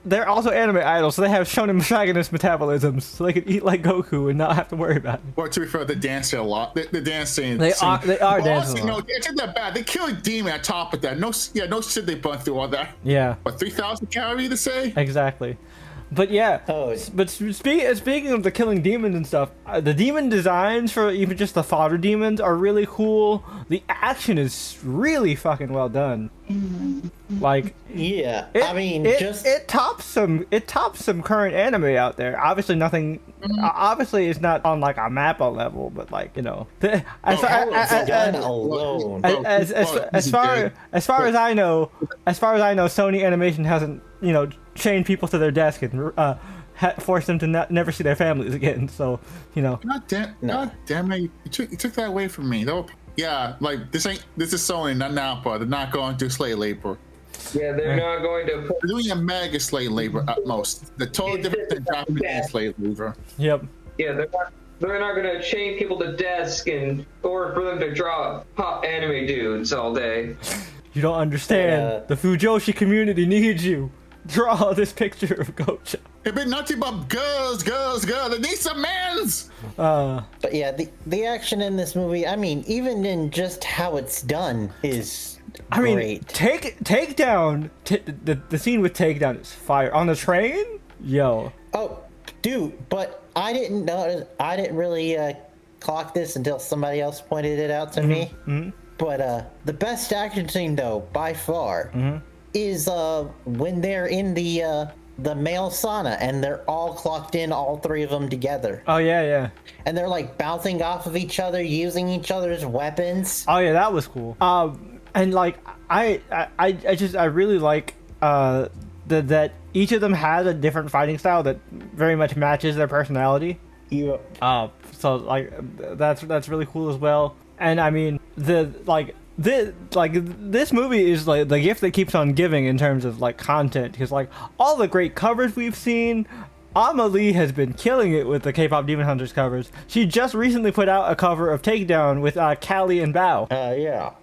S1: they're also anime idols, so they have shonen protagonist metabolisms, so they can eat like Goku and not have to worry about it.
S2: Well, to be fair, they dance a lot. The dancing.
S1: They are dancing a
S2: No,
S1: lot.
S2: it's not that bad. They kill a demon on top of that. No shit. They burn through all that.
S1: Yeah,
S2: What, 3,000 calories to say?
S1: exactly. But yeah, but speaking of the killing demons and stuff, the demon designs for even just the fodder demons are really cool. The action is really fucking well done. Like,
S3: Yeah,
S1: it tops some current anime out there. Obviously, nothing. Obviously, it's not on like a Mappa level, but like as far as I know, Sony Animation hasn't chained people to their desk and forced them to never see their families again. So
S2: God damn it! You took that away from me. Yeah, like this is Sony, not Napa. They're not going to do slave labor.
S4: Yeah, they're not going to.
S2: They're doing a mega slave labor at most. The totally different than Japanese slave labor.
S1: Yep.
S4: Yeah, they're not going to chain people to desk or for them to draw pop anime dudes all day.
S1: You don't understand. The Fujoshi community needs you. Draw this picture of Gocha.
S2: It's been nothing but girls. They need some mans.
S3: But yeah, the action in this movie, I mean, even in just how it's done is great.
S1: Takedown. The scene with Takedown is fire on the train. Yo.
S3: Oh, Dude, but I didn't notice. I didn't really clock this until somebody else pointed it out to me.
S1: Mm-hmm.
S3: But the best action scene, though, by far,
S1: Mm-hmm.
S3: is when they're in the male sauna and they're all clocked in, all three of them together,
S1: Oh yeah.
S3: and they're like bouncing off of each other, using each other's weapons.
S1: Oh yeah, that was cool. And like I really like that each of them has a different fighting style that very much matches their personality.
S3: You
S1: So like that's really cool as well. And I mean this movie is like the gift that keeps on giving in terms of like content, because like all the great covers we've seen, Amelie has been killing it with the K-pop Demon Hunters covers. She just recently put out a cover of Takedown with Callie and Bao.
S3: yeah.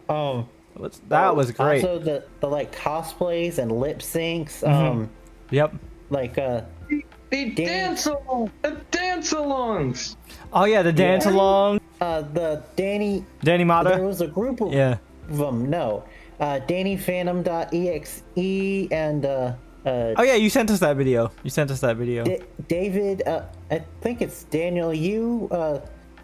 S1: That was great.
S3: Also, the like cosplays and lip syncs.
S1: Yep.
S3: Like
S4: The dance alongs.
S1: Oh yeah, the dance along.
S3: the Danny.
S1: Danny Mata.
S3: There was a group of
S1: Yeah.
S3: them. No, Danny Phantom.exe and
S1: Oh yeah, you sent us that video.
S3: David. I think it's Daniel Yu.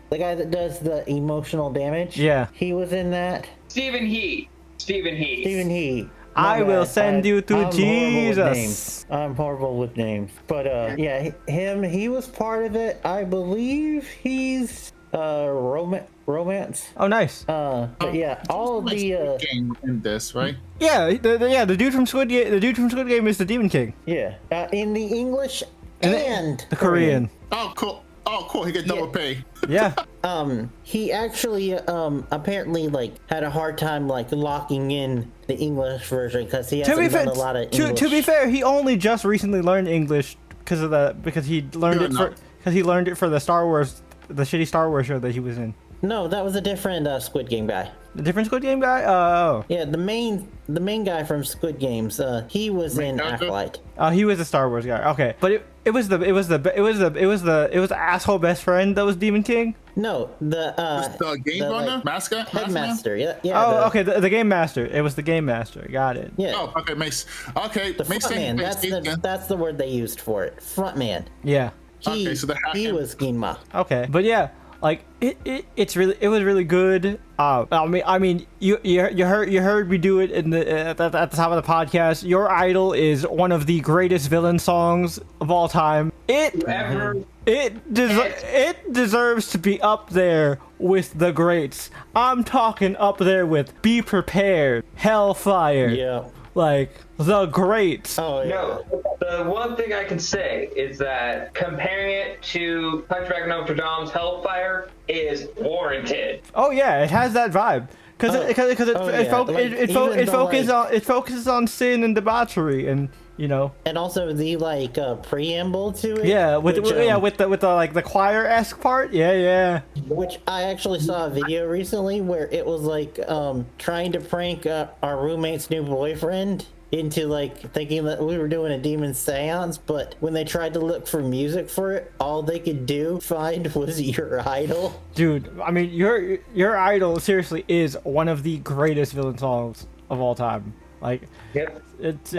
S3: The guy that does the emotional damage.
S1: Yeah.
S3: He was in that.
S4: Stephen He.
S3: Stephen He.
S1: I will send you to
S3: I'm
S1: Jesus.
S3: I'm horrible with names. But yeah, he was part of it. I believe he's romance.
S1: Oh nice.
S3: But yeah, all of the
S2: game in this, right?
S1: Yeah, the dude from Squid Game. The dude from Squid Game is the Demon King.
S3: yeah, in the English and
S1: The Korean.
S2: Oh, cool. Oh, cool. He get double pay.
S1: Yeah.
S3: He actually apparently like had a hard time like locking in the English version because he hasn't done a lot of English.
S1: To be fair, he only just recently learned English because he learned it for the shitty Star Wars show that he was in.
S3: No, that was a different Squid Game guy.
S1: The different Squid Game guy? Oh.
S3: Yeah, the main guy from Squid Games. He was in
S2: character?
S3: Acolyte.
S1: Oh, he was a Star Wars guy. Okay, but it was the asshole best friend that was Demon King.
S3: No, the
S2: Game runner? Mascot?
S3: headmaster. Yeah.
S1: Oh, okay, the game master. It was the game master. Got it.
S3: Yeah.
S2: Oh, okay. Makes
S3: The
S2: sense.
S3: frontman. That's the word they used for it. Frontman.
S1: Yeah.
S3: He was Ginma.
S1: Okay, but yeah, like it was really good. I mean, you heard me do it at the top of the podcast. Your Idol is one of the greatest villain songs of all time. It deserves to be up there with the greats. I'm talking up there with Be Prepared, Hellfire.
S3: Yeah.
S1: Like the greats.
S3: Oh yeah.
S4: No, the one thing I can say is that comparing it to Hunchback of Notre Dame's Hellfire is warranted.
S1: Oh yeah, it has that vibe because it focuses on sin and debauchery, and you know.
S3: And also the like preamble to it.
S1: Yeah, with the like the choir-esque part. Yeah.
S3: Which I actually saw a video recently where it was like trying to prank our roommate's new boyfriend into like thinking that we were doing a demon seance, but when they tried to look for music for it, all they could find was Your Idol. Dude,
S1: I mean, your Idol seriously is one of the greatest villain songs of all time. Like,
S4: Yep.
S1: it's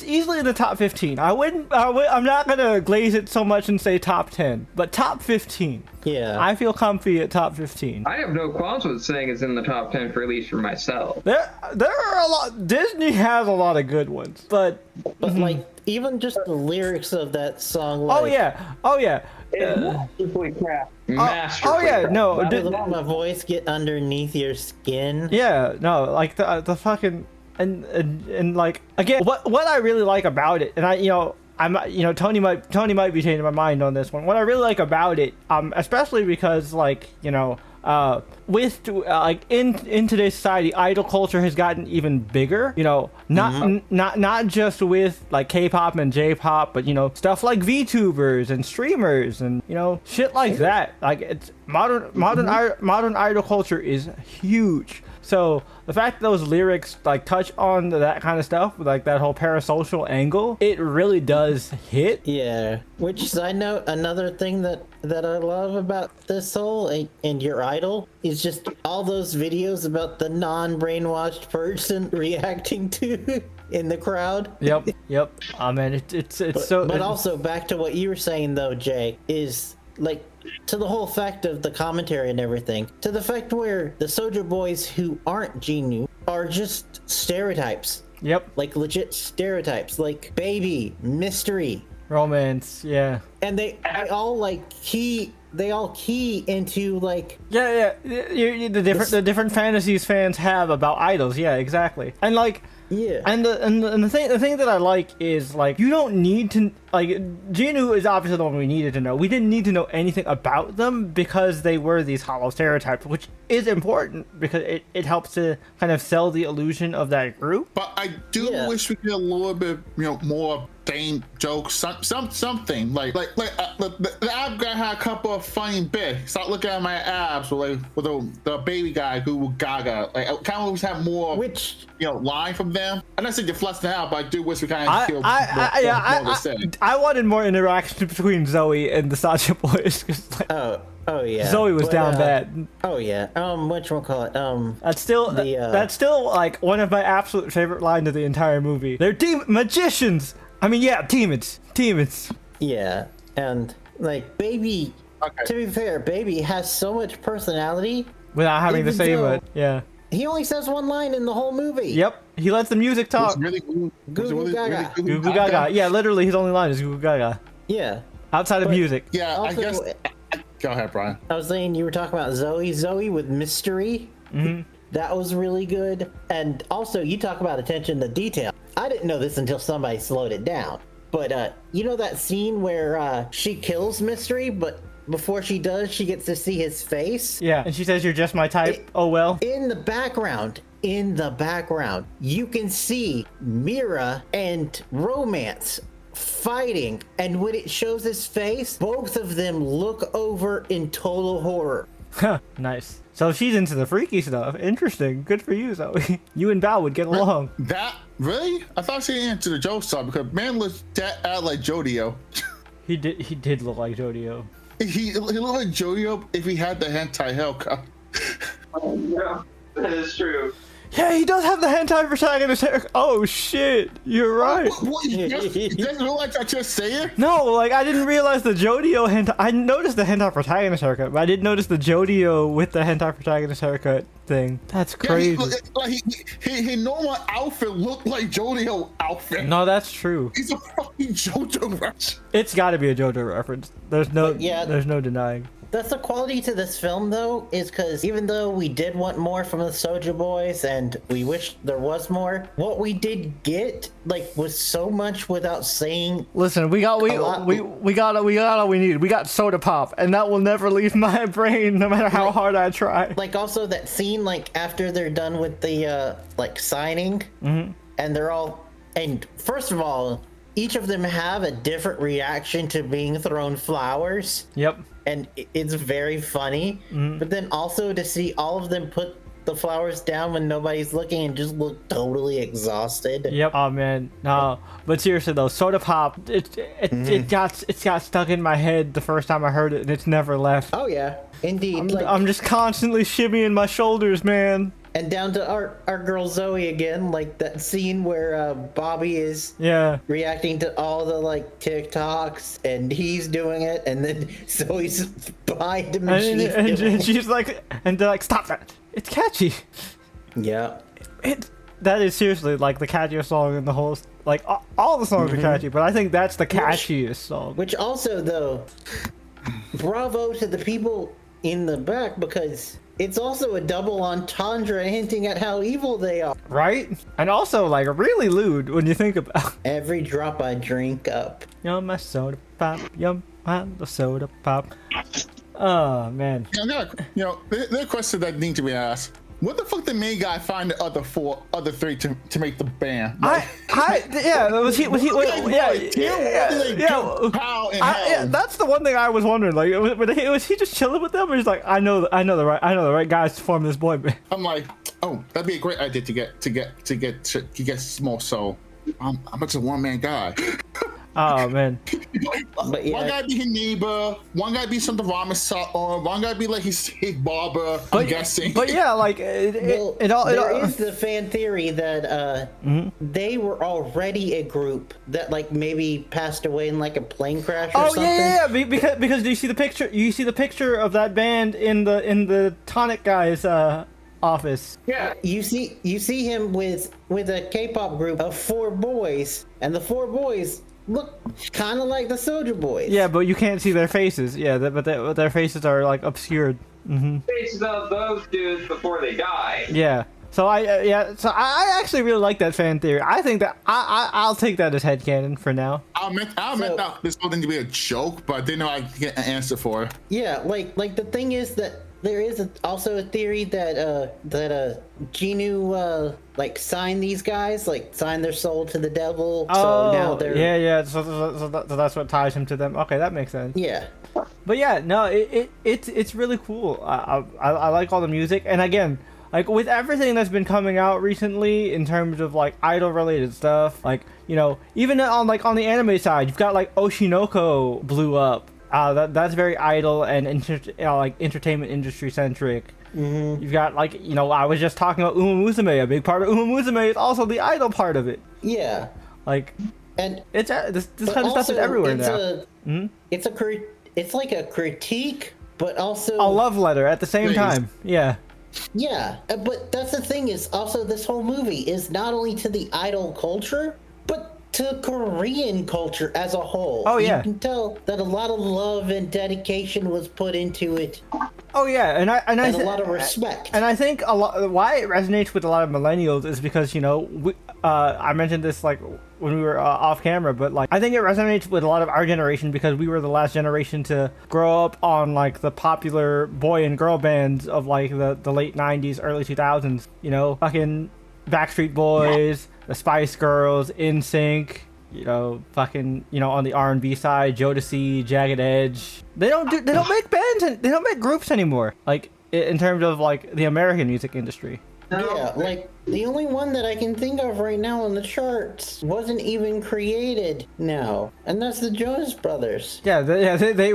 S1: easily in the top 15. I'm not gonna glaze it so much and say top 10, but top 15.
S3: Yeah.
S1: I feel comfy at top 15.
S4: I have no qualms with saying it's in the top 10 for at least for myself.
S1: There are a lot. Disney has a lot of good ones, but
S3: like even just the lyrics of that song. Like,
S1: oh yeah.
S4: It's masterfully crafted.
S1: Oh
S4: Masterfully
S1: yeah,
S4: crafted.
S1: no.
S3: Why does my voice get underneath your skin?
S1: Yeah, no, like the fucking and like again, what I really like about it, and Tony might be changing my mind on this one. What I really like about it, especially because like like in today's society, idol culture has gotten even bigger. You know, not just with like K-pop and J-pop, but stuff like VTubers and streamers and shit like that. Like it's modern idol culture is huge. So the fact that those lyrics like touch on that kind of stuff, like that whole parasocial angle, it really does hit.
S3: Yeah. Which, side note, another thing that that I love about this whole and your idol is just all those videos about the non-brainwashed person reacting to in the crowd.
S1: Yep. I mean, it's so.
S3: But also back to what you were saying though, Jay, is like to the whole fact of the commentary and everything, to the fact where the Soulja Boys who aren't Genu are just stereotypes.
S1: Yep.
S3: Like legit stereotypes, like baby, mystery,
S1: Romance. Yeah.
S3: and they all key into like
S1: Yeah. The different fantasies fans have about idols. Yeah, exactly. And like.
S3: yeah.
S1: And the thing that I like is like you don't need to like Genu is obviously the one we needed to know. We didn't need to know anything about them because they were these hollow stereotypes, which is important because it helps to kind of sell the illusion of that group.
S2: But I do wish we could a little bit, more Dane jokes, something like the ab guy had a couple of funny bits. Start looking at my abs with the baby guy who Gaga. Like I kind of wish have more, line from them. I'm not saying to flush that out, but I do wish we kind of feel more to say.
S1: I wanted more interaction between Zoe and the Sacha boys. Like,
S3: oh yeah.
S1: Zoe was down bad.
S3: Oh yeah. Whatchamacallit?
S1: That's still like one of my absolute favorite lines of the entire movie. They're magicians. I mean, yeah, demons.
S3: Yeah, and like Baby. Okay. To be fair, Baby has so much personality
S1: without having to say it. Yeah.
S3: He only says one line in the whole movie.
S1: Yep. He lets the music talk.
S2: It's really
S3: Goo Goo Gaga.
S1: Goo Goo Gaga. Yeah, literally his only line is Goo Goo Gaga.
S3: Yeah.
S1: Outside of music.
S2: Yeah,
S3: also,
S2: I guess. Go ahead, Brian.
S3: I was saying you were talking about Zoe with mystery.
S1: Mm-hmm.
S3: That was really good. And also, you talk about attention to detail. I didn't know this until somebody slowed it down. But you know that scene where she kills Mystery, but before she does, she gets to see his face?
S1: Yeah, and she says, "You're just my type." Oh well.
S3: In the background, you can see Mira and Romance fighting, and when it shows his face, both of them look over in total horror.
S1: Huh, nice. So she's into the freaky stuff. Interesting. Good for you, Zoe. You and Bao would get along.
S2: That really? I thought she into the joke stuff because man looks that like Jodio.
S1: He did look like Jodio.
S2: He looked like Jodio if he had the hentai haircut.
S4: Yeah, that is true.
S1: Yeah, he does have the hentai protagonist hair. Oh shit, you're right.
S2: What, you just realize I just saying?
S1: No, like I didn't realize the Jodio hentai. I noticed the hentai protagonist haircut, but I didn't notice the Jodio with the hentai protagonist haircut thing. That's crazy.
S2: Yeah, his normal outfit looked like Jodio outfit.
S1: No, that's true.
S2: He's a fucking JoJo reference.
S1: It's got to be a JoJo reference. There's no denying.
S3: That's the quality to this film, though, is because even though we did want more from the Soulja Boys and we wish there was more, what we did get was so much without saying.
S1: Listen, we got all we needed. We got soda pop, and that will never leave my brain, no matter how hard I try.
S3: Also that scene, after they're done with the signing, and they're all, and first of all, each of them have a different reaction to being thrown flowers.
S1: Yep.
S3: And it's very funny, but then also to see all of them put the flowers down when nobody's looking and just look totally exhausted.
S1: Yep. Oh man, no. But seriously though, soda pop, it got stuck in my head the first time I heard it, and it's never left.
S3: Oh yeah, indeed.
S1: I'm just constantly shimmying my shoulders, man.
S3: And down to our girl Zoe again, that scene where Bobby is reacting to all the TikToks and he's doing it, and then Zoe's behind him
S1: and she's like, and they're like, stop that! It's catchy.
S3: Yeah.
S1: That is seriously the catchiest song in the whole. All the songs are catchy, but I think that's the catchiest song.
S3: Which also though, bravo to the people in the back because it's also a double entendre hinting at how evil they are.
S1: Right? And also, really lewd when you think about it.
S3: Every drop I drink up.
S1: Yum, my soda pop. Yum, my soda pop. Oh, man.
S2: There are questions that need to be asked. What the fuck did main guy find the other three to make the band?
S1: Was he? That's the one thing I was wondering. Was he just chilling with them, or he's like, I know the right guys to form this boy band?
S2: I'm like, oh, that'd be a great idea to get small soul. I'm just a one man guy.
S1: Oh man.
S3: But yeah.
S2: One guy be his neighbor, one guy be some ramen shop, or one guy be like his barber. I'm guessing.
S1: But yeah, like
S3: Well, there is the fan theory that they were already a group that like maybe passed away in like a plane crash or something.
S1: Because do you see the picture? You see the picture of that band in the Tonic guy's office.
S4: Yeah.
S3: You see him with a K-pop group of 4 boys, and the 4 boys look kind of like the Soldier Boys.
S1: Yeah, but you can't see their faces. Yeah, but their faces are like obscured.
S4: Faces of those dudes before they die.
S1: Yeah. So I actually really like that fan theory. I think that I'll take that as headcanon for now.
S2: I meant that this whole thing to be a joke, but I didn't know I could get an answer for it.
S3: Yeah, like the thing is that there is also a theory that Genu like signed these guys, like signed their soul to the devil. So now they're
S1: So that's what ties him to them. Okay, that makes sense.
S3: yeah.
S1: But yeah, no, it's really cool. I like all the music, and again, like with everything that's been coming out recently in terms of like idol related stuff, like even on the anime side, you've got like Oshinoko blew up. That's very idol and entertainment industry centric. You've got I was just talking about Uma Musume. A big part of Uma Musume is also the idol part of it.
S3: Yeah.
S1: Like,
S3: And
S1: it's this kind of stuff is everywhere now.
S3: It's like a critique, but also
S1: A love letter at the same time. Yeah.
S3: yeah. But that's the thing is also this whole movie is not only to the idol culture, but to Korean culture as a whole.
S1: Oh yeah.
S3: You can tell that a lot of love and dedication was put into it.
S1: Oh yeah, and a
S3: lot of respect.
S1: And I think a lot why it resonates with a lot of millennials is because I mentioned this like when we were off camera, but like I think it resonates with a lot of our generation because we were the last generation to grow up on like the popular boy and girl bands of like the late 90s, early 2000s. Fucking Backstreet Boys, the Spice Girls, NSYNC. On the R&B side, Jodeci, Jagged Edge. They don't make bands and they don't make groups anymore. Like in terms of like the American music industry.
S3: Yeah, like the only one that I can think of right now on the charts wasn't even created now, and that's the Jonas Brothers.
S1: Yeah, they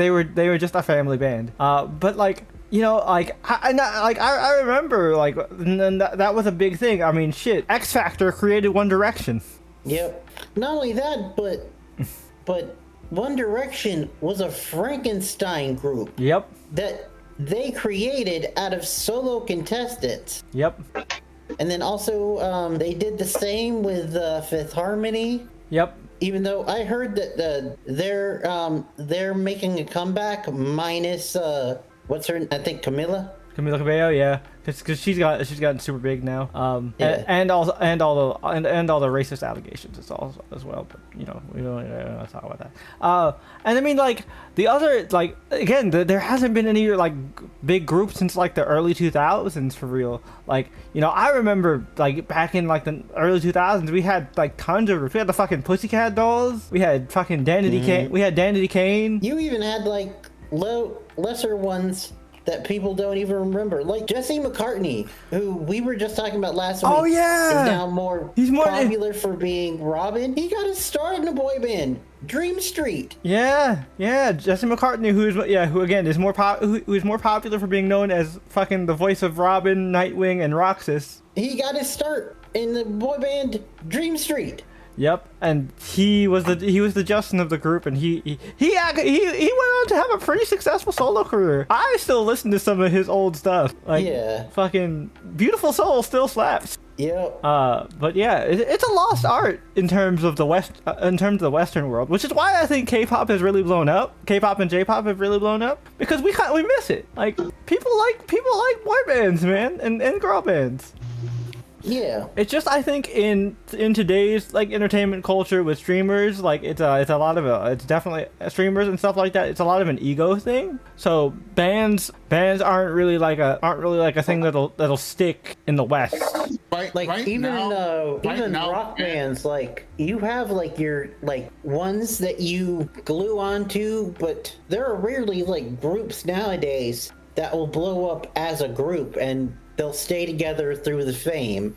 S1: were just a family band. But like. I remember like that was a big thing. I mean, shit. X Factor created One Direction.
S3: Yep. Not only that, but One Direction was a Frankenstein group.
S1: Yep.
S3: That they created out of solo contestants.
S1: Yep.
S3: And then also they did the same with Fifth Harmony.
S1: Yep.
S3: Even though I heard that they're making a comeback minus what's her? I think Camila
S1: Cabello, yeah, because she's gotten super big now.
S3: Yeah.
S1: and all the racist allegations as well. But we don't talk about that. And I mean like the other like again, there hasn't been any like big groups since like the early 2000s for real. Like I remember like back in like the early 2000s we had like tons of groups. We had the fucking Pussycat Dolls. We had fucking Danity Kane. We had Danity Kane.
S3: You even had like lesser ones that people don't even remember, like Jesse McCartney, who we were just talking about last week.
S1: Oh yeah,
S3: is now
S1: he's more
S3: popular for being Robin. He got his start in a boy band, Dream Street.
S1: Yeah, Jesse McCartney, who again is who is more popular for being known as fucking the voice of Robin, Nightwing, and Roxas.
S3: He got his start in the boy band Dream Street.
S1: Yep, and he was the Justin of the group, and he went on to have a pretty successful solo career. I still listen to some of his old stuff. Like,
S3: yeah,
S1: fucking Beautiful Soul still slaps.
S3: Yep.
S1: But yeah, it's a lost art in terms of the Western world, which is why I think K-pop has really blown up. K-pop and J-pop have really blown up because we miss it. Like people like boy bands, man, and girl bands.
S3: Yeah,
S1: it's just I think in today's like entertainment culture with streamers, like it's a lot of it's definitely streamers and stuff like that. It's a lot of an ego thing. So bands aren't really like a thing that'll stick in the West.
S3: Even rock bands, like you have like your like ones that you glue onto, but there are rarely like groups nowadays that will blow up as a group and they'll stay together through the fame.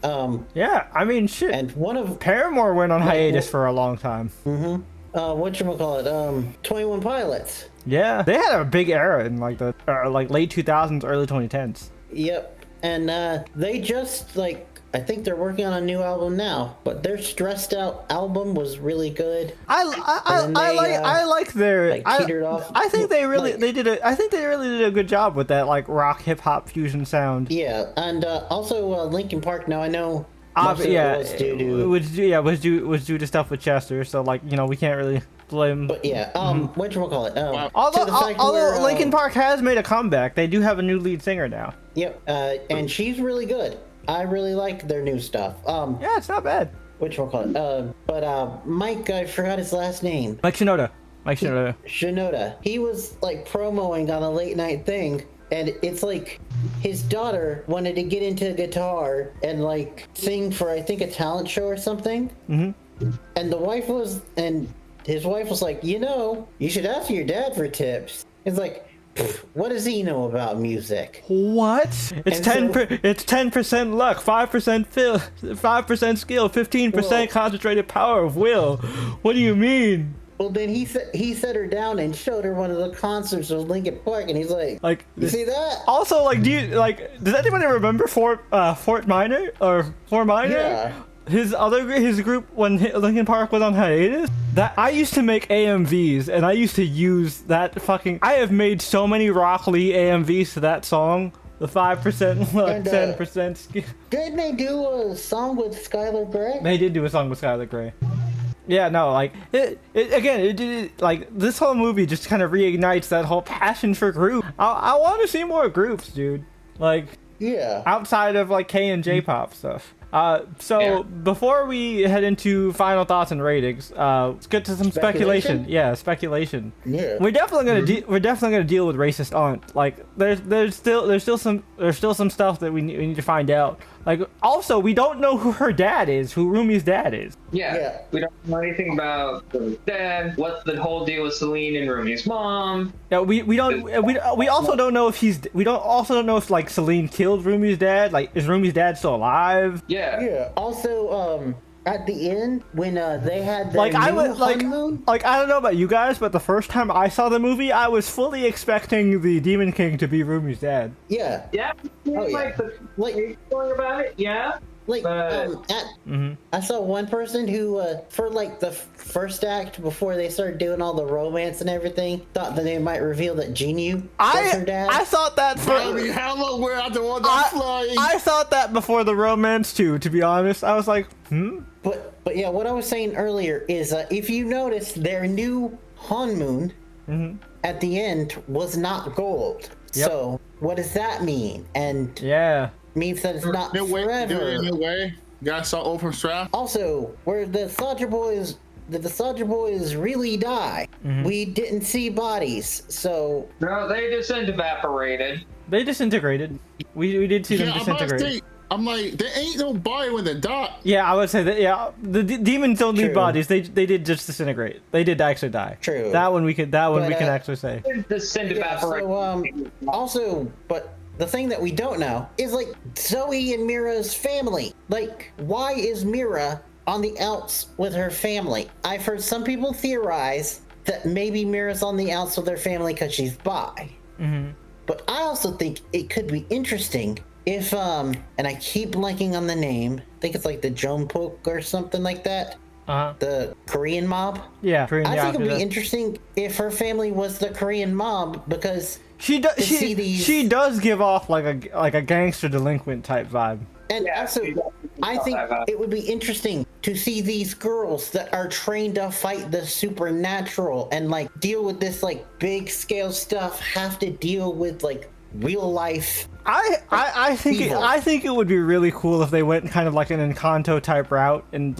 S1: Yeah, I mean, shit.
S3: And one of
S1: Paramore went on hiatus for a long time.
S3: whatchamacallit, 21 Pilots.
S1: Yeah, they had a big era in like the like late 2000s, early 2010s.
S3: Yep. And they just I think they're working on a new album now, but their Stressed Out album was really good.
S1: I like their
S3: teetered off.
S1: I think they really did a good job with that like rock hip hop fusion sound.
S3: Yeah, and also Linkin Park. Now I know.
S1: Yeah,
S3: was due to
S1: was due to stuff with Chester, so like we can't really blame.
S3: But yeah, whatchamacallit?
S1: Although Linkin Park has made a comeback, they do have a new lead singer now.
S3: Yep, and she's really good. I really like their new stuff.
S1: Yeah, it's not bad.
S3: Whatchamacallit? But Mike, I forgot his last name.
S1: Mike Shinoda.
S3: Shinoda. He was promoing on a late night thing. And it's his daughter wanted to get into guitar and sing for I think a talent show or something. Mm-hmm. And his wife was like, you should ask your dad for tips. It's what does he know about music?
S1: What? It's 10% luck, 5% 5% skill, 15% concentrated power of will. What do you mean?
S3: Well, then he set her down and showed her one of the concerts of Linkin Park, and he's like, you see that?
S1: Also, does anybody remember Fort Minor or Fort Minor?
S3: Yeah.
S1: His group when Linkin Park was on hiatus. That I used to make AMVs, and I used to use that fucking. I have made so many Rock Lee AMVs to that song. The 5% luck, 10% skill.
S3: Didn't they do a song with Skylar Grey?
S1: They did do a song with Skylar Grey. Yeah, no, this whole movie just kind of reignites that whole passion for group. I want to see more groups, dude.
S3: Yeah.
S1: Outside of K and J-pop stuff. Before we head into final thoughts and ratings, let's get to some speculation. Yeah, speculation.
S3: Yeah.
S1: We're definitely gonna deal with racist aunt. There's still some stuff that we need to find out. Also, we don't know who her dad is, who Rumi's dad is.
S4: Yeah. We don't know anything about the dad. What's the whole deal with Celine and Rumi's mom?
S1: Yeah, we also don't know if Celine killed Rumi's dad. Is Rumi's dad still alive?
S4: Yeah.
S3: Yeah. Also, at the end when they had their honeymoon.
S1: I don't know about you guys, but the first time I saw the movie, I was fully expecting the Demon King to be Rumi's dad.
S3: Yeah.
S4: Yeah.
S3: Oh, yeah.
S4: Going about it. Yeah.
S3: I saw one person who, for the first act before they started doing all the romance and everything, thought that they might reveal that Jinyu was her dad.
S1: I thought that for. I thought that before the romance too. To be honest, I was like,
S3: But yeah, what I was saying earlier is, if you notice, their new Hanmoon at the end was not gold.
S1: Yep.
S3: So what does that mean? And
S1: yeah.
S3: Means that it's not forever.
S2: No way. You guys saw Old from Strap?
S3: Also, where the Soldier Boys really die, we didn't see bodies, so...
S4: No, they just evaporated.
S1: They disintegrated. We did see them disintegrate.
S2: I'm like, there ain't no body when they die.
S1: Yeah, I would say that. Yeah, the demons don't need bodies. They did just disintegrate. They did actually die.
S3: True.
S1: That one we can actually say.
S3: But the thing that we don't know is Zoe and Mira's family. Why is Mira on the outs with her family? I've heard some people theorize that maybe Mira's on the outs with her family because she's bi. But I also think it could be interesting if and I keep blanking on the name. I think it's the Jongpok or something like that. The Korean mob.
S1: Yeah,
S3: I think it'd be interesting if her family was the Korean mob, because
S1: she does give off like a gangster delinquent type vibe.
S3: And also, I think it would be interesting to see these girls that are trained to fight the supernatural and deal with this big scale stuff have to deal with real life.
S1: I think it would be really cool if they went kind of an Encanto type route and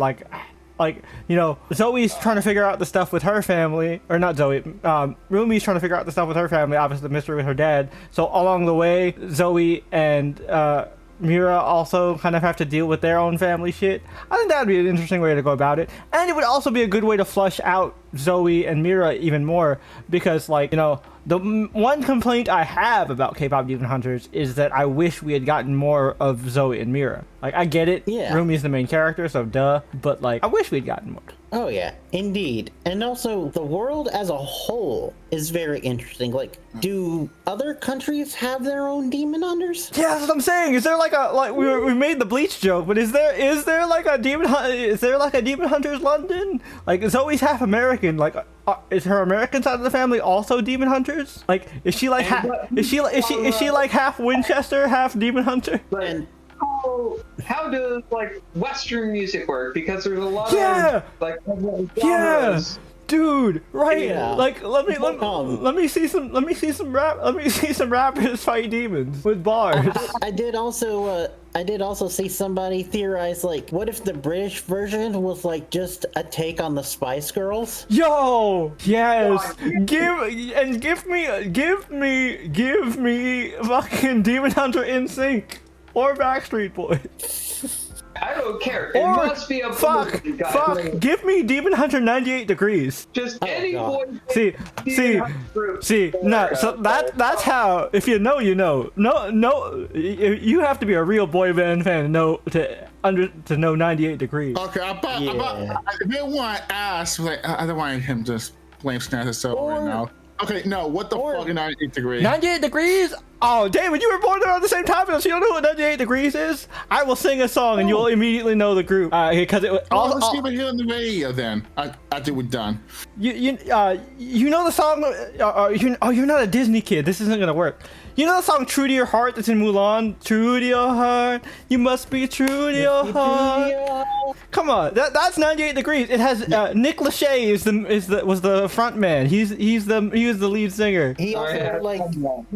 S1: Zoe's trying to figure out the stuff with her family, or not Zoe, Rumi's trying to figure out the stuff with her family, obviously the mystery with her dad. So along the way, Zoe and Mira also kind of have to deal with their own family shit. I think that would be an interesting way to go about it. And it would also be a good way to flush out Zoe and Mira even more because, like, you know, the one complaint I have about K-pop Demon Hunters is that I wish we had gotten more of Zoe and Mira. Like, I get it.
S3: Yeah.
S1: Rumi's the main character, so duh. But, like, I wish we'd gotten more.
S3: Oh yeah, indeed. And also, the world as a whole is very interesting. Like, do other countries have their own demon hunters?
S1: Yeah, that's what I'm saying. Is there like we made the Bleach joke, but is there like a demon Hunters London? Like, Zoe's half American. Like, is her American side of the family also demon hunters? Like, is she like is she like half Winchester, half demon hunter?
S3: And
S4: How does like Western music work? Because there's a lot
S1: Yeah.
S4: of like
S1: Yeah,
S4: genres.
S1: dude, right?
S3: Yeah.
S1: Like, let me see some rappers fight demons with bars.
S3: I did also see somebody theorize, like, what if the British version was like just a take on the Spice Girls?
S1: Yo, yes, give me fucking Demon Hunter in sync or Backstreet Boys.
S4: I don't care. It
S1: Or
S4: must be a
S1: fuck,
S4: boy, guys.
S1: give me Demon Hunter 98 Degrees.
S4: Just any
S3: God.
S4: boy.
S1: See, no, so that's how, if you know, you know. No, you have to be a real boy band fan to know 98 Degrees.
S2: Okay, I didn't want to ask, like, I don't want him to just blame Snatch himself right now. Okay, no, what the fuck is 98 Degrees?
S1: 98 Degrees? Oh, David, you were born around the same time as you don't know what 98 Degrees is? I will sing a song and you'll immediately know the group. Because it was
S2: Let's keep it here on the radio then. After we're done.
S1: you know the song. You're not a Disney kid. This isn't gonna work. You know the song "True to Your Heart" that's in Mulan. True to your heart, you must be true to your heart. Come on, that's 98 Degrees. It has Nick Lachey was the front man. He was the lead singer.
S3: He also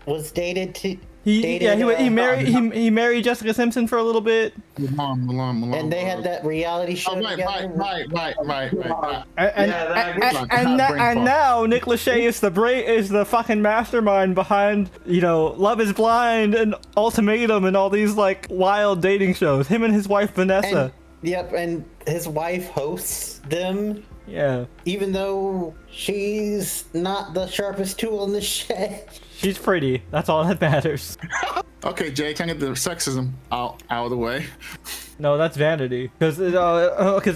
S3: was dated to.
S1: He married Jessica Simpson for a little bit.
S2: Mulan.
S3: And they had that reality show together.
S2: Right.
S1: And now Nick Lachey is the fucking mastermind behind, you know, Love Is Blind and Ultimatum and all these like wild dating shows. Him and his wife Vanessa.
S3: And his wife hosts them.
S1: Yeah.
S3: Even though she's not the sharpest tool in the shed.
S1: She's pretty. That's all that matters.
S2: Okay, Jay, can I get the sexism out of the way?
S1: No, that's vanity. Because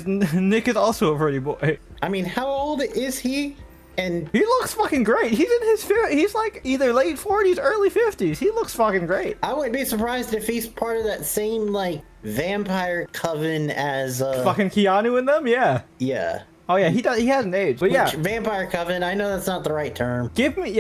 S1: Nick is also a pretty boy.
S3: I mean, how old is he? And
S1: He looks fucking great. He's like either late 40s, early 50s. He looks fucking great.
S3: I wouldn't be surprised if he's part of that same, like, vampire coven as,
S1: Fucking Keanu in them? Yeah.
S3: yeah.
S1: Oh yeah, he hasn't aged. But yeah.
S3: Which, vampire coven, I know that's not the right term.
S1: Give me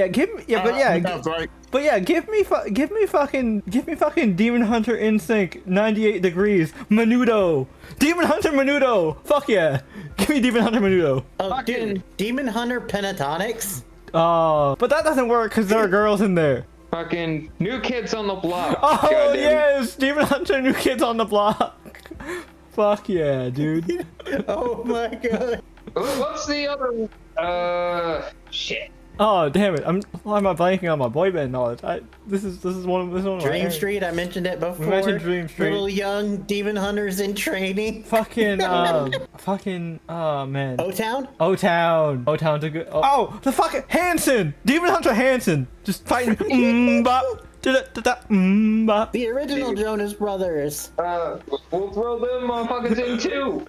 S1: fucking Demon Hunter in sync 98 Degrees Menudo. Demon Hunter Menudo. Fuck yeah. Give me Demon Hunter Menudo.
S3: Oh,
S4: Fucking-
S3: dude, Demon Hunter Pentatonics?
S1: But that doesn't work because there are girls in there.
S4: Fucking New Kids on the Block.
S1: Oh
S4: Goddamn.
S1: yes, Demon Hunter New Kids on the Block. Fuck yeah, dude.
S3: Oh my god.
S4: What's the other? Shit.
S1: Oh damn it! Why am I blanking on my boy band knowledge? This is one of my
S3: Dream
S1: areas.
S3: Street, I mentioned it before.
S1: mentioned Dream Street.
S3: Little young demon hunters in training.
S1: Fucking oh man.
S3: O-Town?
S1: O-Town's a good. Oh, the fucking Hanson, Demon Hunter Hanson, just fighting. Bop. Bop.
S3: The original Jonas Brothers.
S4: We'll throw them motherfuckers in too.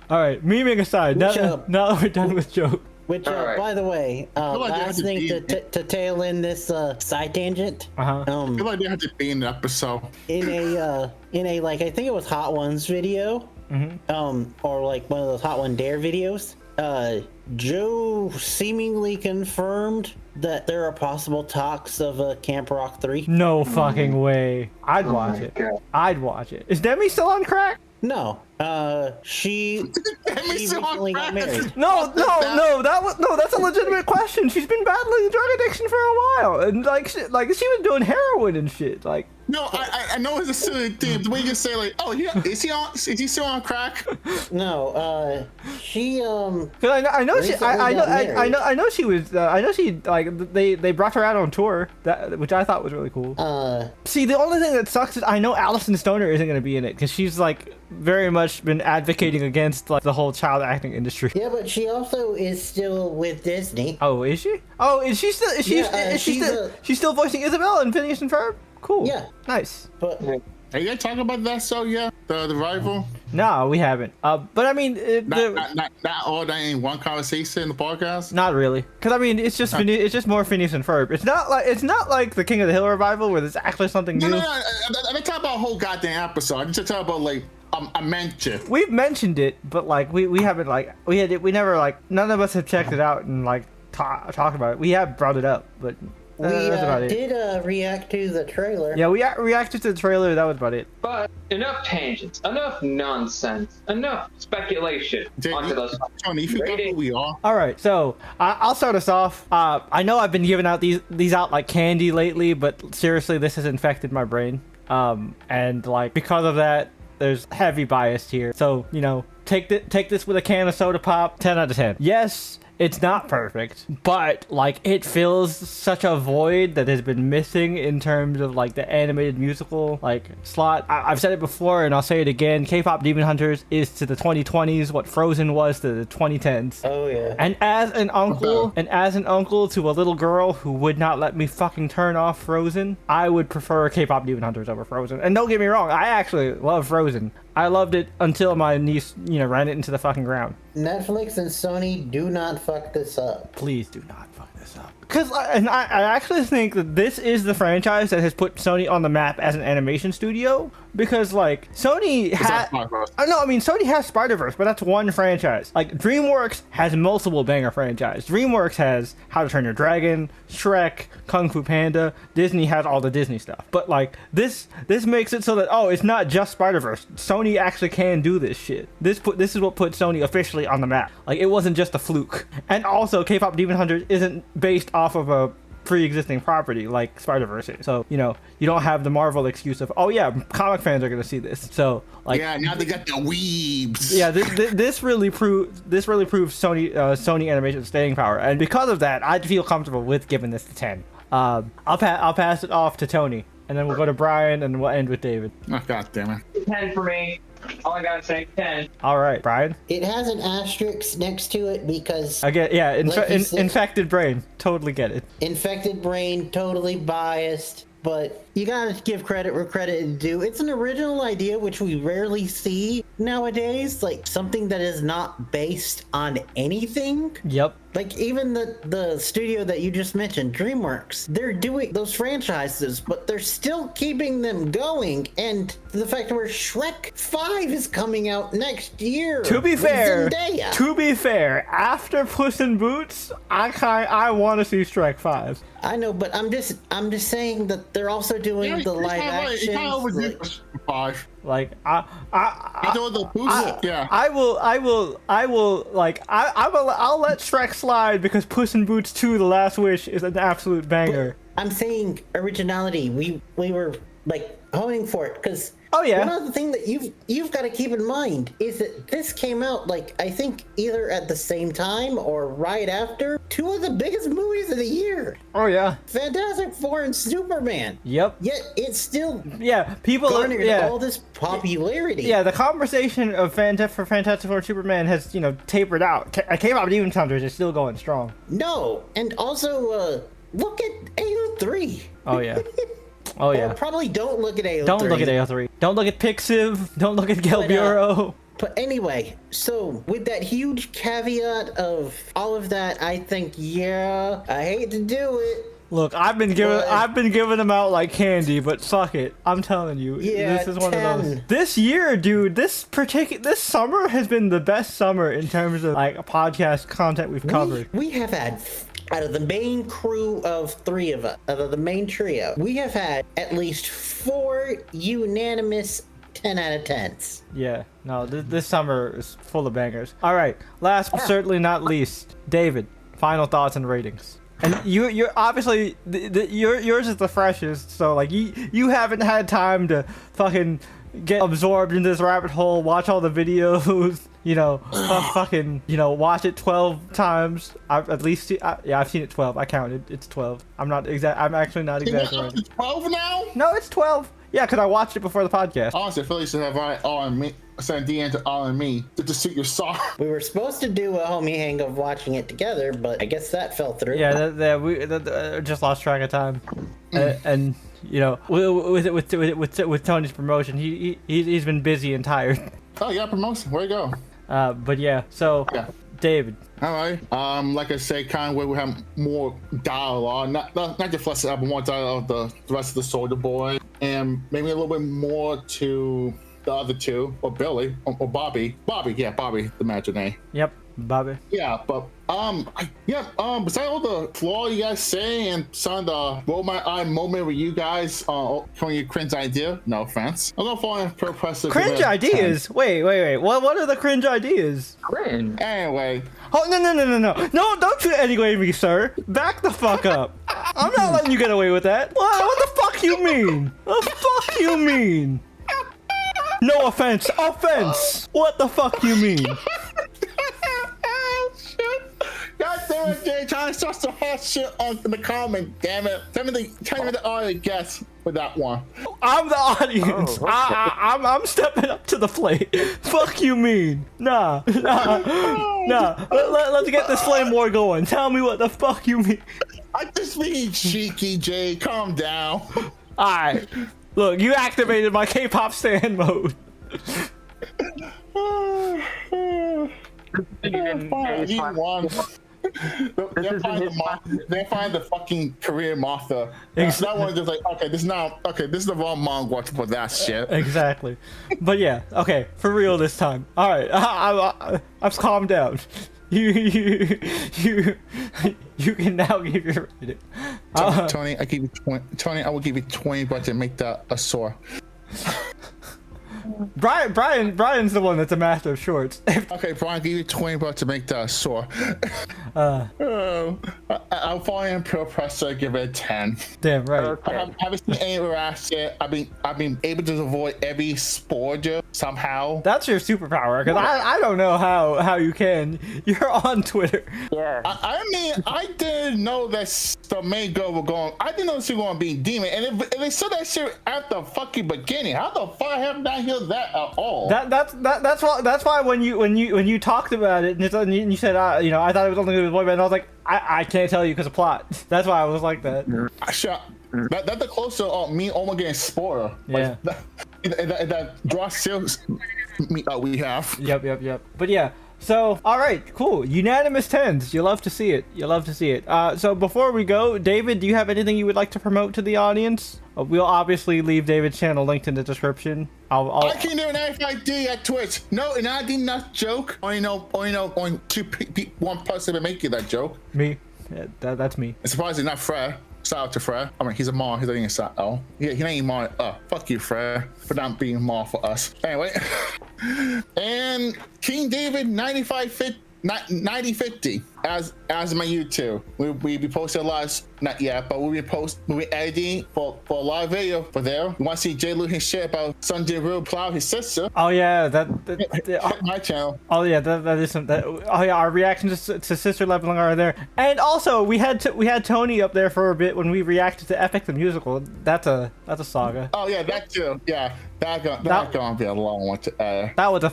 S1: All right, memeing aside, now
S3: up?
S1: that we're done with joke.
S3: Which,
S4: All right.
S3: by the way,
S2: like they
S3: last
S2: had to
S3: thing
S2: be-
S3: to tail in this side tangent.
S1: Uh-huh.
S2: I feel like they had to be in the episode.
S3: In a like, I think it was Hot Ones video, or like one of those Hot One Dare videos. Joe seemingly confirmed that there are possible talks of Camp Rock 3.
S1: No fucking way. I'd watch it.
S4: God.
S1: I'd watch it. Is Demi still on crack?
S3: No, she
S2: Demi's on
S3: recently got
S2: crack.
S3: married.
S1: No, that's a legitimate question. She's been battling drug addiction for a while, and like she was doing heroin and shit. Like,
S2: No, I know it's a silly thing. The way you say like, oh yeah, is he still on crack?
S3: No, she
S1: 'Cause I know she
S3: recently got married.
S1: I know she was I know she like they brought her out on tour, that which I thought was really cool. See, the only thing that sucks is I know Alison Stoner isn't going to be in it because she's like very much been advocating against like the whole child acting industry.
S3: Yeah, but she also is still with Disney.
S1: Oh, is she? Oh, is she still? Is she?
S3: Yeah,
S1: is she
S3: she's
S1: still? She's still voicing Isabel in Phineas and Ferb. Cool.
S3: Yeah.
S1: Nice.
S3: But
S2: Are you guys talking about that show yet? The rival?
S1: No, we haven't. But I mean,
S2: Not all that in one conversation in the podcast.
S1: not really. Because I mean, it's just it's just more Phineas and Ferb. It's not like the King of the Hill revival where there's actually something new.
S2: No. I'm not talking about a whole goddamn episode. I'm just talking about like I mentioned.
S1: We've mentioned it, but like we haven't like we never like none of us have checked it out and like talked about it. We have brought it up, but
S3: we
S1: that's about it.
S3: did react to the trailer.
S1: Yeah, we reacted to the trailer. That was about it.
S4: But enough tangents, enough nonsense, enough speculation. Onto those.
S2: Tony, you forgot who we are.
S1: All right, so I'll start us off. I know I've been giving out these out like candy lately, but seriously, this has infected my brain. And like because of that, there's heavy bias here. So take this with a can of soda pop. 10 out of 10. Yes. It's not perfect, but like it fills such a void that has been missing in terms of like the animated musical like slot. I've said it before and I'll say it again. K-pop Demon Hunters is to the 2020s what Frozen was to the 2010s.
S3: Oh yeah.
S1: And as an uncle to a little girl who would not let me fucking turn off Frozen, I would prefer K-pop Demon Hunters over Frozen. And don't get me wrong, I actually love Frozen. I loved it until my niece, ran it into the fucking ground.
S3: Netflix and Sony, do not fuck this up.
S1: Please do not fuck this up. Because I actually think that this is the franchise that has put Sony on the map as an animation studio. Because like Sony has, Sony has Spider-Verse, but that's one franchise. Like DreamWorks has multiple banger franchises. DreamWorks has How to Train Your Dragon, Shrek, Kung Fu Panda. Disney has all the Disney stuff. But like this makes it so that it's not just Spider-Verse. Sony actually can do this shit. This is what put Sony officially on the map. Like it wasn't just a fluke. And also K-pop Demon Hunters isn't based off of a pre-existing property like Spider-Verse is. So you don't have the Marvel excuse of comic fans are gonna see this. So like
S2: now they got the weebs.
S1: Yeah, this really proves Sony Animation's staying power, and because of that, I feel comfortable with giving this a 10. I'll pass it off to Tony, and then we'll go to Brian, and we'll end with David.
S2: Oh, God damn it.
S4: 10 for me. All I gotta say, 10.
S1: All right, Brian.
S3: It has an asterisk next to it because
S1: Again, infected brain. Totally get it.
S3: infected brain, totally biased. But you gotta give credit where credit is due. It's an original idea, which we rarely see nowadays. Like something that is not based on anything.
S1: Yep.
S3: Like even the studio that you just mentioned, DreamWorks, they're doing those franchises, but they're still keeping them going. And the fact where Shrek 5 is coming out next year.
S1: To be
S3: with
S1: fair,
S3: Zendaya.
S1: after Puss in Boots, I want to see Shrek 5.
S3: I know, but I'm just saying that they're also doing the live action.
S1: Like
S2: I'll
S1: let Shrek slide because Puss in Boots 2: The Last Wish is an absolute banger.
S3: I'm saying originality. We were like honing for it because one other thing that you've got to keep in mind is that this came out like I think either at the same time or right after two of the biggest movies of the year.
S1: Oh yeah,
S3: Fantastic Four and Superman.
S1: Yep.
S3: Yet it's still
S1: people
S3: garnered all this popularity.
S1: Yeah, the conversation of Fantastic Four and Superman has tapered out. K-pop Demon Hunters is still going strong.
S3: No, and also look at AO3.
S1: Oh yeah. Oh yeah.
S3: Or probably don't look at AO3.
S1: Don't look at AO3. Don't look at Pixiv. Don't look at Gale Bureau.
S3: But anyway, so with that huge caveat of all of that, I think I hate to do it.
S1: Look, I've been giving them out like candy, but fuck it. I'm telling you, this is one of those. This year, dude, this summer has been the best summer in terms of like podcast content we've covered.
S3: We have had. Out of the main crew of three of us, out of the main trio, we have had at least 4 unanimous 10 out of 10s.
S1: Yeah, no, this summer is full of bangers. All right, last but certainly not least, David, final thoughts and ratings. And you're obviously yours is the freshest, so like you haven't had time to fucking get absorbed into this rabbit hole, watch all the videos, fucking watch it 12 times. I've seen it 12. I counted. It's 12. I'm actually not exaggerating.
S2: It's 12 now?
S1: No, it's 12. Yeah, because I watched it before the podcast.
S2: Honestly, I feel like you should have all on me. Send D into all on me to suit your song.
S3: We were supposed to do a homie hang of watching it together, but I guess that fell through.
S1: Yeah, we just lost track of time, and with Tony's promotion, he's been busy and tired.
S2: Oh yeah, promotion. Where you go?
S1: But yeah, so
S2: Yeah.
S1: David.
S2: All right. Like I say, kind of where we have more dialogue, not just Flesh album, more dialogue of the rest of the Soldier Boy, and maybe a little bit more to the other two, or Billy, or Bobby. Bobby, the Imaginary.
S1: Yep, Bobby.
S2: Yeah, but besides all the flaw you guys say and some of the roll my eye moment where you guys calling your cringe idea, no offense. I'm gonna fall in pro press.
S1: Cringe ideas? Wait. What are the cringe ideas?
S4: Cringe.
S2: Anyway.
S1: Oh no! Don't you anyway me, sir. Back the fuck up. I'm not letting you get away with that. What the fuck you mean? The fuck you mean? No offense. Offense. What the fuck you mean?
S2: God damn it, Jay, trying to start some hot shit in the comment, damn it. Tell me the audience guess with that one.
S1: I'm the audience.
S4: Oh, okay.
S1: I'm stepping up to the plate. Fuck you mean? Nah. Let's get this flame war going. Tell me what the fuck you mean.
S2: I just mean cheeky, Jay. Calm down.
S1: Alright. Look, you activated my K-pop stand mode.
S2: Fine, you won. They'll find the fucking career Martha. That one just like, this is the wrong manga for that shit.
S1: Exactly. But yeah, okay, for real this time. Alright, I've calmed down. You can now give your rating.
S2: Tony, I give you 20. Tony, I will give you 20 bucks to make that a sore.
S1: Brian's the one that's a master of shorts.
S2: Okay, Brian, give you 20 bucks to make that sore. I'll fall in pro pressure, give it a 10.
S1: Damn right.
S4: Okay.
S2: I haven't seen any rash yet. I've been able to avoid every spoiler somehow.
S1: That's your superpower, because I don't know how you can. You're on Twitter.
S4: Yeah.
S2: I mean, I didn't know that the main girl was going. I didn't know she was going to be demon. And if they said that shit at the fucking beginning, how the fuck have not heard that at all?
S1: That's why when you talked about it and you said I thought it was only going to be boy band, I was like I can't tell you because of plot. That's why I was like that.
S2: That's the closer me almost getting spoiler.
S1: Yeah.
S2: That draw sales we have.
S1: Yep. But yeah. So, all right, cool. Unanimous 10s. You love to see it. So before we go, David, do you have anything you would like to promote to the audience? We'll obviously leave David's channel linked in the description.
S2: I can do an FID at Twitch. No, and I did not joke. Only know, one person to make you that joke.
S1: Me. Yeah, that's me.
S2: It's surprisingly not Fred. Shout out to Fred. I mean, he's a mom. He's not even a oh. Yeah, he ain't mom. Fuck you, Fred, for not being mom for us. Anyway, and King David 9050 as my YouTube. We'll be posting a lot, not yet, but we'll be editing for a live video for there. You want to see Jay Lu his shit about Sunday Real Plow, his sister?
S1: Oh yeah,
S2: My channel.
S1: Oh yeah, that is some. Oh yeah, our reactions to Sister Leveling are there, and also we had Tony up there for a bit when we reacted to Epic the Musical. That's a saga.
S2: Oh yeah, that too. Yeah, that's gonna be a long one.
S1: That was a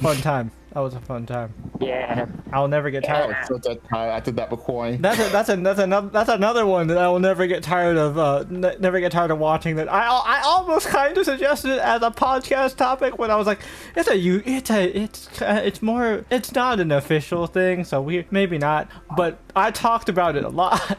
S1: fun time.
S4: Yeah.
S1: I'll never get tired.
S2: I did that recording.
S1: That's another one that I will never get tired of. Never get tired of watching. That I almost kind of suggested it as a podcast topic when I was like, it's not an official thing, so we maybe not. But I talked about it a lot.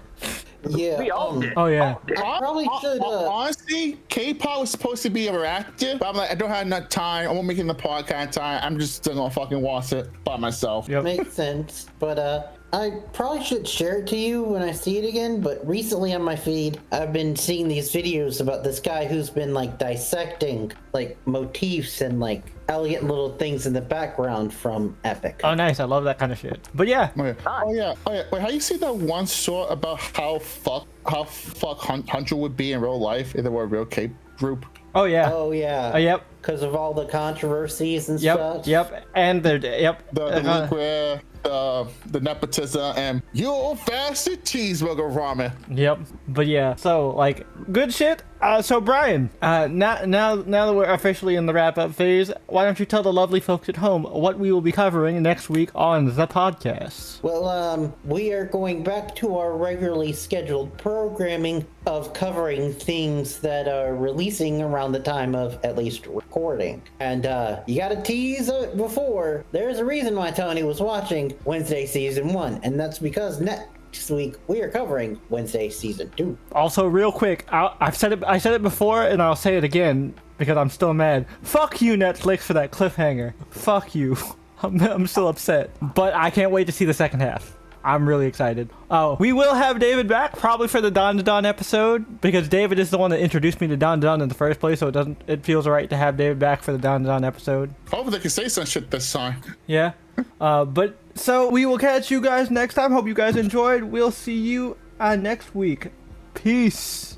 S3: Yeah.
S4: We all did.
S1: Oh yeah.
S3: I probably should.
S2: Honestly, K-pop was supposed to be interactive, but I'm like, I don't have enough time. I'm making the podcast time. I'm just still gonna fucking watch it by myself.
S1: Yep.
S3: Makes sense, but I probably should share it to you when I see it again, but recently on my feed, I've been seeing these videos about this guy who's been like dissecting like motifs and like elegant little things in the background from Epic.
S1: Oh, nice. I love that kind of shit. But yeah.
S2: Oh yeah. Wait, how you see that one short about how fuck Hunter would be in real life if there were a real K group?
S1: Oh, yeah.
S3: Oh yeah.
S1: Yep.
S3: Because of all the controversies and
S1: Yep.
S3: such.
S1: Yep. And yep.
S2: The lucre, the nepotism, and you fasted cheeseburger ramen.
S1: Yep. But yeah. So like, good shit. So Brian, now that we're officially in the wrap up phase, why don't you tell the lovely folks at home what we will be covering next week on the podcast?
S3: Well, we are going back to our regularly scheduled programming of covering things that are releasing around the time of at least recording. And you gotta tease it before. There's a reason why Tony was watching Wednesday Season 1, and that's because next week we are covering Wednesday Season 2.
S1: Also, real quick, I said it before, and I'll say it again because I'm still mad. Fuck you, Netflix, for that cliffhanger. Fuck you. I'm still upset, but I can't wait to see the second half. I'm really excited. Oh, we will have David back probably for the Dawn to Dawn episode because David is the one that introduced me to Dawn to Dawn in the first place, so it feels right to have David back for the Dawn to Dawn episode.
S2: Hopefully they can say some shit this time.
S1: Yeah. But so we will catch you guys next time. Hope you guys enjoyed. We'll see you next week. Peace.